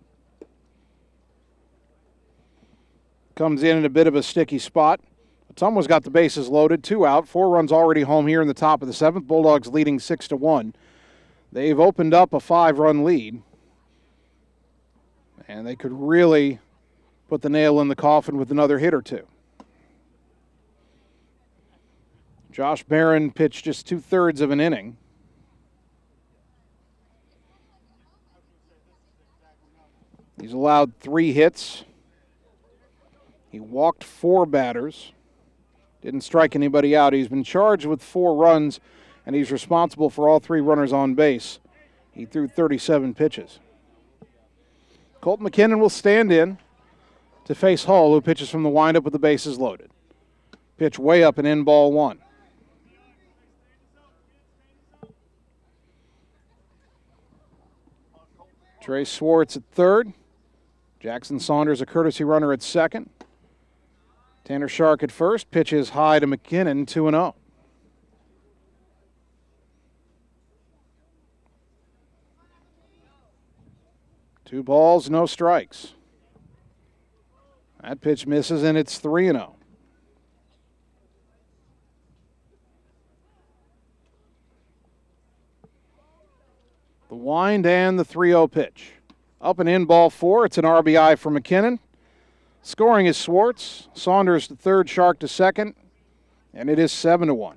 Comes in a bit of a sticky spot. Ottumwa's got the bases loaded, 2 out, 4 runs already home here in the top of the 7th. Bulldogs leading 6-1. They've opened up a 5-run lead, and they could really put the nail in the coffin with another hit or two. Josh Barron pitched just 2/3 of an inning. He's allowed 3 hits. He walked 4 batters. Didn't strike anybody out. He's been charged with 4 runs, and he's responsible for all 3 runners on base. He threw 37 pitches. Colt McKinnon will stand in to face Hull, who pitches from the windup with the bases loaded. Pitch way up and in, ball 1. Trey Swartz at third. Jackson Saunders, a courtesy runner, at second. Tanner Shark at first. Pitch is high to McKinnon, 2-0. Two balls, no strikes. That pitch misses, and it's 3-0. The wind and the 3-0 pitch. Up and in, ball 4. It's an RBI for McKinnon. Scoring is Swartz. Saunders to third, Shark to second, and it is 7-1.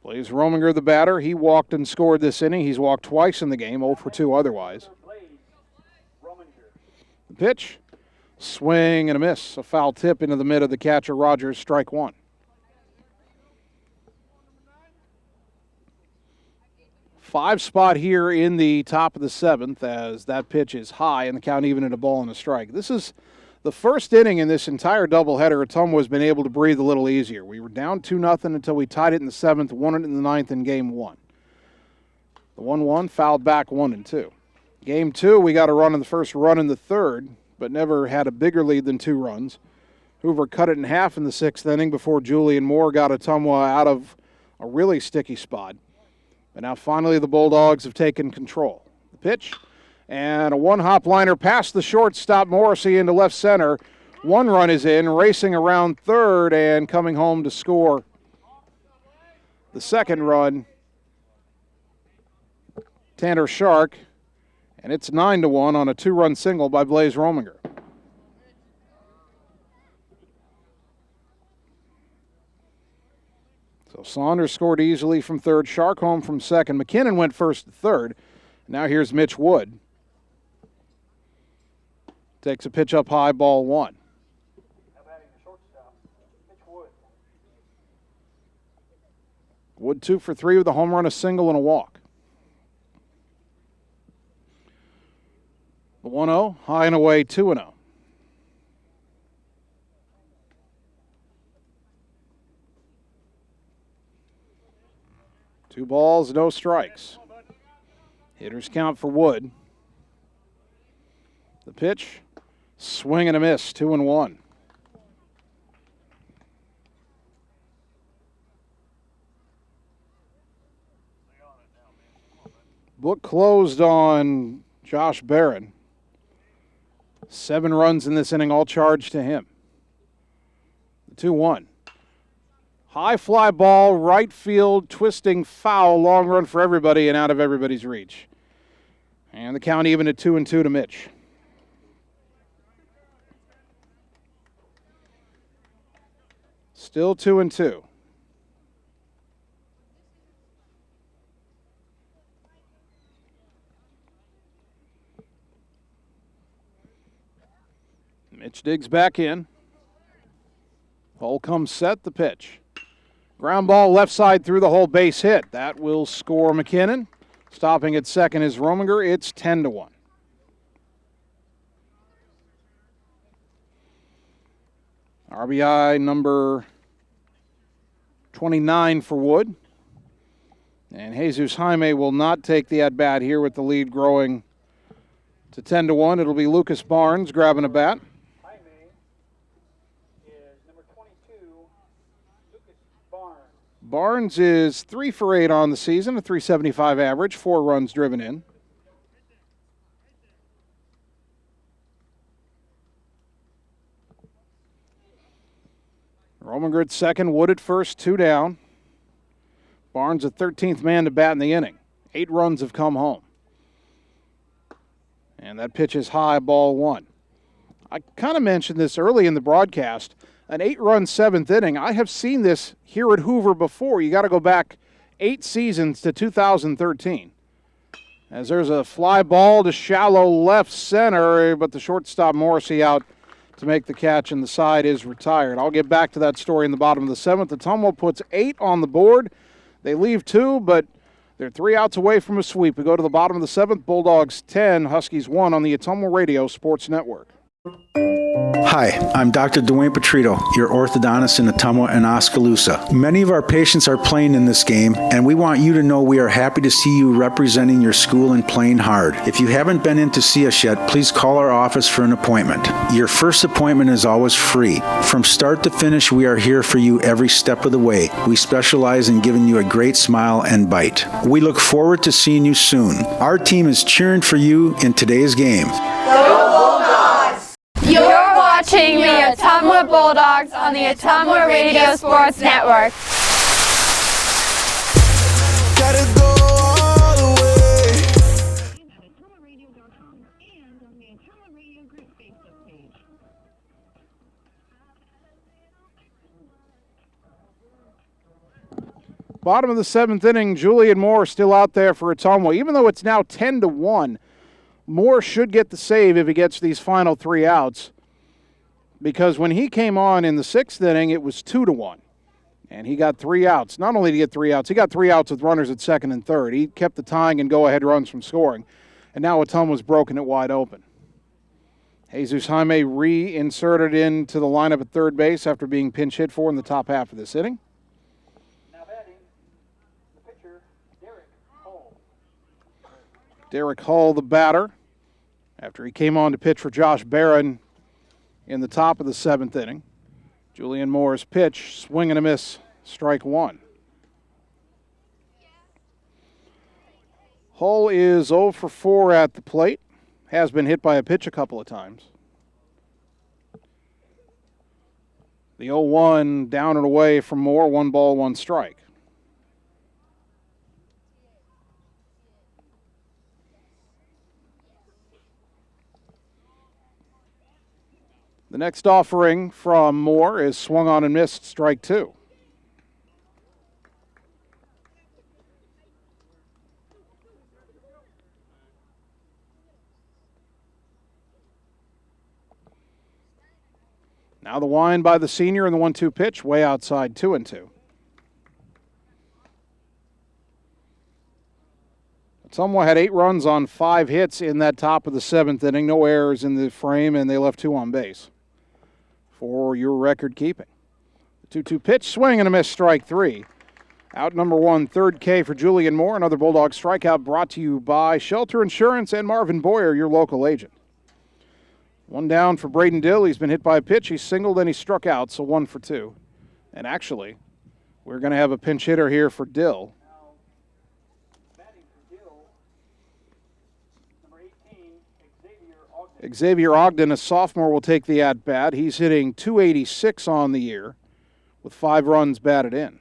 Blaze Rominger, the batter. He walked and scored this inning. He's walked twice in the game, 0 for 2 otherwise. The pitch, swing and a miss. A foul tip into the mid of the catcher, Rogers, strike 1. Five spot here in the top of the 7th as that pitch is high and the count even at a ball and a strike. This is the first inning in this entire doubleheader. Ottumwa has been able to breathe a little easier. We were down 2-0 until we tied it in the 7th, won it in the 9th in game 1. The 1-1 fouled back 1-2. Game 2, we got a run in the first, run in the 3rd, but never had a bigger lead than 2 runs. Hoover cut it in half in the 6th inning before Julian Moore got Ottumwa out of a really sticky spot. But now finally the Bulldogs have taken control. The pitch, and a one-hop liner past the shortstop Morrissey into left center. 1 run is in, racing around third and coming home to score the 2nd run, Tanner Shark, and it's 9-1 on a 2-run single by Blaze Rominger. So Saunders scored easily from third, Shark home from second. McKinnon went first to third. Now here's Mitch Wood. Takes a pitch up high, ball 1. Wood 2 for 3 with a home run, a single, and a walk. The 1-0, high and away, 2-0. Two balls, no strikes. Hitters count for Wood. The pitch, swing and a miss, 2-1. Book closed on Josh Barron. 7 runs in this inning, all charged to him. The 2-1. High fly ball, right field, twisting foul, long run for everybody and out of everybody's reach. And the count even at 2-2 to Mitch. Still 2-2. Mitch digs back in. Hole comes set, the pitch. Ground ball left side through the hole, base hit. That will score McKinnon. Stopping at second is Rominger. It's 10-1. RBI number 29 for Wood. And Jesus Jaime will not take the at-bat here with the lead growing to 10-1. It'll be Lucas Barnes grabbing a bat. Barnes is 3 for 8 on the season, a .375 average, 4 runs driven in. Rominger at second, Wood at first, 2 down. Barnes the 13th man to bat in the inning. 8 runs have come home. And that pitch is high, ball 1. I kind of mentioned this early in the broadcast. An 8-run 7th inning. I have seen this here at Hoover before. You got to go back 8 seasons to 2013. As there's a fly ball to shallow left center, but the shortstop Morrissey out to make the catch, and the side is retired. I'll get back to that story in the bottom of the 7th. Ottumwa puts 8 on the board. They leave 2, but they're 3 outs away from a sweep. We go to the bottom of the 7th. Bulldogs 10, Huskies 1 on the Ottumwa Radio Sports Network. Hi, I'm Dr. Dwayne Petrito, your orthodontist in Ottumwa and Oskaloosa. Many of our patients are playing in this game, and we want you to know we are happy to see you representing your school and playing hard. If you haven't been in to see us yet, please call our office for an appointment. Your first appointment is always free. From start to finish, we are here for you every step of the way. We specialize in giving you a great smile and bite. We look forward to seeing you soon. Our team is cheering for you in today's game. You're watching the Ottumwa Bulldogs on the Ottumwa Radio Sports Network. Gotta go all the way. At OttumwaRadio.com and on the Ottumwa Radio Group Facebook page. Bottom of the 7th inning, Julian Moore still out there for Ottumwa. Even though it's now 10-1, Moore should get the save if he gets these final 3 outs, because when he came on in the 6th inning, it was 2-1, and he got 3 outs. Not only did he get 3 outs, he got 3 outs with runners at second and third. He kept the tying and go-ahead runs from scoring, and now Ottumwa's broken it wide open. Jesus Jaime reinserted into the lineup at third base after being pinch hit for in the top half of this inning. Now batting, the pitcher, Derek Hull. Derek Hull, the batter, after he came on to pitch for Josh Barron in the top of the 7th inning. Julian Moore's pitch, swing and a miss, strike 1. Hull is 0 for 4 at the plate, has been hit by a pitch a couple of times. The 0-1 down and away from Moore, 1 ball, 1 strike. The next offering from Moore is swung on and missed, strike 2. Now the wind by the senior and the 1-2 pitch, way outside, 2-2. Ottumwa had 8 runs on 5 hits in that top of the 7th inning. No errors in the frame, and they left 2 on base for your record keeping. The 2-2 pitch, swing and a miss, strike 3. Out number 1, third K for Julian Moore. Another Bulldog strikeout brought to you by Shelter Insurance and Marvin Boyer, your local agent. 1 down for Braden Dill. He's been hit by a pitch. He singled and he struck out, so 1 for 2. And actually, we're going to have a pinch hitter here for Dill. Xavier Ogden, a sophomore, will take the at-bat. He's hitting .286 on the year with 5 runs batted in.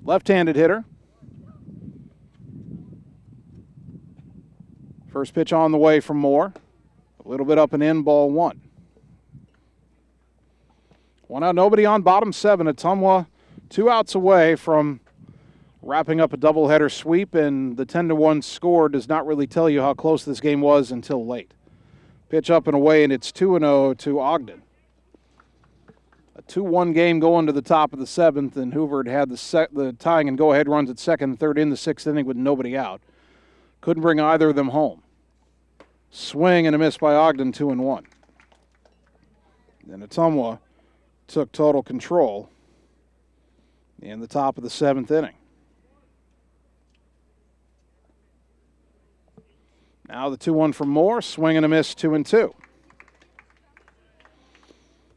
Left-handed hitter. First pitch on the way from Moore. A little bit up and in, ball 1. 1 out, nobody on, bottom 7. Ottumwa 2 outs away from wrapping up a doubleheader sweep, and the 10-1 score does not really tell you how close this game was until late. Pitch up and away, and it's 2-0 to Ogden. A 2-1 game going to the top of the 7th, and Hoover had the tying and go-ahead runs at second and third in the 6th inning with nobody out. Couldn't bring either of them home. Swing and a miss by Ogden, 2-1. Then Ottumwa took total control in the top of the 7th inning. Now the 2-1 from Moore, swing and a miss, 2-2.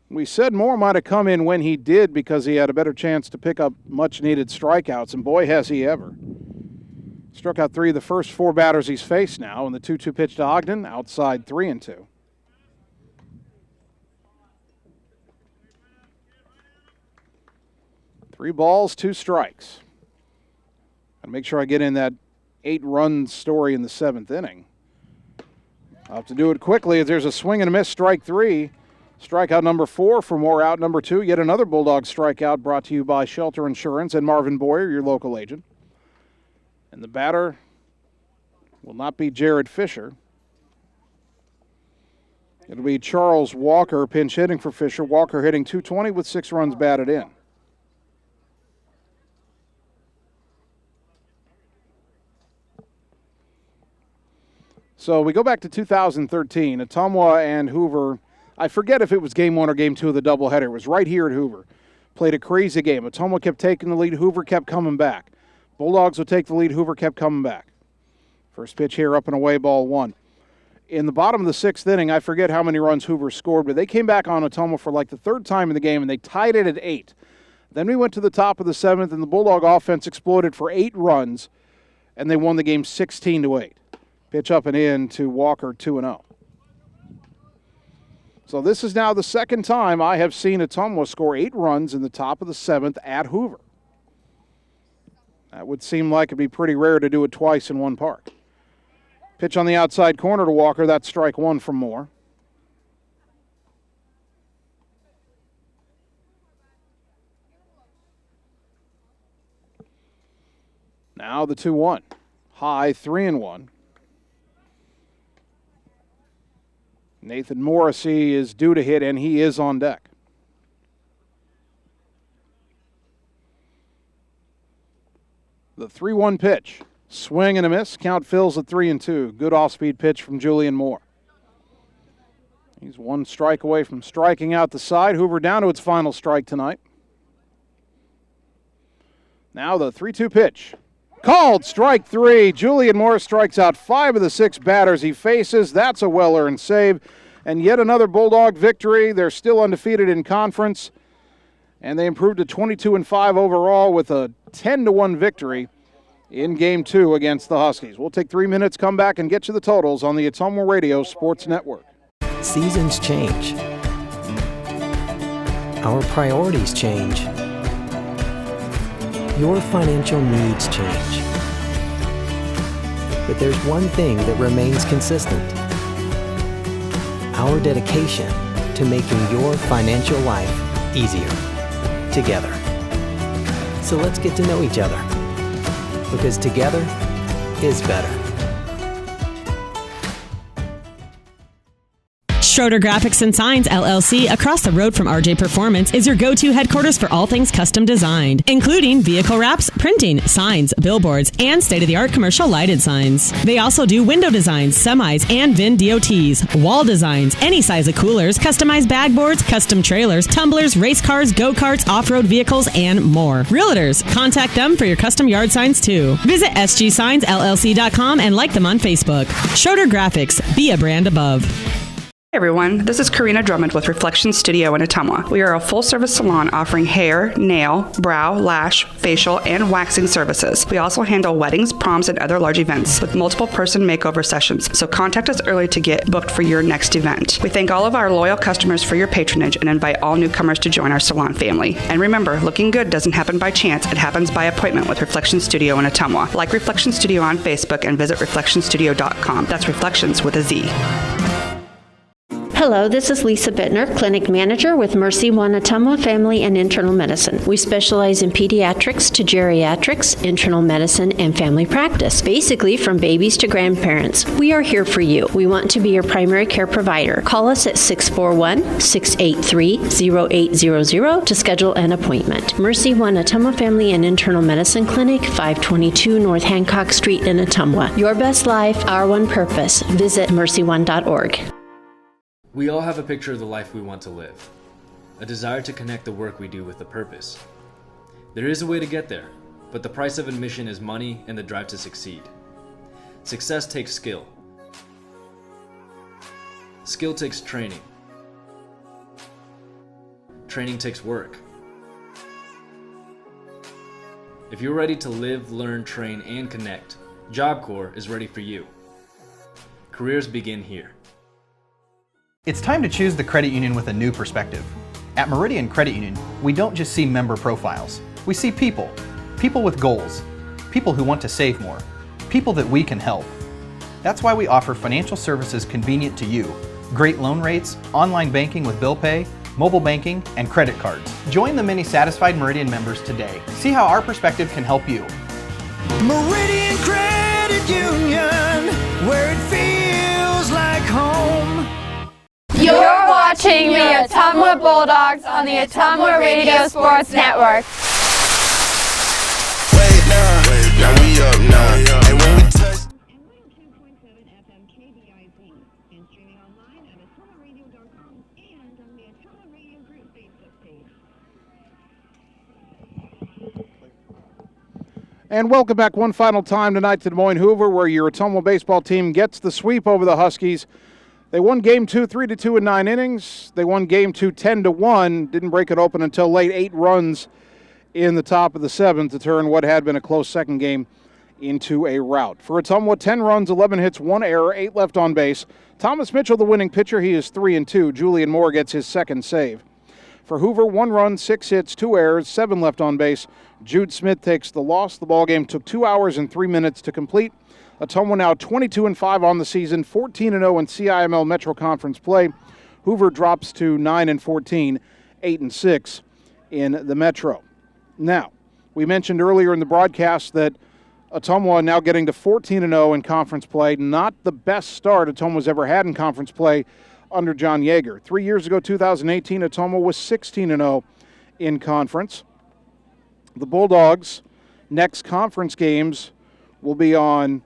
We said Moore might have come in when he did because he had a better chance to pick up much-needed strikeouts, and boy, has he ever. Struck out 3 of the first 4 batters he's faced now, and the 2-2 pitch to Ogden, outside 3-2. Three balls, 2 strikes. Gotta make sure I get in that 8-run story in the 7th inning. I'll have to do it quickly as there's a swing and a miss, strike 3. Strikeout number 4 for Moore, out number 2. Yet another Bulldog strikeout brought to you by Shelter Insurance and Marvin Boyer, your local agent. And the batter will not be Jared Fisher. It'll be Charles Walker pinch hitting for Fisher. Walker hitting .220 with 6 runs batted in. So we go back to 2013. Ottumwa and Hoover, I forget if it was game 1 or game 2 of the doubleheader. It was right here at Hoover. Played a crazy game. Ottumwa kept taking the lead. Hoover kept coming back. Bulldogs would take the lead. Hoover kept coming back. First pitch here, up and away, ball 1. In the bottom of the 6th inning, I forget how many runs Hoover scored, but they came back on Ottumwa for like the 3rd time in the game, and they tied it at 8. Then we went to the top of the 7th, and the Bulldog offense exploded for 8 runs, and they won the game 16-8. Pitch up and in to Walker, 2-0. So this is now the 2nd time I have seen Ottumwa score 8 runs in the top of the 7th at Hoover. That would seem like it'd be pretty rare to do it twice in one park. Pitch on the outside corner to Walker. That's strike 1 from Moore. Now the 2-1. High, 3-1. Nathan Morrissey is due to hit, and he is on deck. The 3-1 pitch. Swing and a miss. Count fills at 3-2. Good off-speed pitch from Julian Moore. He's 1 strike away from striking out the side. Hoover down to its final strike tonight. Now the 3-2 pitch. Called strike 3. Julian Moore strikes out 5 of the 6 batters he faces. That's a well-earned save. And yet another Bulldog victory. They're still undefeated in conference. And they improved to 22-5 overall with a 10-1 victory in Game 2 against the Huskies. We'll take 3 minutes, come back, and get you the totals on the Ottumwa Radio Sports Network. Seasons change. Our priorities change. Your financial needs change. But there's one thing that remains consistent. Our dedication to making your financial life easier together. So let's get to know each other, because together is better. Schroeder Graphics and Signs, LLC, across the road from RJ Performance, is your go-to headquarters for all things custom designed, including vehicle wraps, printing, signs, billboards, and state-of-the-art commercial lighted signs. They also do window designs, semis, and VIN DOTs, wall designs, any size of coolers, customized bag boards, custom trailers, tumblers, race cars, go-karts, off-road vehicles, and more. Realtors, contact them for your custom yard signs, too. Visit sgsignsllc.com and like them on Facebook. Schroeder Graphics, be a brand above. Hey everyone, this is Karina Drummond with Reflection Studio in Ottumwa. We are a full-service salon offering hair, nail, brow, lash, facial, and waxing services. We also handle weddings, proms, and other large events with multiple person makeover sessions, so contact us early to get booked for your next event. We thank all of our loyal customers for your patronage and invite all newcomers to join our salon family. And remember, looking good doesn't happen by chance, it happens by appointment with Reflection Studio in Ottumwa. Like Reflection Studio on Facebook and visit reflectionstudio.com. That's Reflections with a Z. Hello, this is Lisa Bittner, Clinic Manager with Mercy One Ottumwa Family and Internal Medicine. We specialize in pediatrics to geriatrics, internal medicine, and family practice. Basically, from babies to grandparents. We are here for you. We want to be your primary care provider. Call us at 641-683-0800 to schedule an appointment. Mercy One Ottumwa Family and Internal Medicine Clinic, 522 North Hancock Street in Ottumwa. Your best life, our one purpose. Visit mercyone.org. We all have a picture of the life we want to live, a desire to connect the work we do with a purpose. There is a way to get there, but the price of admission is money and the drive to succeed. Success takes skill, skill takes training. Training takes work. If you're ready to live, learn, train, and connect, Job Corps is ready for you. Careers begin here. It's time to choose the credit union with a new perspective. At Meridian Credit Union, we don't just see member profiles. We see people. People with goals. People who want to save more. People that we can help. That's why we offer financial services convenient to you. Great loan rates, online banking with bill pay, mobile banking, and credit cards. Join the many satisfied Meridian members today. See how our perspective can help you. Meridian Credit Union, where it feels like home. You're watching the Ottumwa Bulldogs on the Ottumwa Radio Sports Network. Wait now we up now. And when we touch. And welcome back one final time tonight to Des Moines Hoover, where your Ottumwa baseball team gets the sweep over the Huskies. They won Game 2 3-2 in 9 innings. They won Game 2 10-1. Didn't break it open until late. 8 runs in the top of the 7th to turn what had been a close second game into a rout. For Ottumwa, 10 runs, 11 hits, 1 error, 8 left on base. Thomas Mitchell, the winning pitcher, he is 3-2. Julian Moore gets his second save. For Hoover, 1 run, 6 hits, 2 errors, 7 left on base. Jude Smith takes the loss. The ballgame took 2 hours and 3 minutes to complete. Ottumwa now 22-5 on the season, 14-0 in CIML Metro Conference play. Hoover drops to 9-14, 8-6 in the Metro. Now, we mentioned earlier in the broadcast that Ottumwa now getting to 14-0 in conference play. Not the best start Ottumwa's ever had in conference play under John Yeager. 3 years ago, 2018, Ottumwa was 16-0 in conference. The Bulldogs' next conference games will be on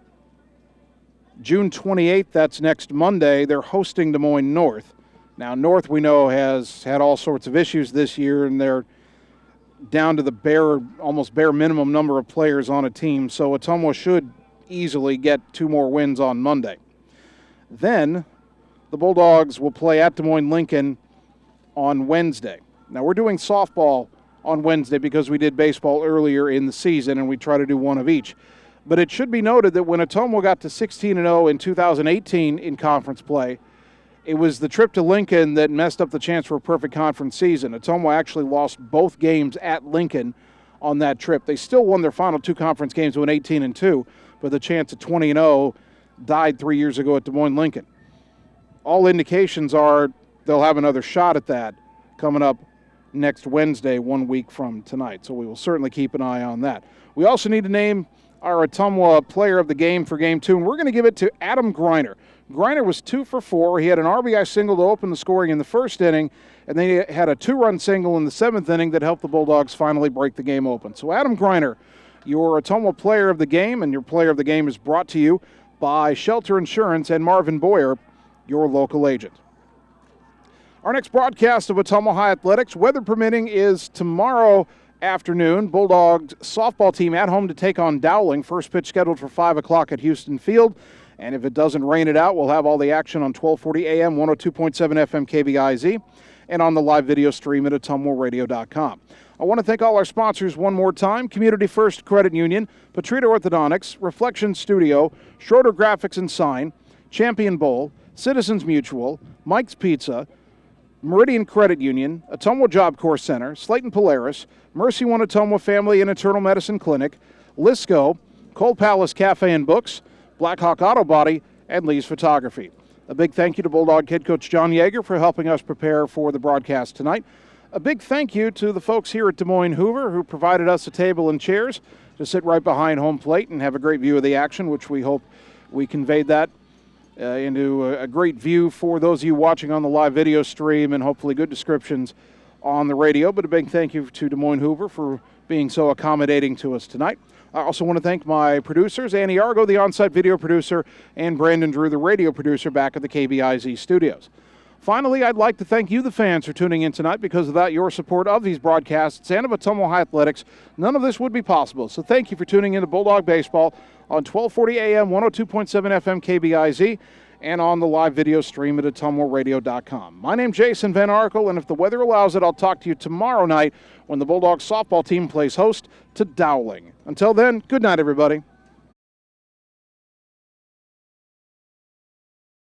June 28th. That's next Monday. They're hosting Des Moines North. Now, North, we know, has had all sorts of issues this year, and they're down to the almost bare minimum number of players on a team, so Ottumwa should easily get 2 more wins on Monday. Then the Bulldogs will play at Des Moines Lincoln on Wednesday. Now, we're doing softball on Wednesday because we did baseball earlier in the season, and we try to do one of each. But it should be noted that when Ottumwa got to 16-0 in 2018 in conference play, it was the trip to Lincoln that messed up the chance for a perfect conference season. Ottumwa actually lost both games at Lincoln on that trip. They still won their final 2 conference games, went 18-2, but the chance at 20-0 died 3 years ago at Des Moines Lincoln. All indications are they'll have another shot at that coming up next Wednesday, 1 week from tonight. So we will certainly keep an eye on that. We also need to name our Ottumwa player of the game for Game 2, and we're going to give it to Adam Greiner. Greiner was 2 for 4. He had an RBI single to open the scoring in the first inning, and then he had a 2-run single in the 7th inning that helped the Bulldogs finally break the game open. So Adam Greiner, your Ottumwa player of the game, and your player of the game is brought to you by Shelter Insurance and Marvin Boyer, your local agent. Our next broadcast of Ottumwa High Athletics, weather permitting, is tomorrow afternoon. Bulldogs softball team at home to take on Dowling. First pitch scheduled for 5 o'clock at Houston Field. And if it doesn't rain it out, we'll have all the action on 1240 AM, 102.7 FM KBIZ, and on the live video stream at ottumwaradio.com. I want to thank all our sponsors one more time: Community First Credit Union, Petrito Orthodontics, Reflection Studio, Schroeder Graphics and Sign, Champion Bowl, Citizens Mutual, Mike's Pizza, Meridian Credit Union, Ottumwa Job Corps Center, Slayton Polaris, Mercy One Ottumwa Family and Internal Medicine Clinic, Lisco, Cold Palace Cafe and Books, Blackhawk Auto Body, and Lee's Photography. A big thank you to Bulldog head coach John Yeager for helping us prepare for the broadcast tonight. A big thank you to the folks here at Des Moines Hoover who provided us a table and chairs to sit right behind home plate and have a great view of the action, which we hope we conveyed that into a great view for those of you watching on the live video stream, and hopefully good descriptions on the radio. But a big thank you to Des Moines Hoover for being so accommodating to us tonight. I also want to thank my producers, Annie Argo, the on-site video producer, and Brandon Drew, the radio producer, back at the KBIZ studios. Finally, I'd like to thank you, the fans, for tuning in tonight, because without your support of these broadcasts and of Ottumwa High Athletics, none of this would be possible. So thank you for tuning in to Bulldog Baseball on 1240 AM, 102.7 FM KBIZ, and on the live video stream at ottumwaradio.com. My name's Jason Van Arkel, and if the weather allows it, I'll talk to you tomorrow night when the Bulldogs softball team plays host to Dowling. Until then, good night, everybody.